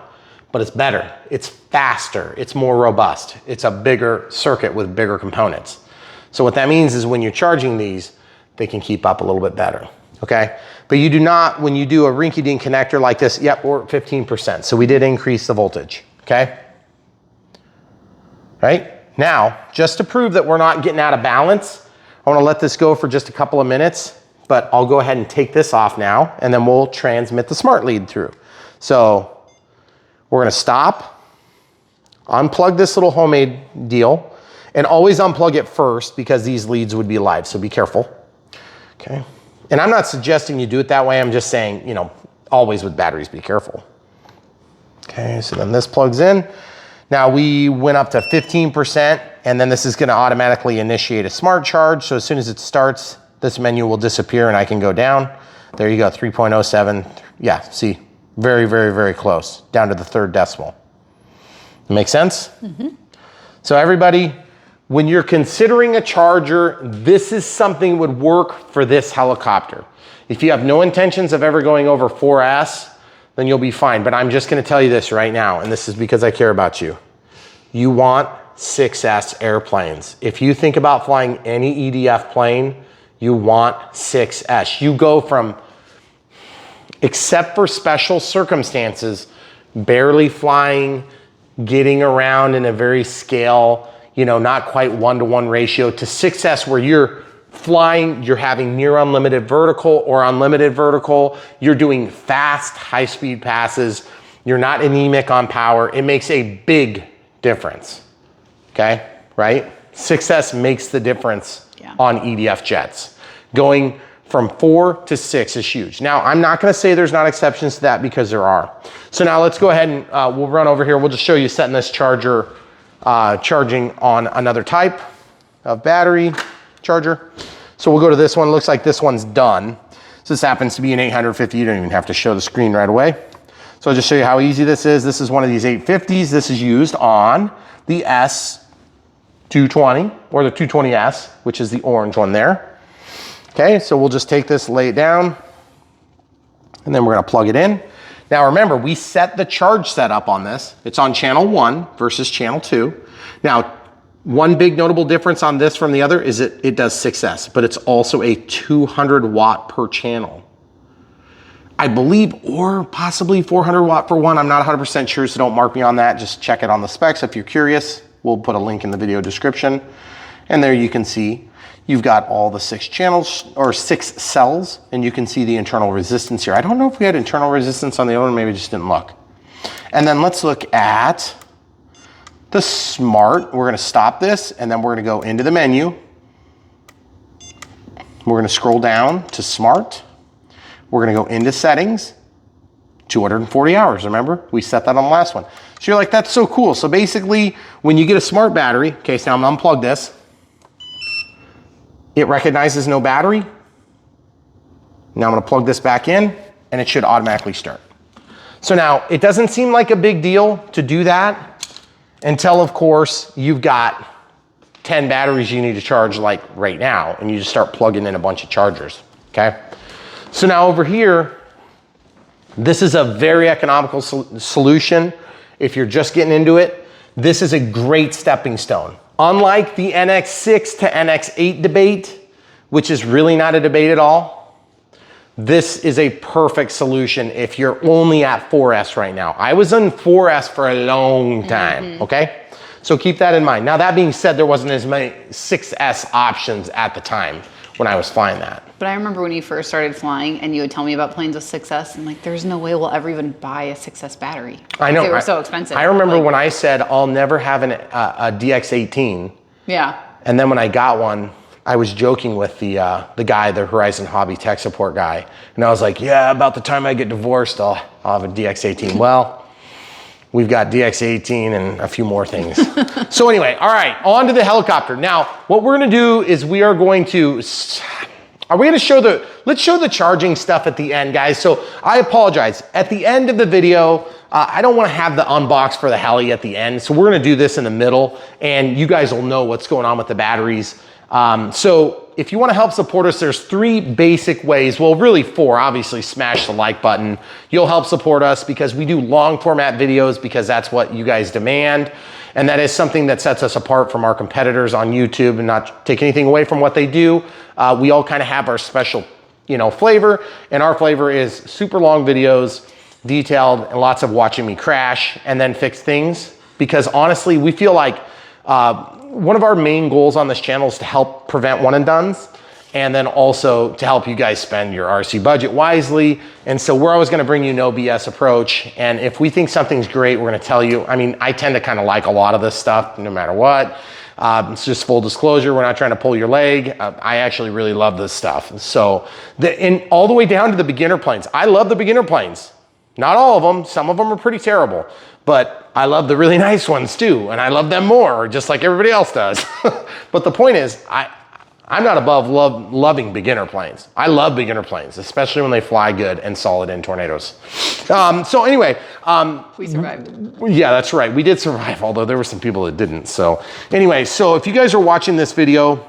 but it's better. It's faster. It's more robust. It's a bigger circuit with bigger components. So what that means is when you're charging these, they can keep up a little bit better, okay? But you do not, when you do a rinky-dink connector like this, yep, we're at 15%. So we did increase the voltage, okay? Right? Now, just to prove that we're not getting out of balance, I wanna let this go for just a couple of minutes, but I'll go ahead and take this off now, and then we'll transmit the smart lead through. So we're gonna stop, unplug this little homemade deal, and always unplug it first because these leads would be live, so be careful, okay? And I'm not suggesting you do it that way, I'm just saying, you know, always with batteries, be careful. Okay, so then this plugs in. Now we went up to 15%, and then this is gonna automatically initiate a smart charge, so as soon as it starts, this menu will disappear and I can go down. There you go, 3.07. Yeah, see, very, very, very close, down to the third decimal. Make sense? Mm-hmm. So everybody, when you're considering a charger, this is something that would work for this helicopter. If you have no intentions of ever going over 4S, then you'll be fine. But I'm just gonna tell you this right now, and this is because I care about you. You want 6S airplanes. If you think about flying any EDF plane, you want 6S. You go from except for special circumstances, barely flying, getting around in a very scale, you know, not quite 1-to-1 ratio to 6S where you're flying, you're having near unlimited vertical or unlimited vertical, you're doing fast, high-speed passes, you're not anemic on power. It makes a big difference, okay, right? 6S makes the difference on EDF jets. Going from 4 to 6 is huge. Now, I'm not gonna say there's not exceptions to that because there are. So now let's go ahead and we'll run over here. We'll just show you setting this charger, charging on another type of battery charger. So we'll go to this one. Looks like this one's done. So this happens to be an 850. You don't even have to show the screen right away. So I'll just show you how easy this is. This is one of these 850s. This is used on the S220 or the 220S, which is the orange one there. Okay, so we'll just take this, lay it down, and then we're gonna plug it in. Now remember, we set the charge setup on this. It's on channel 1 versus channel 2. Now, one big notable difference on this from the other is it does 6S, but it's also a 200 watt per channel. I believe, or possibly 400 watt for one. I'm not 100% sure, so don't mark me on that. Just check it on the specs if you're curious. We'll put a link in the video description. And there you can see you've got all the 6 channels or 6 cells, and you can see the internal resistance here. I don't know if we had internal resistance on the other one, maybe just didn't look. And then let's look at the Smart. We're gonna stop this, and then we're gonna go into the menu. We're gonna scroll down to Smart. We're gonna go into settings, 240 hours, remember? We set that on the last one. So you're like, that's so cool. So basically, when you get a Smart battery, okay, so now I'm gonna unplug this. It recognizes no battery. Now I'm gonna plug this back in and it should automatically start. So now it doesn't seem like a big deal to do that until of course you've got 10 batteries you need to charge like right now and you just start plugging in a bunch of chargers, okay? So now over here, this is a very economical solution. If you're just getting into it, this is a great stepping stone. Unlike the NX6 to NX8 debate, which is really not a debate at all, this is a perfect solution if you're only at 4S right now. I was on 4S for a long time, okay? So keep that in mind. Now that being said, there wasn't as many 6S options at the time when I was flying that. But I remember when you first started flying and you would tell me about planes with 6S, and like, there's no way we'll ever even buy a 6S battery. I know. They were so expensive. I remember when I said, I'll never have a DX18. Yeah. And then when I got one, I was joking with the guy, the Horizon Hobby tech support guy. And I was like, yeah, about the time I get divorced, I'll have a DX18. Well, we've got DX18 and a few more things. So anyway, all right, on to the helicopter. Now, what we're gonna do is we are going to, let's show the charging stuff at the end, guys. So I apologize. At the end of the video, I don't wanna have the unbox for the heli at the end. So we're gonna do this in the middle and you guys will know what's going on with the batteries. So if you want to help support us, there's 3 basic ways. Well, really 4. Obviously, smash the like button. You'll help support us because we do long format videos because that's what you guys demand. And that is something that sets us apart from our competitors on YouTube, and not take anything away from what they do. We all kind of have our special, flavor, and our flavor is super long videos, detailed, and lots of watching me crash and then fix things. Because honestly, we feel like one of our main goals on this channel is to help prevent one and dones, and then also to help you guys spend your RC budget wisely. And so we're always gonna bring you no BS approach. And if we think something's great, we're gonna tell you. I mean, I tend to kind of like a lot of this stuff no matter what. It's just full disclosure, we're not trying to pull your leg. I actually really love this stuff. So, all the way down to the beginner planes. I love the beginner planes. Not all of them, some of them are pretty terrible, but I love the really nice ones too, and I love them more, just like everybody else does. But the point is, I'm not above loving beginner planes. I love beginner planes, especially when they fly good and solid in tornadoes. So anyway. We survived. Yeah, that's right. We did survive, although there were some people that didn't. So anyway, so if you guys are watching this video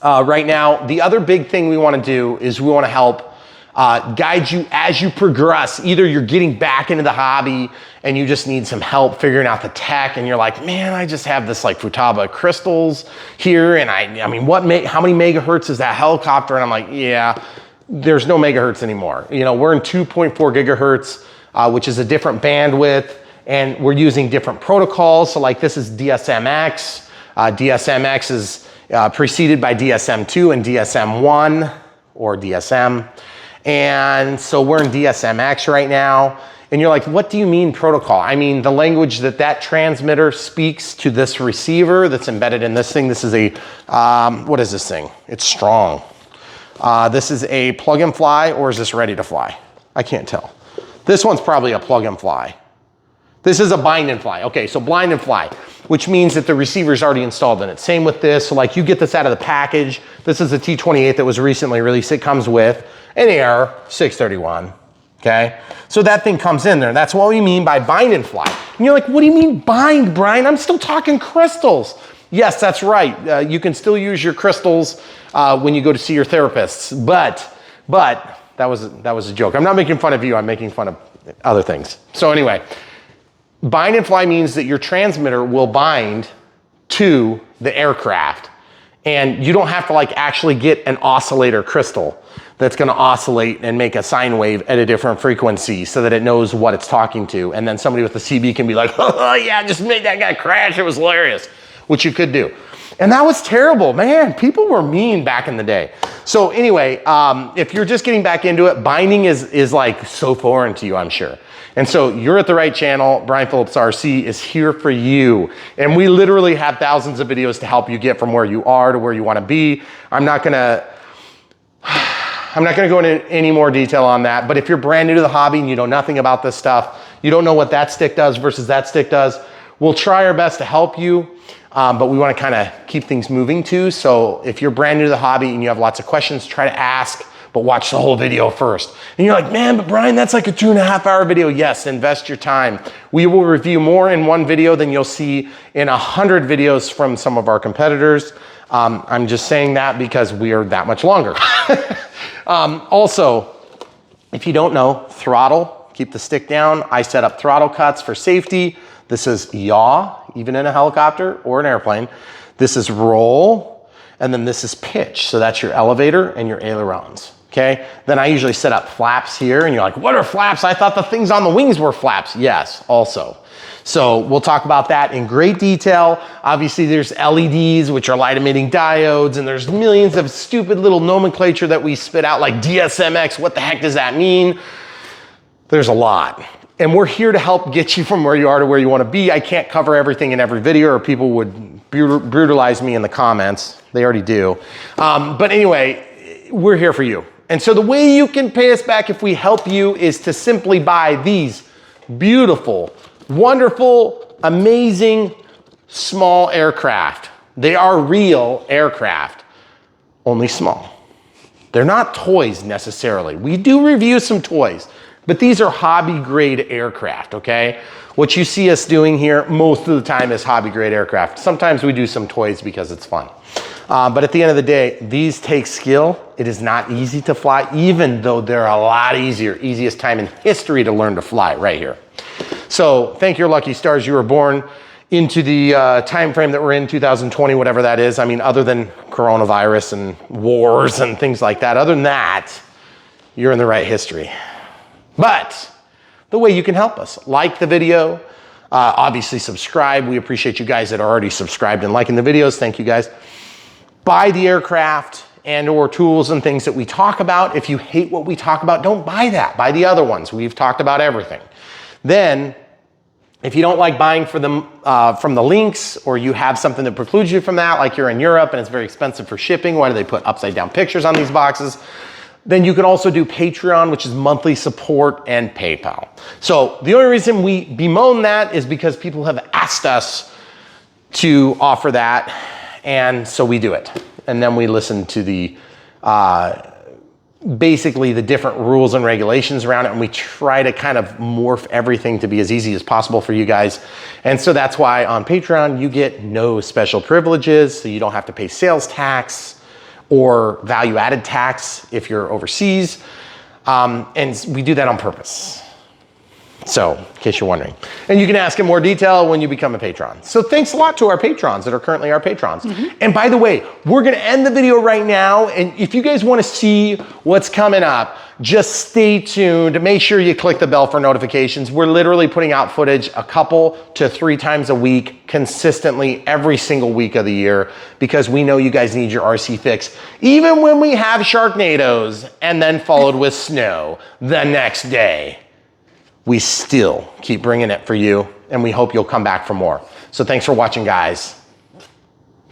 right now, the other big thing we want to do is we want to help guide you as you progress. Either you're getting back into the hobby and you just need some help figuring out the tech, and you're like, man, I just have this like Futaba crystals here, and I mean, how many megahertz is that helicopter? And I'm like, yeah, there's no megahertz anymore. You know, we're in 2.4 gigahertz, which is a different bandwidth, and we're using different protocols. So like this is DSMX. DSMX is preceded by DSM2 and DSM1 or DSM. And so we're in DSMX right now. And you're like, what do you mean protocol? I mean, the language that that transmitter speaks to this receiver that's embedded in this thing. This is a, what is this thing? It's strong. This is a plug and fly, or is this ready to fly? I can't tell. This one's probably a plug and fly. This is a bind and fly. Okay, so blind and fly, which means that the receiver is already installed in it. Same with this. So like you get this out of the package. This is a T28 that was recently released. It comes with an AR631. Okay, so that thing comes in there. That's what we mean by bind and fly. And you're like, what do you mean bind, Brian? I'm still talking crystals. Yes, that's right. You can still use your crystals when you go to see your therapists. But that was a joke. I'm not making fun of you. I'm making fun of other things. So anyway, bind and fly means that your transmitter will bind to the aircraft, and you don't have to like actually get an oscillator crystal that's going to oscillate and make a sine wave at a different frequency so that it knows what it's talking to. And then somebody with a CB can be like, oh yeah, just made that guy crash. It was hilarious, which you could do. And that was terrible, man. People were mean back in the day. So anyway, if you're just getting back into it, binding is like so foreign to you, I'm sure. And so you're at the right channel. Brian Phillips RC is here for you. And we literally have thousands of videos to help you get from where you are to where you want to be. I'm not gonna go into any more detail on that, but if you're brand new to the hobby and you know nothing about this stuff, you don't know what that stick does versus that stick does, we'll try our best to help you, but we want to kind of keep things moving too. So if you're brand new to the hobby and you have lots of questions, try to ask, but watch the whole video first. And you're like, man, but Brian, that's like a 2.5 hour video. Yes, invest your time. We will review more in one video than you'll see in 100 videos from some of our competitors. I'm just saying that because we are that much longer. Also, if you don't know, throttle, keep the stick down. I set up throttle cuts for safety. This is yaw, even in a helicopter or an airplane. This is roll, and then this is pitch. So that's your elevator and your ailerons, okay? Then I usually set up flaps here, and you're like, what are flaps? I thought the things on the wings were flaps. Yes, also. So we'll talk about that in great detail. Obviously there's LEDs, which are light emitting diodes, and there's millions of stupid little nomenclature that we spit out like DSMX. What the heck does that mean? There's a lot. And we're here to help get you from where you are to where you want to be. I can't cover everything in every video or people would brutalize me in the comments. They already do. But anyway, we're here for you. And so the way you can pay us back if we help you is to simply buy these beautiful, wonderful, amazing, small aircraft. They are real aircraft, only small. They're not toys necessarily. We do review some toys, but these are hobby grade aircraft, okay? What you see us doing here most of the time is hobby grade aircraft. Sometimes we do some toys because it's fun. But at the end of the day, these take skill. It is not easy to fly, even though they're a lot easier. Easiest time in history to learn to fly right here. So thank your lucky stars you were born into the time frame that we're in, 2020, whatever that is. I mean, other than coronavirus and wars and things like that, other than that, you're in the right history. But the way you can help us, like the video, obviously subscribe. We appreciate you guys that are already subscribed and liking the videos. Thank you guys. Buy the aircraft and or tools and things that we talk about. If you hate what we talk about, don't buy that. Buy the other ones. We've talked about everything. Then, if you don't like buying for them from the links, or you have something that precludes you from that, like you're in Europe and it's very expensive for shipping, why do they put upside down pictures on these boxes? Then you can also do Patreon, which is monthly support, and PayPal. So the only reason we bemoan that is because people have asked us to offer that, and so we do it. And then we listen to the basically the different rules and regulations around it, and we try to kind of morph everything to be as easy as possible for you guys. And so that's why on Patreon you get no special privileges, so you don't have to pay sales tax or value-added tax if you're overseas. And we do that on purpose. So, in case you're wondering. And you can ask in more detail when you become a patron. So thanks a lot to our patrons that are currently our patrons. And by the way, we're gonna end the video right now. And if you guys wanna see what's coming up, just stay tuned. Make sure you click the bell for notifications. We're literally putting out footage a couple to 3 times a week, consistently every single week of the year, because we know you guys need your RC fix, even when we have Sharknadoes and then followed with snow the next day. We still keep bringing it for you, and we hope you'll come back for more. So thanks for watching, guys.